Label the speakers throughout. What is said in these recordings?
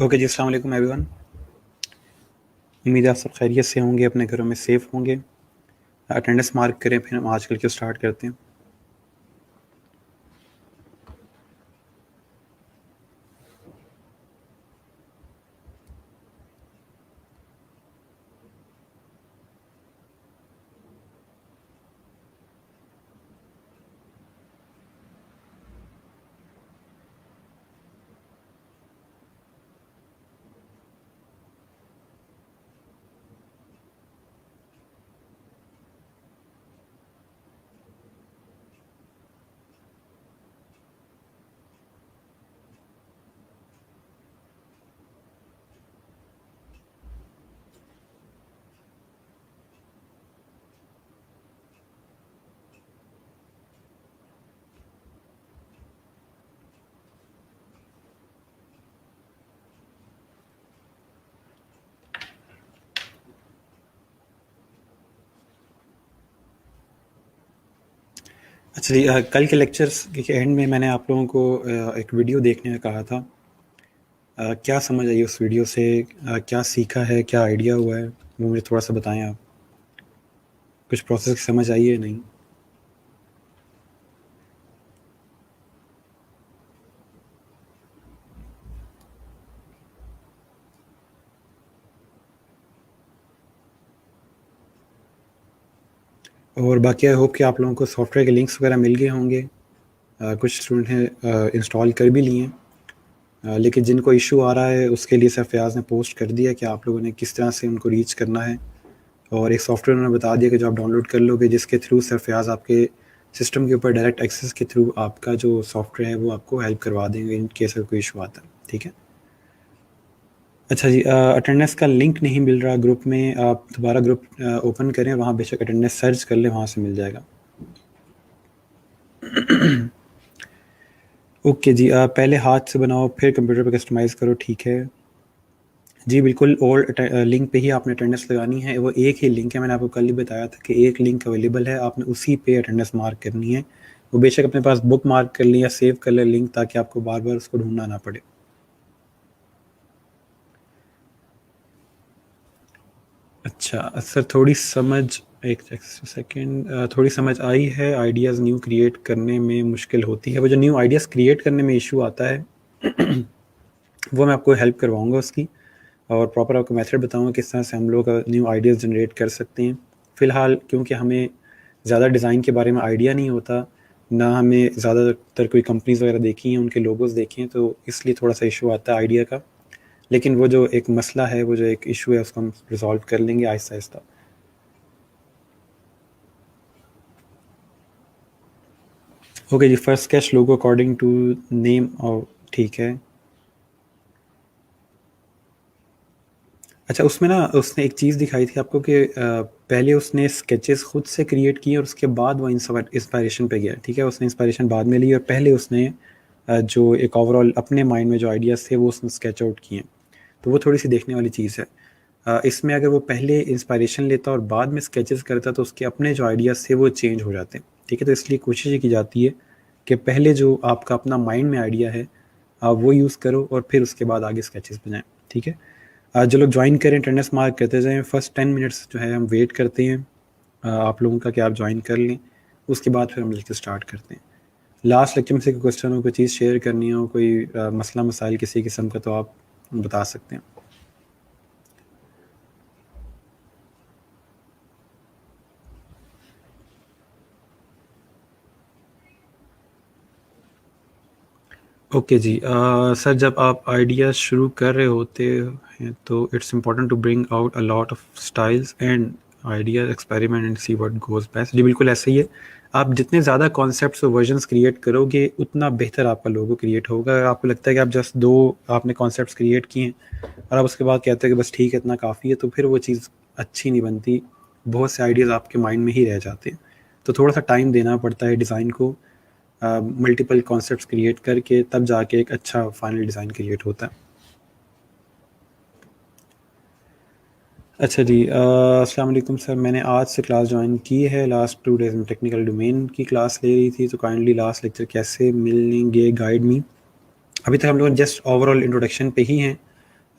Speaker 1: Okay जी, अस्सलाम वालेकुम everyone. उम्मीद है आप सब खैरियत से होंगे, अपने घरों में सेफ़ होंगे। अटेंडेंस मार्क करें, फिर हम आज कल के स्टार्ट करते हैं। अच्छा जी, कल के लेक्चर्स के एंड में मैंने आप लोगों को एक वीडियो देखने का कहा था। क्या समझ आई उस वीडियो से? क्या सीखा है, क्या आइडिया हुआ है, वो मुझे थोड़ा सा बताएं आप। कुछ प्रोसेस समझ आई है नहीं? और बाकी आई होप कि आप लोगों को सॉफ्टवेयर के लिंक्स वगैरह मिल गए होंगे। कुछ स्टूडेंट हैं इंस्टॉल कर भी लिए हैं। लेकिन जिनको इशू आ रहा है उसके लिए सर फयाज़ ने पोस्ट कर दिया कि आप लोगों ने किस तरह से उनको रीच करना है। और एक सॉफ्टवेयर उन्होंने बता दिया कि जो आप डाउनलोड कर लोगे, जिसके थ्रू सर फयाज़ आपके सिस्टम के ऊपर डायरेक्ट एक्सेस के थ्रू आपका जो सॉफ्टवेयर है वो आपको हेल्प करवा देंगे इन केस अगर कोई इशू आता है। ठीक है। अच्छा जी, अटेंडेंस का लिंक नहीं मिल रहा ग्रुप में। आप दोबारा ग्रुप ओपन करें, वहाँ बेशक अटेंडेंस सर्च कर लें, वहाँ से मिल जाएगा। ओके जी, पहले हाथ से बनाओ फिर कंप्यूटर पे कस्टमाइज़ करो। ठीक है जी, बिल्कुल। ओल्ड लिंक पे ही आपने अटेंडेंस लगानी है। वो एक ही लिंक है, मैंने आपको कल ही बताया था कि एक लिंक अवेलेबल है, आपने उसी पे अटेंडेंस मार्क करनी है। वो बेशक अपने पास बुक मार्क कर लें या सेव कर लें लिंक, ताकि आपको बार बार उसको ढूंढना ना पड़े। अच्छा सर, थोड़ी समझ, एक सेकेंड, थोड़ी समझ आई है। आइडियाज़ न्यू क्रिएट करने में मुश्किल होती है। वो जो न्यू आइडियाज़ क्रिएट करने में इशू आता है वो मैं आपको हेल्प करवाऊंगा उसकी, और प्रॉपर आपको मेथड बताऊंगा किस तरह से हम लोग न्यू आइडियाज़ जनरेट कर सकते हैं। फ़िलहाल क्योंकि हमें ज़्यादा डिज़ाइन के बारे में आइडिया नहीं होता, ना हमें ज़्यादातर कोई कंपनीज़ वगैरह देखी हैं, उनके लोगोज़ देखे हैं, तो इसलिए थोड़ा सा इशू आता है आइडिया का। लेकिन वो जो एक मसला है, वो जो एक इशू है, उसको हम रिजॉल्व कर लेंगे आहिस्ता आहिस्ता। ओके जी, first sketch logo according to name, और ठीक है। अच्छा, उसमें ना उसने एक चीज़ दिखाई थी आपको कि पहले उसने स्केचेस खुद से क्रिएट किए और उसके बाद वो इंस्पायरेशन पे गया। ठीक है, उसने इंस्पायरेशन बाद में ली और पहले उसने जो एक ओवरऑल अपने माइंड में जो आइडियाज़ थे वो उसने स्केच आउट किए। तो वो थोड़ी सी देखने वाली चीज़ है। इसमें अगर वो पहले इंस्पायरेशन लेता और बाद में स्केचेस करता तो उसके अपने जो आइडियाज़ थे वो चेंज हो जाते। ठीक है, तो इसलिए कोशिश ये की जाती है कि पहले जो आपका अपना माइंड में आइडिया है आप वो यूज़ करो और फिर उसके बाद आगे स्केचेस बनाएं। ठीक है। जो लोग ज्वाइन करें अटेंडेंस मार्क करते जाएँ। फर्स्ट 10 मिनट्स जो है हम वेट करते हैं आप लोगों का कि आप ज्वाइन कर लें, उसके बाद फिर हम लेक्चर स्टार्ट करते हैं। लास्ट लेक्चर में से कोई क्वेश्चन हो, कोई चीज़ शेयर करनी हो, कोई मसला मसाइल किसी किस्म का, तो आप बता सकते हैं। ओके जी, सर जब आप आइडियाज़ शुरू कर रहे होते हैं तो it's important to bring out a lot of styles and idea experiment and see what goes best. जी बिल्कुल ऐसे ही है। आप जितने ज़्यादा कॉन्सेप्ट्स और वर्जन्स क्रिएट करोगे उतना बेहतर आपका लोगो क्रिएट होगा। अगर आपको लगता है कि आप जस्ट दो आपने कॉन्सेप्ट्स क्रिएट किए हैं और आप उसके बाद कहते हैं कि बस ठीक है इतना काफ़ी है, तो फिर वो चीज़ अच्छी नहीं बनती। बहुत से आइडियाज़ आपके माइंड में ही रह जाते हैं। तो थोड़ा सा टाइम देना पड़ता है डिज़ाइन को, मल्टीपल कॉन्सेप्ट्स क्रिएट करके तब जाके एक अच्छा फाइनल डिज़ाइन क्रिएट होता है। अच्छा जी, अस्सलाम वालेकुम सर, मैंने आज से क्लास ज्वाइन की है। लास्ट 2 डेज़ में टेक्निकल डोमेन की क्लास ले रही थी, तो काइंडली लास्ट लेक्चर कैसे मिलेंगे, गाइड मी। अभी तक हम लोग जस्ट ओवरऑल इंट्रोडक्शन पे ही हैं।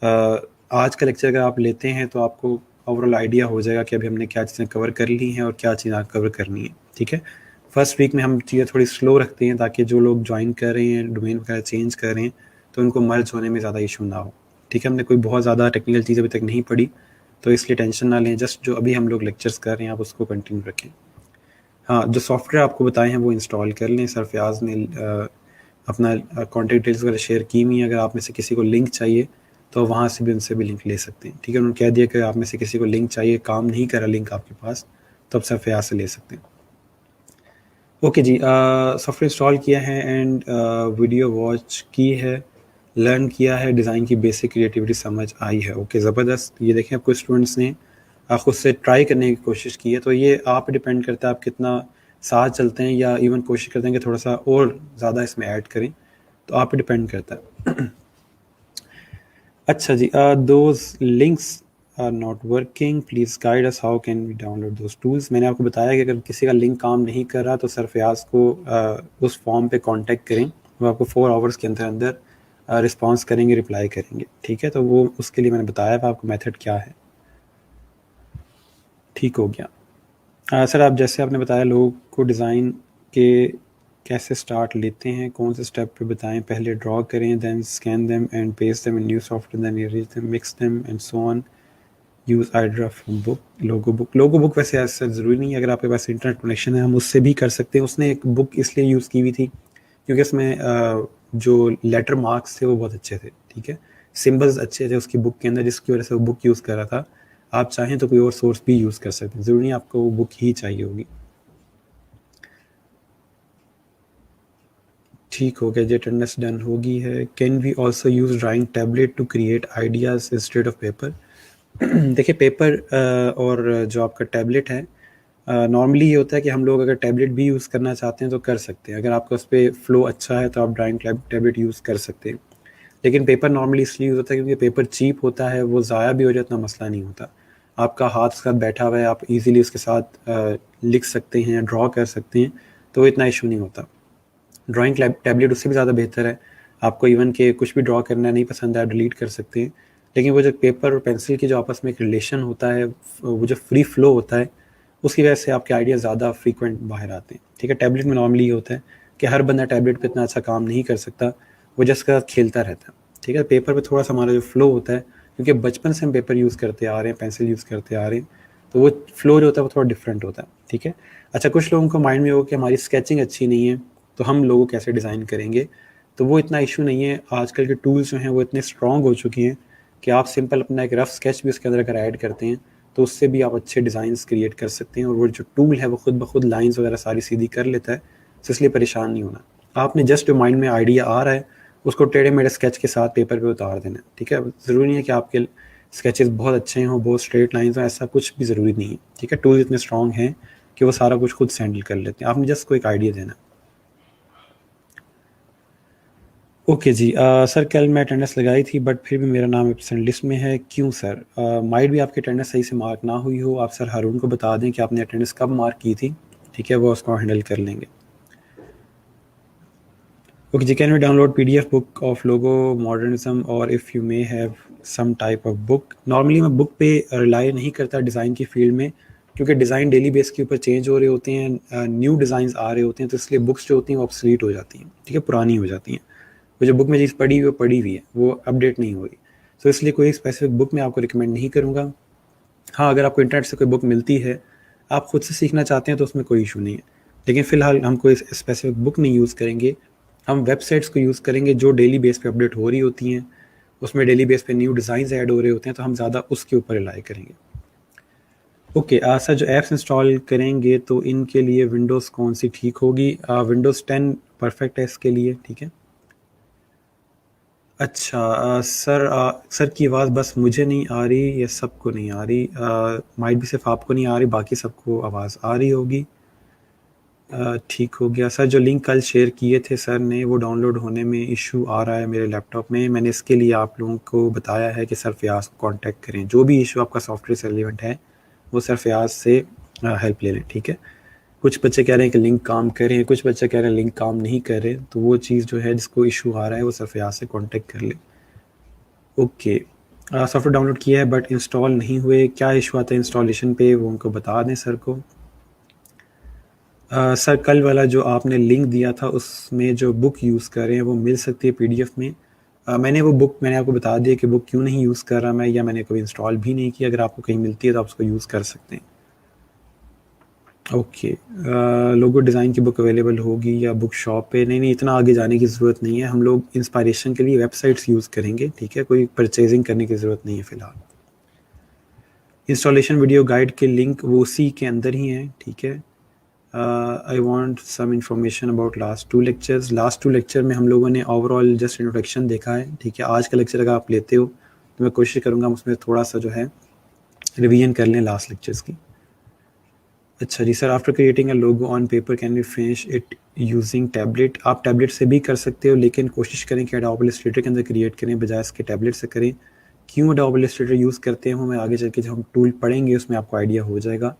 Speaker 1: आज का लेक्चर अगर आप लेते हैं तो आपको ओवरऑल आइडिया हो जाएगा कि अभी हमने क्या चीज़ें कवर कर ली हैं और क्या चीज़ें कवर करनी है, ठीक है। फर्स्ट वीक में हम चीज़ें थोड़ी स्लो रखते हैं ताकि जो लोग ज्वाइन कर रहे हैं, डोमेन वगैरह चेंज कर रहे हैं, तो उनको मर्ज होने में ज़्यादा इशू ना हो, ठीक है। हमने कोई बहुत ज़्यादा टेक्निकल चीज़ अभी तक नहीं पढ़ी, तो इसलिए टेंशन ना लें, जस्ट जो अभी हम लोग लेक्चर्स कर रहे हैं आप उसको कंटिन्यू रखें। हाँ, जो सॉफ्टवेयर आपको बताए हैं वो इंस्टॉल कर लें। सर फयाज़ ने अपना कॉन्टैक्ट डिटेल्स वगैरह शेयर की हुई हैं। अगर आप में से किसी को लिंक चाहिए तो वहाँ से भी उनसे भी लिंक ले सकते हैं, ठीक है। उन्होंने कह दिया कि आप में से किसी को लिंक चाहिए, काम नहीं कर रहा लिंक आपके पास, तो आप सर फयाज़ से ले सकते हैं। ओके जी, सॉफ्टवेयर इंस्टॉल किया है एंड वीडियो वॉच की है, लर्न किया है, डिज़ाइन की बेसिक क्रिएटिविटी समझ आई है। ओके, ज़बरदस्त। ये देखें आपको स्टूडेंट्स ने खुद से ट्राई करने की कोशिश की है, तो ये आप डिपेंड करता है आप कितना साथ चलते हैं या इवन कोशिश करते हैं कि थोड़ा सा और ज़्यादा इसमें ऐड करें, तो आप पे डिपेंड करता है। अच्छा जी, those links are not working, please guide us how can we download those tools. मैंने आपको बताया कि अगर किसी का लिंक काम नहीं कर रहा तो सर फयाज़ को उस फॉर्म पे कांटेक्ट करें, वो आपको 4 आवर्स के अंदर अंदर रिस्पॉन्स करेंगे, रिप्लाई करेंगे, ठीक है। तो वो उसके लिए मैंने बताया था आपको मेथड क्या है। ठीक हो गया। सर आप जैसे आपने बताया लोगों को डिज़ाइन के कैसे स्टार्ट लेते हैं, कौन से स्टेप पे बताएं, पहले ड्रॉ करें, then scan them and paste them in new software, then erase them, mix them and so on, use idea from book, logo book वैसे ऐसा ज़रूरी नहीं है, अगर आपके पास इंटरनेट कनेक्शन है हम उससे भी कर सकते हैं। उसने एक बुक इसलिए यूज़ की हुई थी क्योंकि उसमें जो लेटर मार्क्स थे वो बहुत अच्छे थे, ठीक है, सिम्बल्स अच्छे थे उसकी बुक के अंदर, जिसकी वजह से वो बुक यूज़ कर रहा था। आप चाहें तो कोई और सोर्स भी यूज़ कर सकते हैं, ज़रूरी नहीं आपको वो बुक ही चाहिए होगी। ठीक हो गया जी, अटेंडेंस डन होगी है। Can we also use drawing tablet to create ideas instead of paper. देखिए पेपर और जो आपका टैबलेट है, नॉर्मली ये होता है कि हम लोग अगर टैबलेट भी यूज़ करना चाहते हैं तो कर सकते हैं, अगर आपका उस पर फ्लो अच्छा है तो आप ड्राइंग टैबलेट यूज़ कर सकते हैं। लेकिन पेपर नॉर्मली इसलिए यूज़ होता है क्योंकि पेपर चीप होता है, वो ज़ाया भी हो जाए इतना मसला नहीं होता। आपका हाथ उसके साथ बैठा हुआ है, आप इजीली उसके साथ लिख सकते हैं, ड्रॉ कर सकते हैं, तो इतना इशू नहीं होता। ड्राइंग टैबलेट उससे भी ज़्यादा बेहतर है, आपको इवन के कुछ भी ड्रॉ करना नहीं पसंद है डिलीट कर सकते हैं। लेकिन वो जो पेपर और पेंसिल की जो आपस में एक रिलेशन होता है, वो जो फ्री फ्लो होता है, उसकी वजह से आपके आइडिया ज़्यादा फ्रीक्वेंट बाहर आते हैं, ठीक है। टैबलेट में नॉर्मली ये होता है कि हर बंदा टैबलेट पे इतना अच्छा काम नहीं कर सकता, वो जिसके साथ खेलता रहता है, ठीक है। पेपर पे थोड़ा सा हमारा जो फ्लो होता है, क्योंकि बचपन से हम पेपर यूज़ करते आ रहे हैं, पेंसिल यूज़ करते आ रहे हैं, तो वो फ्लो जो होता है वो थोड़ा डिफरेंट होता है, ठीक है। अच्छा, कुछ लोगों को माइंड में हो कि हमारी स्केचिंग अच्छी नहीं है तो हम लोगों कैसे डिज़ाइन करेंगे, तो वो इतना इशू नहीं है। आजकल के टूल्स जो हैं वो इतने स्ट्रॉन्ग हो चुके हैं कि आप सिंपल अपना एक रफ स्केच भी उसके अंदर अगर ऐड करते हैं तो उससे भी आप अच्छे डिज़ाइंस क्रिएट कर सकते हैं, और वो जो टूल है वो खुद ब खुद लाइंस वगैरह सारी सीधी कर लेता है, तो इसलिए परेशान नहीं होना। आपने जस्ट जो माइंड में आइडिया आ रहा है उसको टेढ़े मेढ़े स्केच के साथ पेपर पे उतार देना है, ठीक है। ज़रूरी नहीं है कि आपके स्केचेस बहुत अच्छे हों, बहुत स्ट्रेट लाइंस हों, ऐसा कुछ भी ज़रूरी नहीं है, ठीक है। टूल इतने स्ट्रॉन्ग हैं कि वो सारा कुछ खुद से हैंडल कर लेते हैं, आपने जस्ट को एक आइडिया देना है। ओके जी, सर कल मैं अटेंडेंस लगाई थी बट फिर भी मेरा नाम एब्सेंट लिस्ट में है, क्यों सर? माइट भी आपकी अटेंडेंस सही से मार्क ना हुई हो, आप सर हारून को बता दें कि आपने अटेंडेंस कब मार्क की थी, ठीक है, वो उसको हैंडल कर लेंगे। ओके जी, can we download PDF book of logo modernism और if you may have some type of book. Normally मैं बुक पे रिलाई नहीं करता डिज़ाइन की फील्ड में, क्योंकि डिज़ाइन डेली बेस के ऊपर चेंज हो रहे होते हैं, न्यू डिज़ाइंस आ रहे होते हैं, तो इसलिए बुक्स जो होती हैं वो ऑब्सलीट हो जाती हैं, ठीक है, पुरानी हो जाती हैं। वो जो बुक में चीज़ पढ़ी हुई वो पढ़ी हुई है, वो अपडेट नहीं हो रही, तो इसलिए कोई स्पेसिफिक बुक मैं आपको रिकमेंड नहीं करूँगा। हाँ, अगर आपको इंटरनेट से कोई बुक मिलती है, आप खुद से सीखना चाहते हैं तो उसमें कोई इशू नहीं है, लेकिन फ़िलहाल हम कोई स्पेसिफिक बुक नहीं यूज़ करेंगे, हम वेबसाइट्स को यूज़ करेंगे जो डेली बेस पे अपडेट हो रही होती हैं, उसमें डेली बेस पे न्यू डिज़ाइंस ऐड हो रहे होते हैं, तो हम ज़्यादा उसके ऊपर रिलाई करेंगे। ओके, सर जो ऐप्स इंस्टॉल करेंगे तो इनके लिए विंडोज़ कौन सी ठीक होगी? विंडोज़ 10 परफेक्ट है इसके लिए, ठीक है। अच्छा, सर की आवाज़ बस मुझे नहीं आ रही या सबको नहीं आ रही? माइट भी सिर्फ आपको नहीं आ रही, बाकी सबको आवाज़ आ रही होगी। ठीक हो गया। सर जो लिंक कल शेयर किए थे सर ने, वो डाउनलोड होने में इशू आ रहा है मेरे लैपटॉप में, मैंने इसके लिए आप लोगों को बताया है कि सर फयाज़ को कॉन्टैक्ट करें, जो भी इशू आपका सॉफ्टवेयर से रिलेवेंट है वो सर फयाज़ से हेल्प ले लें, ठीक है। कुछ बच्चे कह रहे हैं कि लिंक काम कर रहे हैं, कुछ बच्चे कह रहे हैं लिंक काम नहीं कर रहे, तो वो चीज़ जो है जिसको इशू आ रहा है वो सर फयाज़ से कॉन्टैक्ट कर ले। ओके, सॉफ्टवेयर डाउनलोड किया है बट इंस्टॉल नहीं हुए, क्या इशू आता है इंस्टॉलेशन पे, वो उनको बता दें सर को। सर कल वाला जो आपने लिंक दिया था उसमें जो बुक यूज़ कर रहे हैं वो मिल सकती है पीडीएफ में। मैंने आपको बता दिया कि बुक क्यों नहीं यूज़ कर रहा मैं, या मैंने कभी इंस्टॉल भी नहीं किया। अगर आपको कहीं मिलती है तो आप उसको यूज़ कर सकते हैं। ओके, लोगो डिज़ाइन की बुक अवेलेबल होगी या बुक शॉप पे? नहीं, इतना आगे जाने की ज़रूरत नहीं है। हम लोग इंस्पायरेशन के लिए वेबसाइट्स यूज़ करेंगे, ठीक है? कोई परचेजिंग करने की ज़रूरत नहीं है फ़िलहाल। इंस्टॉलेशन वीडियो गाइड के लिंक वो उसी के अंदर ही हैं, ठीक है? I want some information about last 2 lectures. Last 2 lecture में हम लोगों ने ओवरऑल जस्ट इंट्रोडक्शन देखा है, ठीक है? आज का लेक्चर अगर आप लेते हो तो मैं कोशिश करूँगा उसमें थोड़ा-सा जो है रिवीजन कर लें लास्ट लेक्चर्स की। अच्छा जी sir, after creating a logo on paper can we finish it using tablet? आप टैबलेट से भी कर सकते हो, लेकिन कोशिश करें कि एडोब इलस्ट्रेटर के अंदर क्रिएट करें बजाय इसके टैबलेट से करें। क्यों एडोब इलस्ट्रेटर यूज़ करते हैं वो मैं आगे चल के जब हम टूल पढ़ेंगे उसमें आपको आइडिया हो जाएगा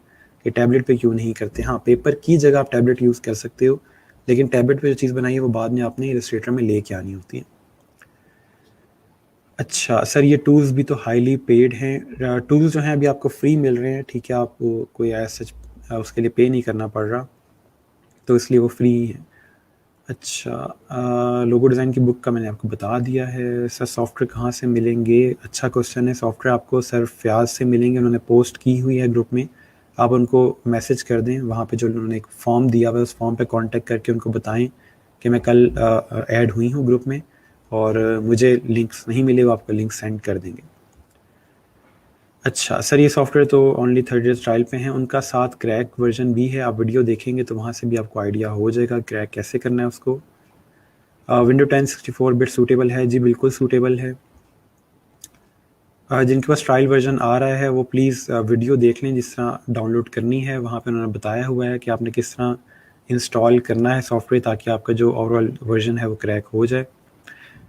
Speaker 1: कि टैबलेट पे क्यों नहीं करते। हाँ, पेपर की जगह आप टैबलेट यूज़ कर सकते हो, लेकिन टैबलेट पे जो चीज़ बनाई है वो बाद में आपने इलस्ट्रेटर में लेके आनी होती है। अच्छा सर, ये टूल्स भी तो हाईली पेड हैं। टूल्स जो हैं अभी आपको फ्री मिल रहे हैं, ठीक है? आपको कोई ऐसा सच उसके लिए पे नहीं करना पड़ रहा, तो इसलिए वो फ्री ही है। अच्छा, लोगो डिज़ाइन की बुक का मैंने आपको बता दिया है। सर सॉफ्टवेयर कहाँ से मिलेंगे? अच्छा क्वेश्चन है। सॉफ्टवेयर आपको सर फ़याज़ से मिलेंगे, उन्होंने पोस्ट की हुई है ग्रुप में। आप उनको मैसेज कर दें, वहाँ पे जो उन्होंने एक फॉर्म दिया हुआ है उस फॉर्म पे कॉन्टैक्ट करके उनको बताएं कि मैं कल ऐड हुई हूँ ग्रुप में और मुझे लिंक्स नहीं मिले, वो आपको लिंक सेंड कर देंगे। अच्छा सर, ये सॉफ्टवेयर तो ओनली 30 डेज़ ट्रायल पे हैं, उनका साथ क्रैक वर्जन भी है। आप वीडियो देखेंगे तो वहाँ से भी आपको आइडिया हो जाएगा क्रैक कैसे करना है उसको। विंडो 10 64 बिट सूटेबल है? जी बिल्कुल सूटेबल है। जिनके पास ट्रायल वर्जन आ रहा है वो प्लीज़ वीडियो देख लें जिस तरह डाउनलोड करनी है। वहाँ पे उन्होंने बताया हुआ है कि आपने किस तरह इंस्टॉल करना है सॉफ्टवेयर ताकि आपका जो ओवरऑल वर्जन है वो क्रैक हो जाए।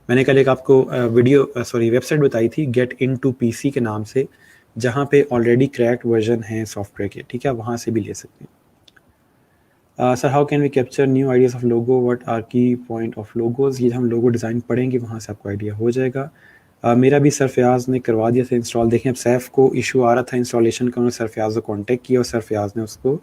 Speaker 1: मैंने कल एक आपको वेबसाइट बताई थी गेट इन टू पीसी के नाम से, जहाँ पे ऑलरेडी क्रैक्ड वर्जन हैं सॉफ्टवेयर के, ठीक है? आप वहाँ से भी ले सकते हैं। Sir how can we capture new ideas of logo, what are key point of logos? ये हम लोगो डिज़ाइन पढ़ेंगे, वहाँ से आपको आइडिया हो जाएगा। मेरा भी सर फयाज़ ने करवा दिया था इंस्टॉल। देखें, अब सैफ को इशू आ रहा था इंस्टॉलेशन का, उन्होंने सर फयाज़ को कॉन्टैक्ट किया और सर फयाज़ ने उसको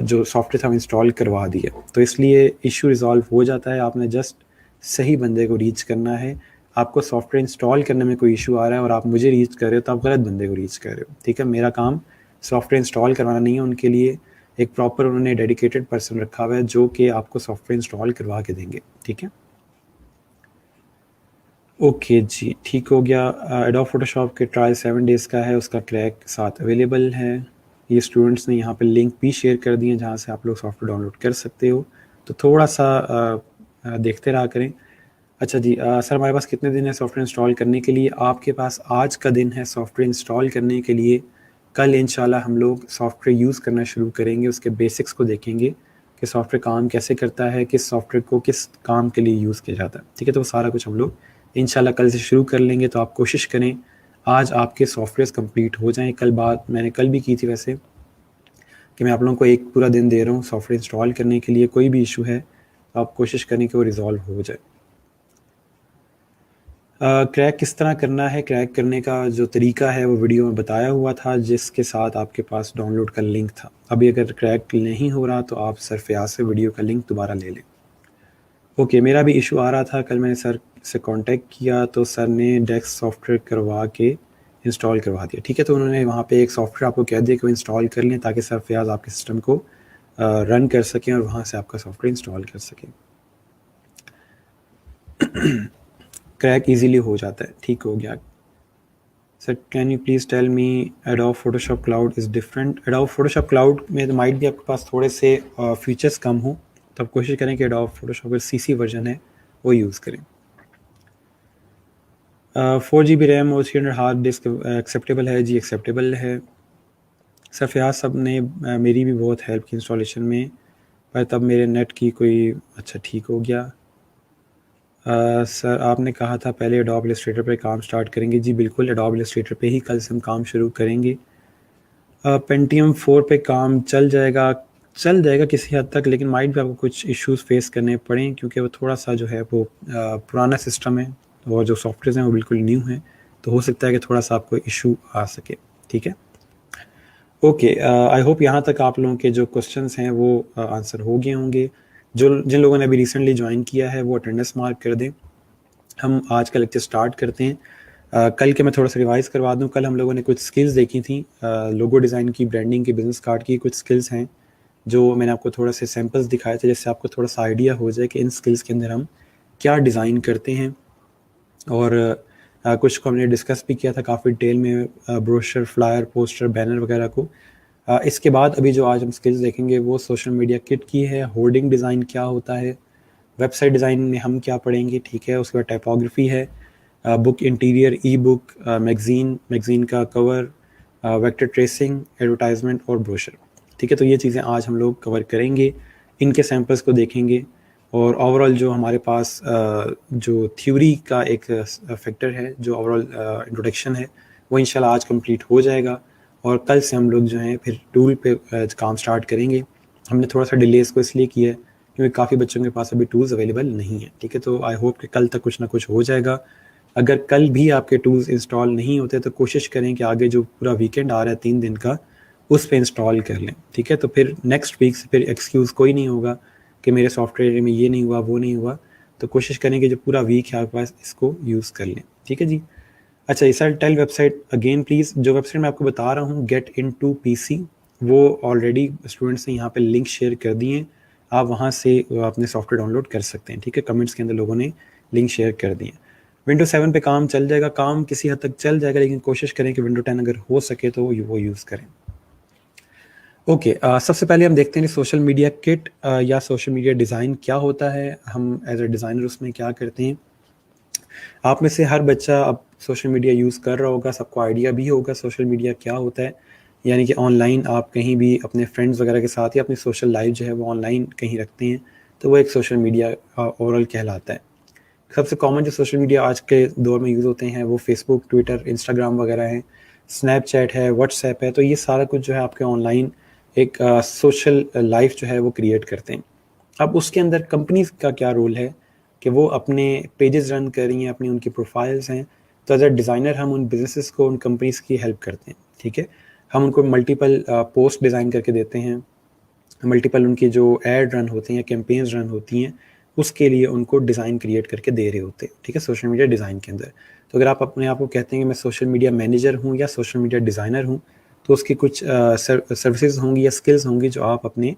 Speaker 1: जो सॉफ्टवेयर था वो इंस्टॉल करवा दिया। तो इसलिए इशू रिज़ॉल्व हो जाता है। आपने जस्ट सही बंदे को रीच करना है। आपको सॉफ्टवेयर इंस्टॉल करने में कोई इशू आ रहा है और आप मुझे रीच कर रहे हो तो आप गलत बंदे को रीच कर रहे हो, ठीक है? मेरा काम सॉफ्टवेयर इंस्टॉल करवाना नहीं है, उनके लिए एक प्रॉपर उन्होंने डेडिकेटेड पर्सन रखा हुआ है जो कि आपको सॉफ्टवेयर इंस्टॉल करवा के देंगे, ठीक है? ओके जी, ठीक हो गया। एडोब फोटोशॉप के ट्रायल 7 डेज़ का है, उसका क्रैक साथ अवेलेबल है। ये स्टूडेंट्स ने यहाँ पे लिंक भी शेयर कर दिए जहाँ से आप लोग सॉफ्टवेयर डाउनलोड कर सकते हो, तो थोड़ा सा देखते रहा करें। अच्छा जी, सर हमारे पास कितने दिन है सॉफ्टवेयर इंस्टॉल करने के लिए? आपके पास आज का दिन है सॉफ्टवेयर इंस्टॉल करने के लिए। कल इंशाल्लाह हम लोग सॉफ्टवेयर यूज़ करना शुरू करेंगे, उसके बेसिक्स को देखेंगे कि सॉफ्टवेयर काम कैसे करता है, किस सॉफ्टवेयर को किस काम के लिए यूज़ किया जाता है, ठीक है? तो वो सारा कुछ हम लोग इंशाल्लाह कल से शुरू कर लेंगे। तो आप कोशिश करें आज आपके सॉफ्टवेयर्स कंप्लीट हो जाएँ। कल बात मैंने कल भी की थी वैसे, कि मैं आप लोगों को एक पूरा दिन दे रहा हूँ सॉफ्टवेयर इंस्टॉल करने के लिए। कोई भी इशू है तो आप कोशिश करें कि वो रिज़ॉल्व हो जाए। क्रैक किस तरह करना है, क्रैक करने का जो तरीका है वो वीडियो में बताया हुआ था जिसके साथ आपके पास डाउनलोड का लिंक था। अभी अगर क्रैक नहीं हो रहा तो आप सर फयाज से वीडियो का लिंक दोबारा ले लें। ओके, मेरा भी इशू आ रहा था, कल मैंने सर से कांटेक्ट किया तो सर ने डेस्क सॉफ्टवेयर करवा के इंस्टॉल करवा दिया, ठीक है? तो उन्होंने वहाँ पे एक सॉफ्टवेयर आपको कह दिया कि वो इंस्टॉल कर लें ताकि सर फयाज आपके सिस्टम को रन कर सकें और वहाँ से आपका सॉफ्टवेयर इंस्टॉल कर सकें। क्रैक इजीली हो जाता है, ठीक हो गया। Sir can you please tell me Adobe Photoshop cloud is different? Adobe Photoshop cloud में तो माइट भी आपके पास थोड़े से फीचर्स कम हो, तो आप कोशिश करें कि एडोब फोटोशॉप का सीसी वर्जन है वो यूज़ करें। 4 GB रैम और 300 हार्ड डिस्क एक्सेप्टेबल है? जी एक्सेप्टेबल है। सर फयाज साहब ने मेरी भी बहुत हेल्प की इंस्टॉलेशन में, पर तब मेरे नेट की कोई अच्छा ठीक हो गया। सर आपने कहा था पहले एडोब इलस्ट्रेटर पे काम स्टार्ट करेंगे। जी बिल्कुल, एडोब इलस्ट्रेटर पे ही कल से हम काम शुरू करेंगे। पेंटियम 4 पे काम चल जाएगा किसी हद तक, लेकिन माइट भी आपको कुछ इश्यूज फेस करने पड़ें क्योंकि वो थोड़ा सा जो है वो पुराना सिस्टम है और जो सॉफ्टवेयर हैं वो बिल्कुल न्यू हैं, तो हो सकता है कि थोड़ा सा आपको इशू आ सके, ठीक है। ओके, आई होप यहाँ तक आप लोगों के जो क्वेश्चंस हैं वो आंसर हो गए होंगे। जिन लोगों ने अभी रिसेंटली ज्वाइन किया है वो अटेंडेंस मार्क कर दें। हम आज का लेक्चर स्टार्ट करते हैं। कल के मैं थोड़ा सा रिवाइज करवा दूं। कल हम लोगों ने कुछ स्किल्स देखी थी, लोगो डिज़ाइन की, ब्रांडिंग की, बिजनेस कार्ड की कुछ स्किल्स हैं जो मैंने आपको थोड़ा से सैम्पल्स दिखाए थे, जिससे आपको थोड़ा सा आइडिया हो जाए कि इन स्किल्स के अंदर हम क्या डिज़ाइन करते हैं। और कुछ को हमने डिस्कस भी किया था काफ़ी डिटेल में, ब्रोशर, फ्लायर, पोस्टर, बैनर वगैरह को। इसके बाद अभी जो आज हम स्किल्स देखेंगे वो सोशल मीडिया किट की है। होर्डिंग डिज़ाइन क्या होता है, वेबसाइट डिज़ाइन में हम क्या पढ़ेंगे, ठीक है। उसके बाद टाइपोग्राफी है, बुक इंटीरियर, ई बुक, मैगज़ीन का कवर, वेक्टर ट्रेसिंग, एडवर्टाइजमेंट और ब्रोशर, ठीक है। तो ये चीज़ें आज हम लोग कवर करेंगे, इनके सैम्पल्स को देखेंगे। और ओवरऑल जो हमारे पास जो थ्योरी का एक फैक्टर है, जो ओवरऑल इंट्रोडक्शन है, वो इंशाल्लाह आज कंप्लीट हो जाएगा। और कल से हम लोग जो हैं फिर टूल पे काम स्टार्ट करेंगे। हमने थोड़ा सा डिले इसको इसलिए किया है क्योंकि काफ़ी बच्चों के पास अभी टूल्स अवेलेबल नहीं है, ठीक है। तो आई होप कि कल तक कुछ ना कुछ हो जाएगा। अगर कल भी आपके टूल्स इंस्टॉल नहीं होते तो कोशिश करें कि आगे जो पूरा वीकेंड आ रहा है 3 दिन का, उस पे इंस्टॉल कर लें, ठीक है। तो फिर नेक्स्ट वीक से फिर एक्सक्यूज़ कोई नहीं होगा कि मेरे सॉफ्टवेयर में ये नहीं हुआ, वो नहीं हुआ। तो कोशिश करें कि जो पूरा वीक है आपके पास, इसको यूज़ कर लें, ठीक है जी। अच्छा, sir tell website again please. जो वेबसाइट मैं आपको बता रहा हूँ, गेट इन टू PC, वो ऑलरेडी स्टूडेंट्स ने यहाँ पे लिंक शेयर कर दिए हैं। आप वहाँ से अपने सॉफ्टवेयर डाउनलोड कर सकते हैं, ठीक है। कमेंट्स के अंदर लोगों ने लिंक शेयर कर दिए। विंडो 7 पे काम चल जाएगा, काम किसी हद तक चल जाएगा, लेकिन कोशिश करें कि विंडो 10 अगर हो सके तो वो यूज़ करें। ओके, सबसे पहले हम देखते हैं सोशल मीडिया किट या सोशल मीडिया डिज़ाइन क्या होता है, हम एज अ डिज़ाइनर उसमें क्या करते हैं। आप में से हर बच्चा अब सोशल मीडिया यूज़ कर रहा होगा, सबको आइडिया भी होगा सोशल मीडिया क्या होता है। यानी कि ऑनलाइन आप कहीं भी अपने फ्रेंड्स वगैरह के साथ या अपनी सोशल लाइफ जो है वो ऑनलाइन कहीं रखते हैं, तो वो एक सोशल मीडिया ओवरऑल कहलाता है। सबसे कॉमन जो सोशल मीडिया आज के दौर में यूज़ होते हैं वो फेसबुक, ट्विटर, इंस्टाग्राम वगैरह हैं, स्नैपचैट है, व्हाट्सएप है। तो ये सारा कुछ जो है आपके ऑनलाइन एक सोशल लाइफ जो है वो क्रिएट करते हैं। अब उसके अंदर कंपनीज का क्या रोल है कि वो अपने पेजेस रन कर रही हैं, अपनी उनकी प्रोफाइल्स हैं। तो एज अ डिज़ाइनर हम उन बिजनेसेस को, उन कंपनीज की हेल्प करते हैं, ठीक है। हम उनको मल्टीपल पोस्ट डिज़ाइन करके देते हैं, मल्टीपल उनकी जो एड रन होती हैं, कैंपेन्स रन होती हैं, उसके लिए उनको डिज़ाइन क्रिएट करके दे रहे होते हैं, ठीक है, सोशल मीडिया डिज़ाइन के अंदर। तो अगर आप अपने आप को कहते हैं कि मैं सोशल मीडिया मैनेजर हूँ या सोशल मीडिया डिज़ाइनर हूँ, तो उसकी कुछ सर्विसेज होंगी या स्किल्स होंगी जो आप अपने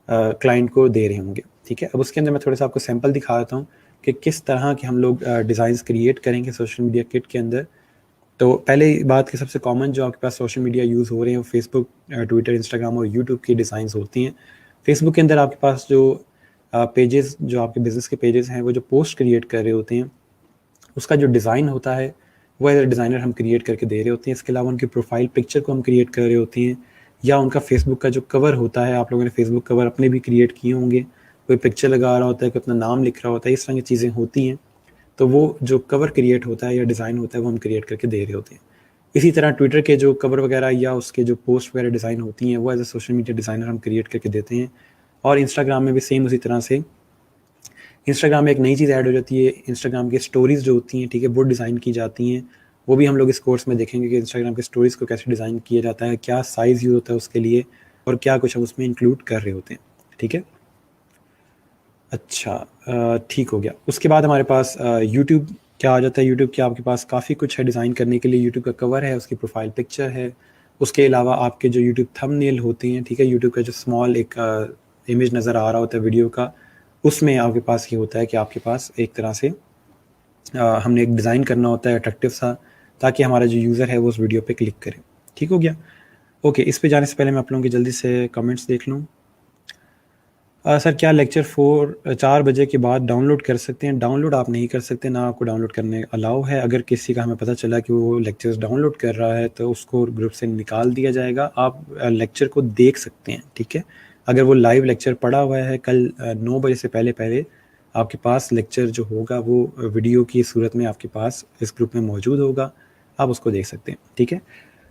Speaker 1: क्लाइंट को दे रहे होंगे, ठीक है। अब उसके अंदर मैं थोड़ा सा आपको सैंपल दिखा देता हूँ कि किस तरह के हम लोग डिज़ाइंस क्रिएट करेंगे सोशल मीडिया किट के अंदर। तो पहले बात की सबसे कॉमन जो आपके पास सोशल मीडिया यूज़ हो रहे हैं, फेसबुक, ट्विटर, इंस्टाग्राम और यूट्यूब की डिज़ाइंस होती हैं। फेसबुक के अंदर आपके पास जो पेजेस, जो आपके बिज़नेस के पेजेस हैं, वो जो पोस्ट क्रिएट कर रहे होते हैं, उसका जो डिज़ाइन होता है वो एज अ डिज़ाइनर हम क्रिएट करके दे रहे होते हैं। इसके अलावा उनकी प्रोफाइल पिक्चर को हम क्रिएट कर रहे होते हैं, या उनका फेसबुक का जो कवर होता है, आप लोगों ने फेसबुक कवर अपने भी क्रिएट किए होंगे, कोई पिक्चर लगा रहा होता है, कोई अपना नाम लिख रहा होता है, इस तरह की चीज़ें होती हैं। तो वो जो कवर क्रिएट होता है या डिज़ाइन होता है वो हम क्रिएट करके दे रहे होते हैं। इसी तरह ट्विटर के जो कवर वगैरह या उसके जो पोस्ट वगैरह डिज़ाइन होती हैं वो as a social media designer हम क्रिएट करके देते हैं। और इंस्टाग्राम में भी सेम उसी तरह से, इंस्टाग्राम में एक नई चीज़ ऐड हो जाती है, इंस्टाग्राम की स्टोरीज़ जो होती हैं, ठीक है, वो डिज़ाइन की जाती हैं। वो भी हम लोग इस कोर्स में देखेंगे कि इंस्टाग्राम की स्टोरीज़ को कैसे डिज़ाइन किया जाता है, क्या साइज़ यूज़ होता है उसके लिए, और क्या कुछ हम उसमें इंक्लूड कर रहे होते हैं, ठीक है। अच्छा, ठीक हो गया। उसके बाद हमारे पास यूट्यूब क्या आ जाता है। यूट्यूब के आपके पास काफ़ी कुछ है डिज़ाइन करने के लिए। यूट्यूब का कवर है, उसकी प्रोफाइल पिक्चर है, उसके अलावा आपके जो यूट्यूब थंबनेल होते हैं, ठीक है, यूट्यूब का जो स्मॉल एक इमेज नज़र आ रहा होता है वीडियो का, उसमें आपके पास ये होता है कि आपके पास एक तरह से हमने एक डिज़ाइन करना होता है अट्रैक्टिव सा, ताकि हमारा जो यूज़र है वो उस वीडियो पे क्लिक करे। ठीक हो गया। ओके, इस पे जाने से पहले मैं आप लोगों के जल्दी से कमेंट्स देख लूँ। सर क्या लेक्चर 4 बजे के बाद डाउनलोड कर सकते हैं? डाउनलोड आप नहीं कर सकते, ना आपको डाउनलोड करने अलाउ है। अगर किसी का हमें पता चला कि वो लेक्चर्स डाउनलोड कर रहा है तो उसको ग्रुप से निकाल दिया जाएगा। आप लेक्चर को देख सकते हैं, ठीक है। अगर वो लाइव लेक्चर पड़ा हुआ है, कल 9 बजे से पहले पहले आपके पास लेक्चर जो होगा वो वीडियो की सूरत में आपके पास इस ग्रुप में मौजूद होगा, आप उसको देख सकते हैं, ठीक है।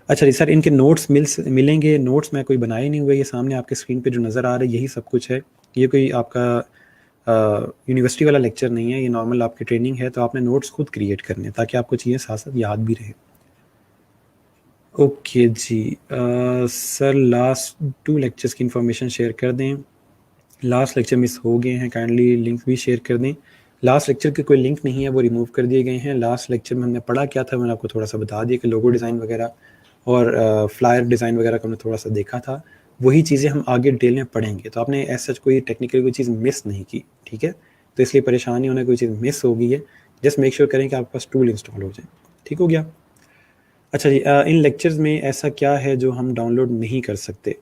Speaker 1: अच्छा जी सर, इनके नोट्स मिलेंगे? नोट्स मैं कोई बनाए नहीं हुए, ये सामने आपके स्क्रीन पे जो नज़र आ रहा है यही सब कुछ है। ये कोई आपका यूनिवर्सिटी वाला लेक्चर नहीं है, ये नॉर्मल आपकी ट्रेनिंग है, तो आपने नोट्स खुद क्रिएट करने हैं ताकि आपको चीज़ें साथ साथ याद भी रहे। ओके जी, सर लास्ट 2 लेक्चर्स की इन्फॉर्मेशन शेयर कर दें। लास्ट लेक्चर मिस हो गए हैं, काइंडली लिंक भी शेयर कर दें। लास्ट लेक्चर के कोई लिंक नहीं है, वो रिमूव कर दिए गए हैं। लास्ट लेक्चर में हमने पढ़ा क्या था, मैंने आपको थोड़ा सा बता दिया कि लोगो डिज़ाइन वगैरह और फ्लायर डिज़ाइन वगैरह का हमने थोड़ा सा देखा था। वही चीज़ें हम आगे डिटेल में पढ़ेंगे, तो आपने ऐसा कोई टेक्निकली कोई चीज़ मिस नहीं की, ठीक है? तो इसलिए परेशान नहीं होना, कोई चीज़ मिस हो गई है, जस्ट मेक श्योर करें कि आपके पास टूल इंस्टॉल हो जाए। ठीक हो गया? अच्छा जी, इन लेक्चर्स में ऐसा क्या है जो हम डाउनलोड नहीं कर सकते?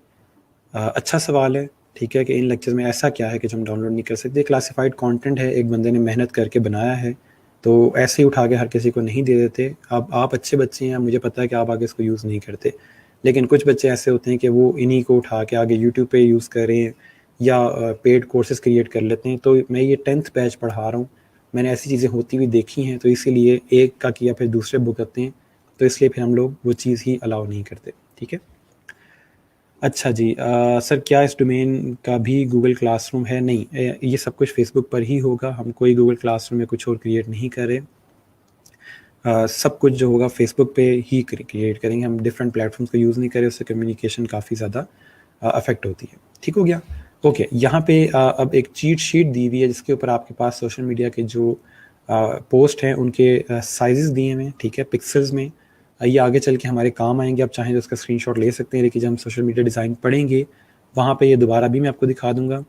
Speaker 1: अच्छा सवाल है, ठीक है, कि इन लेक्चर्स में ऐसा क्या है कि जो हम डाउनलोड नहीं कर सकते। क्लासिफाइड कंटेंट है, एक बंदे ने मेहनत करके बनाया है, तो ऐसे ही उठा के हर किसी को नहीं दे देते। अब आप अच्छे बच्चे हैं, मुझे पता है कि आप आगे इसको यूज़ नहीं करते, लेकिन कुछ बच्चे ऐसे होते हैं कि वो इन्हीं को उठा के आगे यूट्यूब पे यूज़ करें या पेड कोर्सेज़ क्रिएट कर लेते हैं। तो मैं ये 10th बैच पढ़ा रहा हूँ, मैंने ऐसी चीज़ें होती हुई देखी हैं, तो इसीलिए एक का किया फिर दूसरे भुगतते हैं, तो इसलिए फिर हम लोग वो चीज़ ही अलाउ नहीं करते, ठीक है? अच्छा जी, सर क्या इस डोमेन का भी गूगल क्लासरूम है? नहीं, ये सब कुछ फेसबुक पर ही होगा, हम कोई गूगल क्लासरूम में कुछ और क्रिएट नहीं कर रहे। सब कुछ जो होगा फेसबुक पे ही क्रिएट करेंगे, हम डिफरेंट प्लेटफॉर्म्स को यूज़ नहीं करें, उससे कम्युनिकेशन काफ़ी ज़्यादा अफेक्ट होती है। ठीक हो गया? ओके, यहाँ पे अब एक चीट शीट दी हुई है जिसके ऊपर आपके पास सोशल मीडिया के जो पोस्ट हैं उनके साइजेस दिए हुए हैं, ठीक है, पिक्सल्स में। ये आगे चल के हमारे काम आएंगे, आप चाहें तो उसका स्क्रीनशॉट ले सकते हैं, लेकिन जब हम सोशल मीडिया डिज़ाइन पढ़ेंगे वहाँ पे ये दोबारा भी मैं आपको दिखा दूंगा।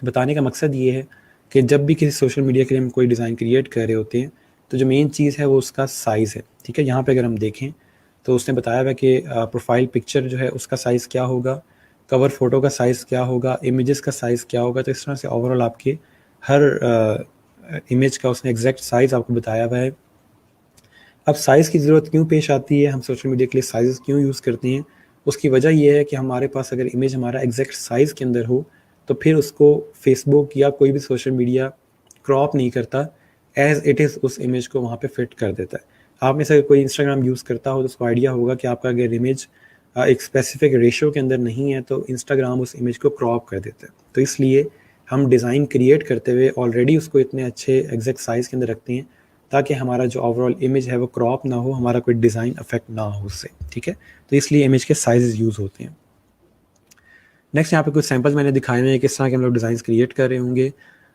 Speaker 1: बताने का मकसद ये है कि जब भी किसी सोशल मीडिया के लिए हम कोई डिज़ाइन क्रिएट कर रहे होते हैं, तो जो मेन चीज़ है वो उसका साइज़ है, ठीक है? यहाँ पे अगर हम देखें तो उसने बताया हुआ है कि प्रोफाइल पिक्चर जो है उसका साइज़ क्या होगा, कवर फ़ोटो का साइज़ क्या होगा, इमेजेस का साइज़ क्या होगा। तो इस तरह से ओवरऑल आपके हर इमेज का उसने एग्जैक्ट साइज़ आपको बताया हुआ है। अब साइज़ की ज़रूरत क्यों पेश आती है, हम सोशल मीडिया के लिए साइज़ क्यों यूज़ करते हैं? उसकी वजह ये है कि हमारे पास अगर इमेज हमारा एग्जैक्ट साइज़ के अंदर हो, तो फिर उसको फेसबुक या कोई भी सोशल मीडिया क्रॉप नहीं करता, एज़ इट इज़ उस इमेज को वहाँ पे फिट कर देता है। आप में से अगर कोई इंस्टाग्राम यूज़ करता हो तो उसको आइडिया होगा कि आपका अगर इमेज एक स्पेसिफिक रेशियो के अंदर नहीं है, तो इंस्टाग्राम उस इमेज को क्रॉप कर देता है। तो इसलिए हम डिज़ाइन क्रिएट करते हुए ऑलरेडी उसको इतने अच्छे एग्जैक्ट साइज़ के अंदर रखते हैं ताकि हमारा जो ओवरऑल इमेज है वो क्रॉप ना हो, हमारा कोई डिज़ाइन अफेक्ट ना हो उससे, ठीक है? तो इसलिए इमेज के साइज़ यूज़ होते हैं। नेक्स्ट यहाँ पे कुछ सैंपल्स मैंने दिखाए हुए हैं किस तरह के हम लोग डिज़ाइंस क्रिएट कर रहे होंगे।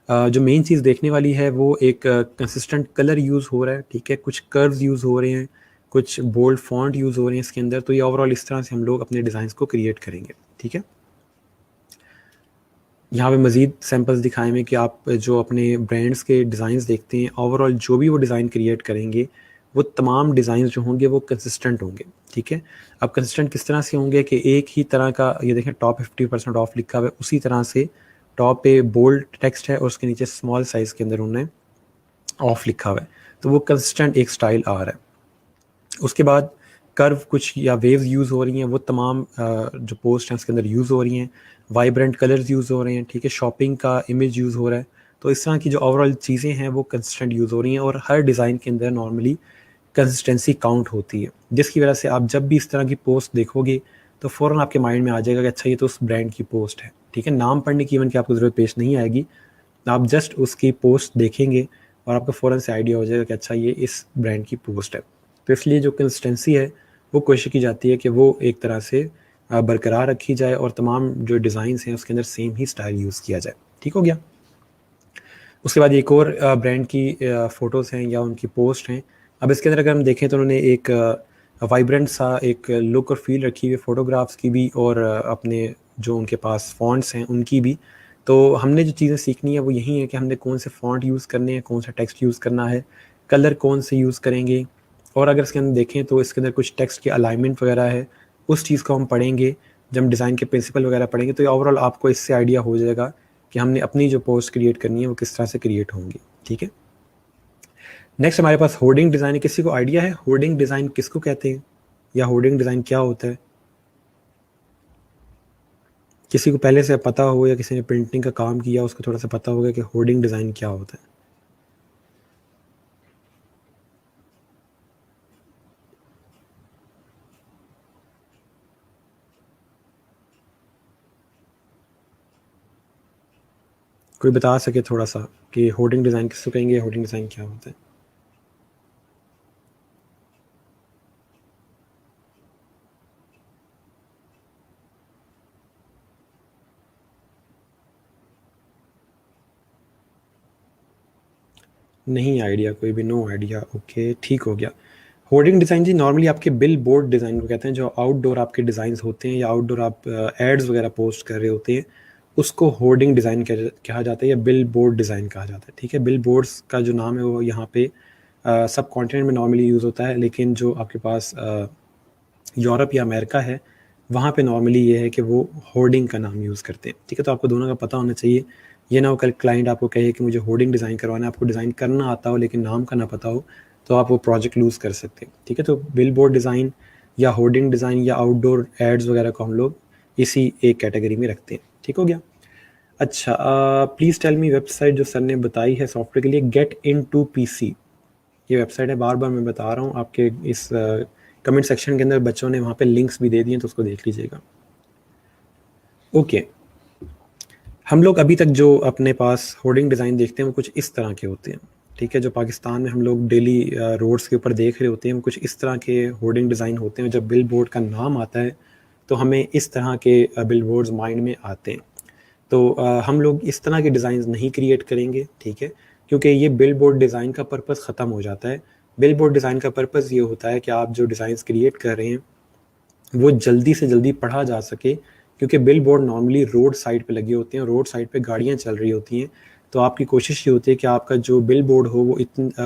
Speaker 1: जो मेन चीज़ देखने वाली है वो एक कंसिस्टेंट कलर यूज़ हो रहा है, ठीक है? कुछ कर्व्स यूज़ हो रहे हैं, कुछ बोल्ड फॉन्ट यूज़ हो रहे हैं इसके अंदर, तो ये ओवरऑल इस तरह से हम लोग अपने डिज़ाइंस को क्रिएट करेंगे, ठीक है? यहाँ पे मज़ीद सैंपल्स दिखाए हुए हैं कि आप जो अपने ब्रांड्स के डिज़ाइंस देखते हैं, ओवरऑल जो भी वो डिज़ाइन क्रिएट करेंगे, वो तमाम डिज़ाइंस जो होंगे वो कंसिस्टेंट होंगे, ठीक है? अब कंसिस्टेंट किस तरह से होंगे कि एक ही तरह का, ये देखें टॉप 50% ऑफ लिखा हुआ है, उसी तरह से टॉप पे बोल्ड टेक्स्ट है और उसके नीचे स्मॉल साइज़ के अंदर उन्होंने ऑफ लिखा हुआ है, तो वो कंसिस्टेंट एक स्टाइल आ रहा है। उसके बाद कर्व कुछ या वेव्स यूज़ हो रही हैं, वो तमाम जो पोस्ट हैं उसके अंदर यूज़ हो रही हैं, वाइब्रेंट कलर्स यूज़ हो रहे हैं, ठीक है, शॉपिंग का इमेज यूज़ हो रहा है। तो इस तरह की जो ओवरऑल चीज़ें हैं वो कंसिस्टेंट यूज़ हो रही हैं और हर डिज़ाइन के अंदर नॉर्मली कंसिस्टेंसी काउंट होती है, जिसकी वजह से आप जब भी इस तरह की पोस्ट देखोगे तो फ़ौरन आपके माइंड में आ जाएगा कि अच्छा ये तो उस ब्रांड की पोस्ट है, ठीक है? नाम पढ़ने की इवन की आपको ज़रूरत पेश नहीं आएगी, आप जस्ट उसकी पोस्ट देखेंगे और आपको फ़ौरन से आइडिया हो जाएगा कि अच्छा ये इस ब्रांड की पोस्ट है। तो इसलिए जो कंसिस्टेंसी है वो कोशिश की जाती है कि वो एक तरह से बरकरार रखी जाए और तमाम जो डिज़ाइंस हैं उसके अंदर सेम ही स्टाइल यूज़ किया जाए। ठीक हो गया? उसके बाद एक और ब्रांड की फ़ोटोज़ हैं या उनकी पोस्ट हैं। अब इसके अंदर अगर हम देखें तो उन्होंने एक वाइब्रेंट सा एक लुक और फ़ील रखी हुई है फ़ोटोग्राफ्स की भी और अपने जो उनके पास फ़ॉन्ट्स हैं उनकी भी। तो हमने जो चीज़ें सीखनी है वो यही है कि हमने कौन से फ़ॉन्ट यूज़ करने हैं, कौन सा टेक्स्ट यूज़ करना है, कलर कौन से यूज़ करेंगे। और अगर इसके अंदर देखें तो इसके अंदर कुछ टेक्स्ट की अलाइनमेंट वगैरह है, उस चीज़ को हम पढ़ेंगे। जब हम डिज़ाइन के प्रिंसिपल वगैरह पढ़ेंगे तो ओवरऑल आपको इससे आइडिया हो जाएगा कि हमने अपनी जो पोस्ट क्रिएट करनी है वो किस तरह से क्रिएट होंगी, ठीक है? नेक्स्ट हमारे पास होर्डिंग डिज़ाइन है। किसी को आइडिया है होर्डिंग डिज़ाइन किसको कहते हैं या होर्डिंग डिज़ाइन क्या होता है? किसी को पहले से पता हो या किसी ने प्रिंटिंग का काम किया उसको थोड़ा सा पता होगा कि होर्डिंग डिज़ाइन क्या होता है? कोई बता सके थोड़ा सा कि होर्डिंग डिज़ाइन किसको कहेंगे, होर्डिंग डिज़ाइन क्या होता है? नहीं आइडिया, कोई भी नो आइडिया। ओके, ठीक हो गया। होर्डिंग डिज़ाइन जी नॉर्मली आपके बिल बोर्ड डिज़ाइन को कहते हैं, जो आउटडोर आपके डिज़ाइंस होते हैं या आउटडोर आप एड्स वगैरह पोस्ट कर रहे होते हैं, उसको होर्डिंग डिज़ाइन कहा जाता है या बिल बोर्ड डिज़ाइन कहा जाता है। ठीक है, बिल बोर्ड्स का जो नाम है वो यहाँ पे सब कॉन्टिनेंट में नॉर्मली यूज़ होता है, लेकिन जो आपके पास यूरोप या अमेरिका है, वहाँ पे नॉर्मली ये है कि वो होर्डिंग का नाम यूज़ करते हैं। ठीक है, तो आपको दोनों का पता होना चाहिए। ये ना हो कल क्लाइंट आपको कहे कि मुझे होर्डिंग डिज़ाइन करवाना है, आपको डिज़ाइन करना आता हो लेकिन नाम का ना पता हो, तो आप वो प्रोजेक्ट लूज़ कर सकते हैं। ठीक है, तो बिल बोर्ड डिज़ाइन या होर्डिंग डिज़ाइन या आउटडोर एड्स वगैरह को हम लोग इसी एक कैटेगरी में रखते हैं। ठीक हो गया? अच्छा, प्लीज़ टेल मी वेबसाइट जो सर ने बताई है सॉफ्टवेयर के लिए, गेट इन टू पीसी। ये वेबसाइट है, बार बार मैं बता रहा हूँ, आपके इस कमेंट सेक्शन के अंदर बच्चों ने वहाँ पे लिंक्स भी दे दिए, तो उसको देख लीजिएगा। ओके, हम लोग अभी तक जो अपने पास होर्डिंग डिज़ाइन देखते हैं वो कुछ इस तरह के होते हैं। ठीक है, जो पाकिस्तान में हम लोग डेली रोड्स के ऊपर देख रहे होते हैं वो कुछ इस तरह के होर्डिंग डिज़ाइन होते हैं। जब बिल बोर्ड का नाम आता है तो हमें इस तरह के बिल बोर्ड्स माइंड में आते हैं। तो हम लोग इस तरह के डिज़ाइन नहीं क्रिएट करेंगे। ठीक है, क्योंकि ये बिल बोर्ड डिज़ाइन का पर्पज़ ख़त्म हो जाता है। बिल बोर्ड डिज़ाइन का पर्पज़ ये होता है कि आप जो डिज़ाइंस क्रिएट कर रहे हैं वो जल्दी से जल्दी पढ़ा जा सके, क्योंकि bill board normally road side पे लगे होते हैं, रोड साइड पे गाड़ियाँ चल रही होती हैं। तो आपकी कोशिश ये होती है कि आपका जो बिल बोर्ड हो वो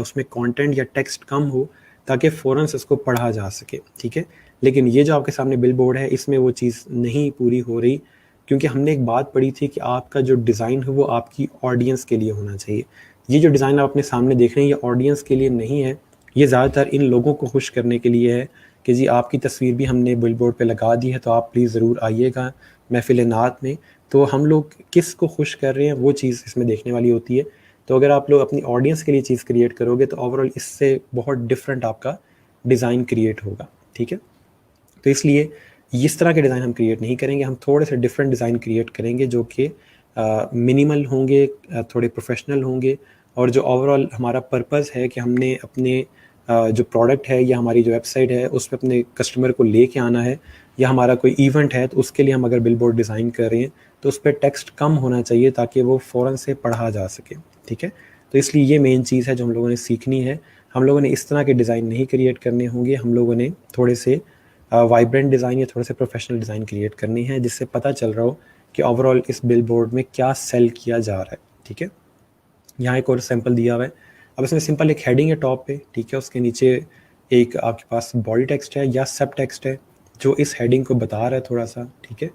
Speaker 1: उसमें कंटेंट या टेक्स्ट कम हो, ताकि फ़ौरन से उसको पढ़ा जा सके। ठीक है, लेकिन ये जो आपके सामने बिल बोर्ड है इसमें वो चीज़ नहीं पूरी हो रही, क्योंकि हमने एक बात पढ़ी थी कि आपका जो डिज़ाइन है वो आपकी ऑडियंस के लिए होना चाहिए। ये जो डिज़ाइन आप अपने सामने देख रहे हैं ये ऑडियंस के लिए नहीं है, ये ज़्यादातर इन लोगों को खुश करने के लिए है कि जी आपकी तस्वीर भी हमने बिल बोर्ड पे लगा दी है, तो आप प्लीज़ ज़रूर आइएगा महफ़िल नात में। तो हम लोग किस को खुश कर रहे हैं वो चीज़ इसमें देखने वाली होती है। तो अगर आप लोग अपनी ऑडियंस के लिए चीज़ क्रिएट करोगे तो ओवरऑल इससे बहुत डिफरेंट आपका डिज़ाइन क्रिएट होगा। ठीक है, तो इसलिए इस तरह के डिज़ाइन हम क्रिएट नहीं करेंगे, हम थोड़े से डिफरेंट डिज़ाइन क्रिएट करेंगे जो कि मिनिमल होंगे, थोड़े प्रोफेशनल होंगे, और जो ओवरऑल हमारा पर्पज़ है कि हमने अपने जो प्रोडक्ट है या हमारी जो वेबसाइट है उस पे अपने कस्टमर को लेके आना है, या हमारा कोई इवेंट है तो उसके लिए हम अगर बिलबोर्ड डिज़ाइन कर रहे हैं तो उस पर टेक्स्ट कम होना चाहिए ताकि वो फ़ौरन से पढ़ा जा सके। ठीक है, तो इसलिए ये मेन चीज़ है जो हम लोगों ने सीखनी है। हम लोगों ने इस तरह के डिज़ाइन नहीं क्रिएट करने होंगे, हम लोगों ने थोड़े से वाइब्रेंट डिज़ाइन या थोड़े से प्रोफेशनल डिज़ाइन क्रिएट करनी है, जिससे पता चल रहा हो कि ओवरऑल इस बिलबोर्ड में क्या सेल किया जा रहा है। ठीक है, यहाँ एक और सैंपल दिया हुआ है। अब इसमें सिंपल एक हेडिंग है टॉप पे, ठीक है, उसके नीचे एक आपके पास बॉडी टेक्स्ट है या सब टेक्स्ट है जो इस हेडिंग को बता रहा है थोड़ा सा। ठीक है,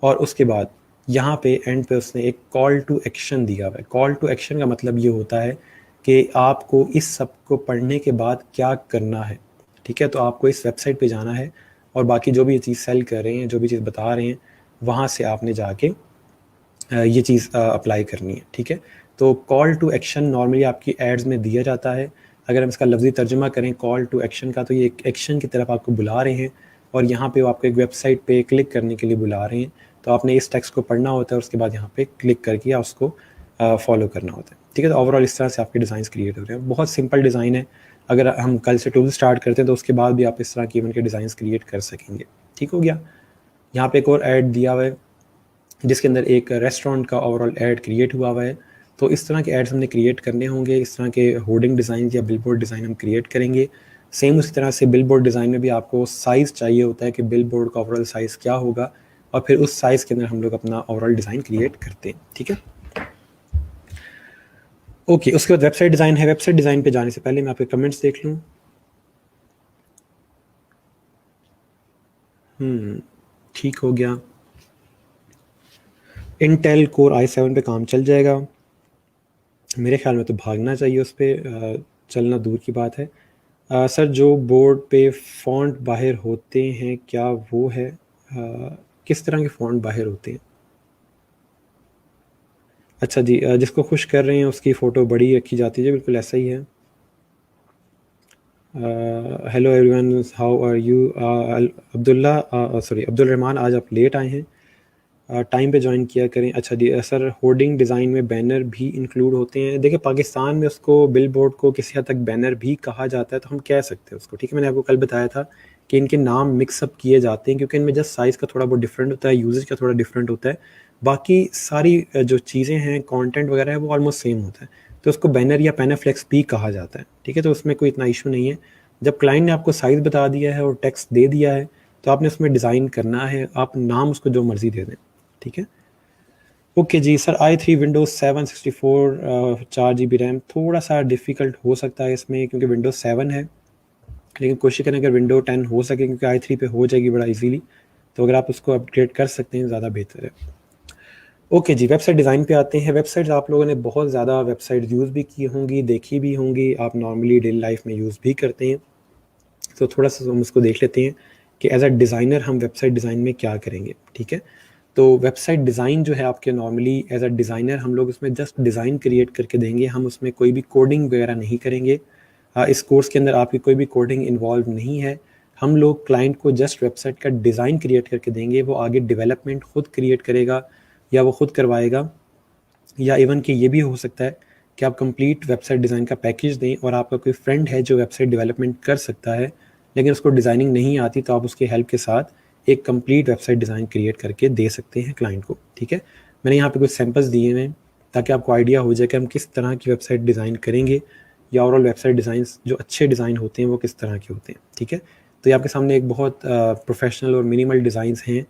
Speaker 1: और उसके बाद यहाँ पे एंड पे उसने एक कॉल टू एक्शन दिया हुआ है। कॉल टू एक्शन का मतलब ये होता है कि आपको इस सब को पढ़ने के बाद क्या करना है। ठीक है, तो आपको इस वेबसाइट पे जाना है और बाकी जो भी ये चीज़ सेल कर रहे हैं, जो भी चीज़ बता रहे हैं, वहाँ से आपने जाके ये चीज़ अप्लाई करनी है। ठीक है, तो कॉल टू एक्शन नॉर्मली आपकी एड्स में दिया जाता है। अगर हम इसका लफ्ज़ी तर्जुमा करें कॉल टू एक्शन का, तो ये एक एक्शन की तरफ आपको बुला रहे हैं और यहाँ पे वो आपको एक वेबसाइट पे क्लिक करने के लिए बुला रहे हैं। तो आपने इस टेक्स्ट को पढ़ना होता है, उसके बाद यहाँ पे क्लिक करके या उसको फॉलो करना होता है। ठीक है, तो ओवरऑल इस तरह से आपके डिज़ाइंस क्रिएट हो रहे हैं। बहुत सिंपल डिज़ाइन है, अगर हम कल से टूल स्टार्ट करते हैं तो उसके बाद भी आप इस तरह के इवेंट के डिज़ाइंस क्रिएट कर सकेंगे। ठीक हो गया। यहाँ पे एक और ऐड दिया हुआ है जिसके अंदर एक रेस्टोरेंट का ओवरऑल ऐड क्रिएट हुआ है। तो इस तरह के एड्स हमने क्रिएट करने होंगे, इस तरह के होर्डिंग डिज़ाइन या बिलबोर्ड डिज़ाइन हम क्रिएट करेंगे। सेम उसी तरह से बिलबोर्ड डिज़ाइन में भी आपको साइज़ चाहिए होता है कि बिलबोर्ड का ओवरऑल साइज़ क्या होगा, और फिर उस साइज़ के अंदर हम लोग अपना ओवरऑल डिज़ाइन क्रिएट करते हैं। ठीक है, ओके। उसके बाद वेबसाइट डिज़ाइन है। वेबसाइट डिज़ाइन पे जाने से पहले मैं आपके कमेंट्स देख लूँ। ठीक हो गया। इंटेल कोर i7 पे काम चल जाएगा मेरे ख्याल में, तो भागना चाहिए उस पर, चलना दूर की बात है। सर जो बोर्ड पे फ़ॉन्ट बाहर होते हैं क्या वो है? किस तरह के फ़ॉन्ट बाहर होते हैं? अच्छा जी, जिसको खुश कर रहे हैं उसकी फ़ोटो बड़ी रखी जाती है, बिल्कुल ऐसा ही है। Hello everyone, how are you? Abdullah, sorry Abdul Rahman, आज आप लेट आए हैं। टाइम पे ज्वाइन किया करें। अच्छा जी सर, होर्डिंग डिज़ाइन में बैनर भी इंक्लूड होते हैं? देखिए पाकिस्तान में उसको बिल बोर्ड को किसी हद तक बैनर भी कहा जाता है, तो हम कह सकते हैं उसको, ठीक है। मैंने आपको कल बताया था कि इनके नाम मिक्सअप किए जाते हैं क्योंकि इनमें जस्ट साइज़ का थोड़ा बहुत डिफरेंट होता है, यूजेज का थोड़ा डिफरेंट होता है, बाकी सारी जो चीज़ें हैं, कंटेंट वगैरह है, वो ऑलमोस्ट सेम होता है, तो उसको बैनर या पैनाफ्लेक्स भी कहा जाता है, ठीक है। तो उसमें कोई इतना इशू नहीं है। जब क्लाइंट ने आपको साइज़ बता दिया है और टेक्स्ट दे दिया है, तो आपने उसमें डिज़ाइन करना है, आप नाम उसको जो मर्ज़ी दे दें, ठीक है। ओके जी sir, i3 Windows 7 64 4 GB RAM थोड़ा सा डिफ़िकल्ट हो सकता है इसमें क्योंकि विंडोज़ 7 है, लेकिन कोशिश करें अगर विंडो 10 हो सके क्योंकि i3 पे हो जाएगी बड़ा इजीली, तो अगर आप उसको अपग्रेड कर सकते हैं ज़्यादा बेहतर है। ओके जी, वेबसाइट डिज़ाइन पे आते हैं। वेबसाइट्स आप लोगों ने बहुत ज़्यादा वेबसाइट यूज़ भी की होंगी, देखी भी होंगी, आप नॉर्मली डेली लाइफ में यूज़ भी करते हैं, तो थोड़ा सा हम उसको देख लेते हैं कि एज अ डिज़ाइनर हम वेबसाइट डिज़ाइन में क्या करेंगे, ठीक है। तो वेबसाइट डिज़ाइन जो है आपके नॉर्मली एज अ डिज़ाइनर हम लोग उसमें जस्ट डिज़ाइन क्रिएट करके देंगे, हम उसमें कोई भी कोडिंग वगैरह नहीं करेंगे। इस कोर्स के अंदर आपकी कोई भी कोडिंग इन्वॉल्व नहीं है। हम लोग क्लाइंट को जस्ट वेबसाइट का डिज़ाइन क्रिएट करके देंगे, वो आगे डेवलपमेंट खुद क्रिएट करेगा या वो खुद करवाएगा, या इवन कि ये भी हो सकता है कि आप कंप्लीट वेबसाइट डिज़ाइन का पैकेज दें और आपका कोई फ्रेंड है जो वेबसाइट डेवलपमेंट कर सकता है लेकिन उसको डिज़ाइनिंग नहीं आती, तो आप उसके हेल्प के साथ एक कंप्लीट वेबसाइट डिज़ाइन क्रिएट करके दे सकते हैं क्लाइंट को, ठीक है। मैंने यहाँ पे कुछ सैम्पल्स दिए हैं ताकि आपको आइडिया हो जाए कि हम किस तरह की वेबसाइट डिज़ाइन करेंगे या ओवरऑल वेबसाइट डिज़ाइन जो अच्छे डिज़ाइन होते हैं वो किस तरह के होते हैं, ठीक है। तो ये आपके सामने एक बहुत प्रोफेशनल और मिनिमल डिज़ाइंस हैं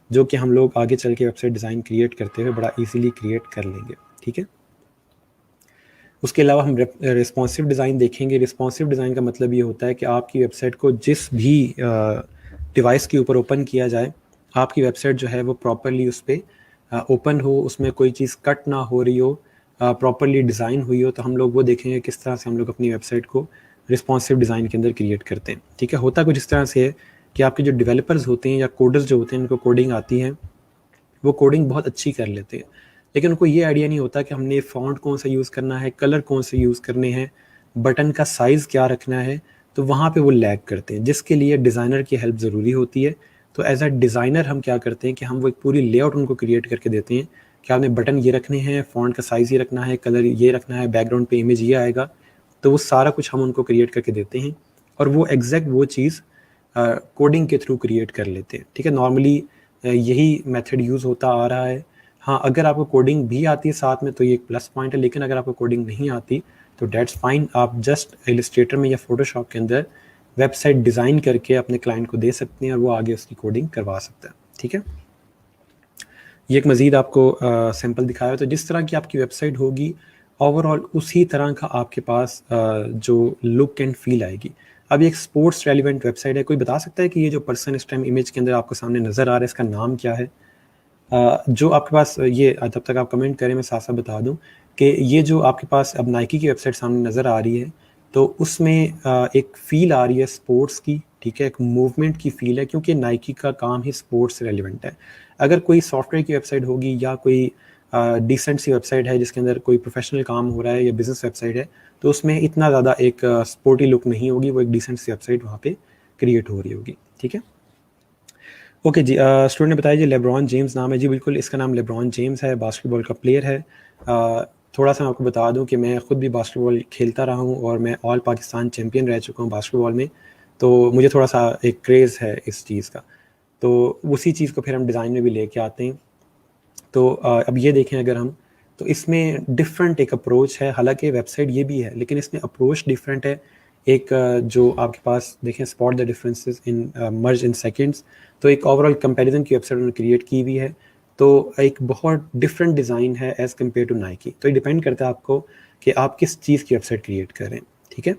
Speaker 1: जो कि हम लोग आगे चल के वेबसाइट डिज़ाइन क्रिएट करते हुए बड़ा ईजीली क्रिएट कर लेंगे, ठीक है। उसके अलावा हम रिस्पॉन्सिव डिज़ाइन देखेंगे। रिस्पॉन्सिव डिज़ाइन का मतलब ये होता है कि आपकी वेबसाइट को जिस भी डिवाइस के ऊपर ओपन किया जाए, आपकी वेबसाइट जो है वो प्रॉपरली उस पर ओपन हो, उसमें कोई चीज़ कट ना हो रही हो, प्रॉपरली डिज़ाइन हुई हो, तो हम लोग वो देखेंगे किस तरह से हम लोग अपनी वेबसाइट को रिस्पॉन्सिव डिज़ाइन के अंदर क्रिएट करते हैं, ठीक है। होता कुछ इस तरह से है कि आपके जो डेवलपर्स होते हैं या कोडर्स जो होते हैं, उनको कोडिंग आती है, वो कोडिंग बहुत अच्छी कर लेते हैं, लेकिन उनको ये आइडिया नहीं होता कि हमने फ़ॉन्ट कौन सा यूज़ करना है, कलर कौन से यूज़ करने हैं, बटन का साइज़ क्या रखना है, तो वहाँ पे वो लैग करते हैं, जिसके लिए डिज़ाइनर की हेल्प ज़रूरी होती है। तो एज़ अ डिज़ाइनर हम क्या करते हैं कि हम वो एक पूरी लेआउट उनको क्रिएट करके देते हैं कि आपने बटन ये रखने हैं, फ़ॉन्ट का साइज़ ये रखना है, कलर ये रखना है, बैकग्राउंड पे इमेज ये आएगा, तो वो सारा कुछ हम उनको क्रिएट करके देते हैं और वो एग्जैक्ट वो चीज़ कोडिंग के थ्रू क्रिएट कर लेते हैं, ठीक है। नॉर्मली यही मेथड यूज़ होता आ रहा है। हाँ, अगर आपको कोडिंग भी आती है साथ में तो ये एक प्लस पॉइंट है, लेकिन अगर आपको कोडिंग नहीं आती तो दैट्स फाइन, आप जस्ट इलस्ट्रेटर में या फोटोशॉप के अंदर वेबसाइट डिज़ाइन करके अपने क्लाइंट को दे सकते हैं और वो आगे उसकी कोडिंग करवा सकता है, ठीक है। ये एक मज़ीद आपको सैम्पल दिखाया, तो जिस तरह की आपकी वेबसाइट होगी ओवरऑल उसी तरह का आपके पास जो लुक एंड फील आएगी। अब ये एक स्पोर्ट्स रेलिवेंट वेबसाइट है, कोई बता सकता है कि ये जो पर्सन इस टाइम इमेज के अंदर आपको सामने नज़र आ रहा है इसका नाम क्या है? जो आपके पास ये जब तक आप कमेंट करें मैं साथ-साथ बता दूँ कि ये जो आपके पास अब नाइकी की वेबसाइट सामने नज़र आ रही है, तो उसमें एक फ़ील आ रही है स्पोर्ट्स की, ठीक है? एक मूवमेंट की फ़ील है क्योंकि नाइकी का काम ही स्पोर्ट्स से रिलेवेंट है। अगर कोई सॉफ्टवेयर की वेबसाइट होगी या कोई डिसेंट सी वेबसाइट है जिसके अंदर कोई प्रोफ़ेशनल काम हो रहा है या बिज़नेस वेबसाइट है, तो उसमें इतना ज़्यादा एक स्पोर्टी लुक नहीं होगी, वो एक डिसेंट सी वेबसाइट वहाँ पे क्रिएट हो रही होगी, ठीक है? ओके जी, स्टूडेंट ने बताया जी लेब्रॉन जेम्स नाम है। जी बिल्कुल, इसका नाम लेब्रॉन जेम्स है, बास्केटबॉल का प्लेयर है। थोड़ा-सा मैं आपको बता दूँ कि मैं खुद भी बास्केटबॉल खेलता रहा हूँ और मैं ऑल पाकिस्तान चैंपियन रह चुका हूँ बास्केटबॉल में, तो मुझे थोड़ा-सा एक क्रेज़ है इस चीज़ का। तो उसी चीज़ को फिर हम डिज़ाइन में भी लेके आते हैं। तो अब ये देखें अगर हम, तो इसमें डिफरेंट एक अप्रोच है, हालाँकि वेबसाइट ये भी है, लेकिन इसमें अप्रोच डिफरेंट है। एक जो आपके पास देखें spot the differences in merge in seconds, तो एक ओवरऑल कंपैरिजन की वेबसाइट उन्होंने क्रिएट की हुई है। तो एक बहुत डिफरेंट डिज़ाइन है एज़ कम्पेयर टू नाइकी। तो ये डिपेंड करता है आपको कि आप किस चीज़ की वेबसाइट क्रिएट कर रहे हैं, ठीक है?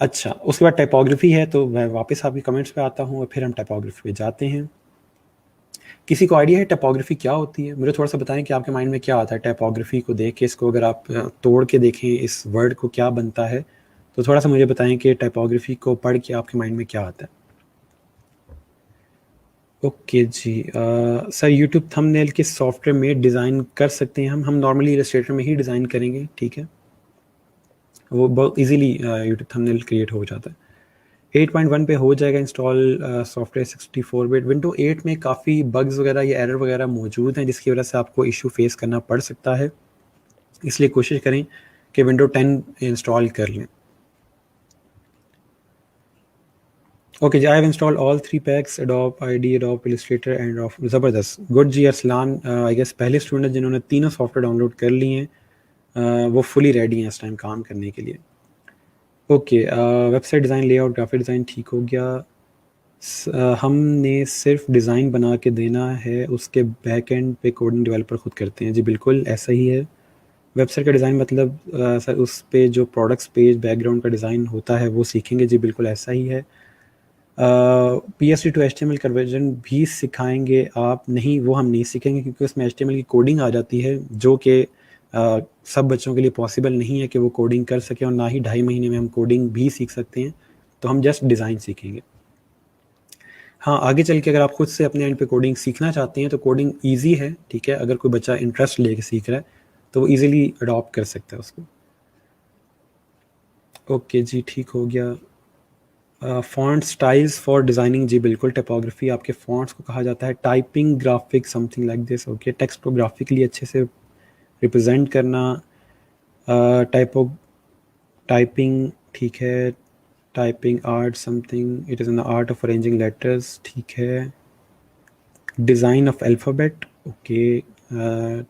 Speaker 1: अच्छा, उसके बाद टाइपोग्राफी है, तो मैं वापस आपके कमेंट्स पे आता हूँ और फिर हम टाइपोग्राफी पे जाते हैं। किसी को आइडिया है टाइपोग्राफी क्या होती है? मुझे थोड़ा-सा बताएँ कि आपके माइंड में क्या आता है टाइपोग्राफी को देख के, इसको अगर आप तोड़ के देखें इस वर्ड को क्या बनता है? तो थोड़ा-सा मुझे बताएँ कि टाइपोग्राफी को पढ़ के आपके माइंड में क्या आता है? ओके जी, सर यूट्यूब थंबनेल किस सॉफ्टवेयर में डिज़ाइन कर सकते हैं हम? हम नॉर्मली इलस्ट्रेटर में ही डिज़ाइन करेंगे, ठीक है? वो बहुत ईज़िली यूट्यूब थंबनेल क्रिएट हो जाता है। 8.1 पे हो जाएगा इंस्टॉल सॉफ्टवेयर 64 बिट। विंडो 8 में काफ़ी बग्स वगैरह या एरर वगैरह मौजूद हैं जिसकी वजह से आपको इशू फेस करना पड़ सकता है, इसलिए कोशिश करें कि विंडो 10 इंस्टॉल कर लें। ओके जी, I have installed all 3 packs, Adobe ID, Adobe Illustrator and off. ज़बरदस्त, गुड जी अरसलान। आई गेस पहले स्टूडेंट जिन्होंने तीनों सॉफ्टवेयर डाउनलोड कर लिए हैं, वो फुली रेडी हैं इस टाइम काम करने के लिए। Okay, website design, layout, graphic design ठीक हो गया। हमने सिर्फ डिज़ाइन बना के देना है, उसके बैक एंड पे कोडिंग डेवलपर खुद करते हैं। जी बिल्कुल ऐसा ही है। वेबसाइट का डिज़ाइन मतलब सर उस पे जो प्रोडक्ट्स पेज बैकग्राउंड का डिज़ाइन होता है वो सीखेंगे। जी बिल्कुल ऐसा ही है। PHP टू HTML कन्वर्जन भी सिखाएंगे आप? नहीं, वो हम नहीं सीखेंगे क्योंकि उसमें HTML की कोडिंग आ जाती है जो कि सब बच्चों के लिए पॉसिबल नहीं है कि वो कोडिंग कर सकें, और ना ही 2.5 महीने में हम कोडिंग भी सीख सकते हैं। तो हम जस्ट डिज़ाइन सीखेंगे। हाँ, आगे चल के अगर आप खुद से अपने एंड पे कोडिंग सीखना चाहते हैं तो कोडिंग ईजी है, ठीक है। अगर कोई बच्चा इंटरेस्ट लेके सीख रहा है तो वो ईजिली अडॉप्ट कर सकता है उसको। ओके जी, ठीक हो गया। फॉन्ट स्टाइल्स फॉर डिज़ाइनिंग, जी बिल्कुल। टाइपोग्राफी आपके फॉन्ट्स को कहा जाता है। Typing graphic something like this. Okay, text को ग्राफिकली अच्छे से रिप्रेजेंट करना। टाइपो टाइपिंग ठीक है। Typing art something, it is an art of arranging letters, ठीक है। डिज़ाइन ऑफ अल्फ़ाबेट, ओके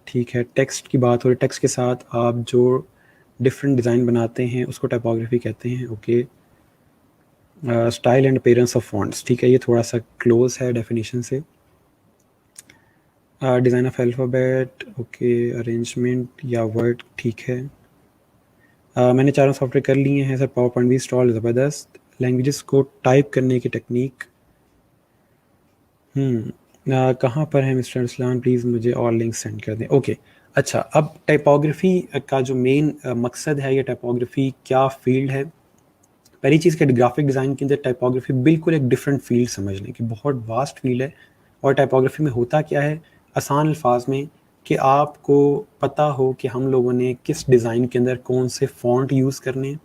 Speaker 1: ठीक है। टेक्स्ट की बात हो रही है, टेक्स्ट के साथ आप जो डिफरेंट डिज़ाइन बनाते हैं उसको टाइपोग्राफी कहते हैं, okay. Style and appearance of fonts, ठीक है, ये थोड़ा सा क्लोज है डेफिनेशन से। Design of alphabet, okay. Arrangement या वर्ड, ठीक है। मैंने चारों सॉफ्टवेयर कर लिए हैं सर। पावर पॉइंट भी इंस्टॉल, ज़बरदस्त। लैंग्वेजेस को टाइप करने की टेक्निक, कहाँ पर है मिस्टर इस्लाम? प्लीज़ मुझे और लिंक सेंड कर दें। ओके, अच्छा, अब टाइपोग्राफी का जो मेन मकसद है, या टाइपोग्राफी क्या फ़ील्ड है। पहली चीज़ कि ग्राफिक डिज़ाइन के अंदर टाइपोग्राफी बिल्कुल एक डिफरेंट फील्ड समझ लें कि बहुत वास्ट फील्ड है। और टाइपोग्राफी में होता क्या है, आसान अल्फाज में, कि आपको पता हो कि हम लोगों ने किस डिज़ाइन के अंदर कौन से फ़ॉन्ट यूज़ करने हैं,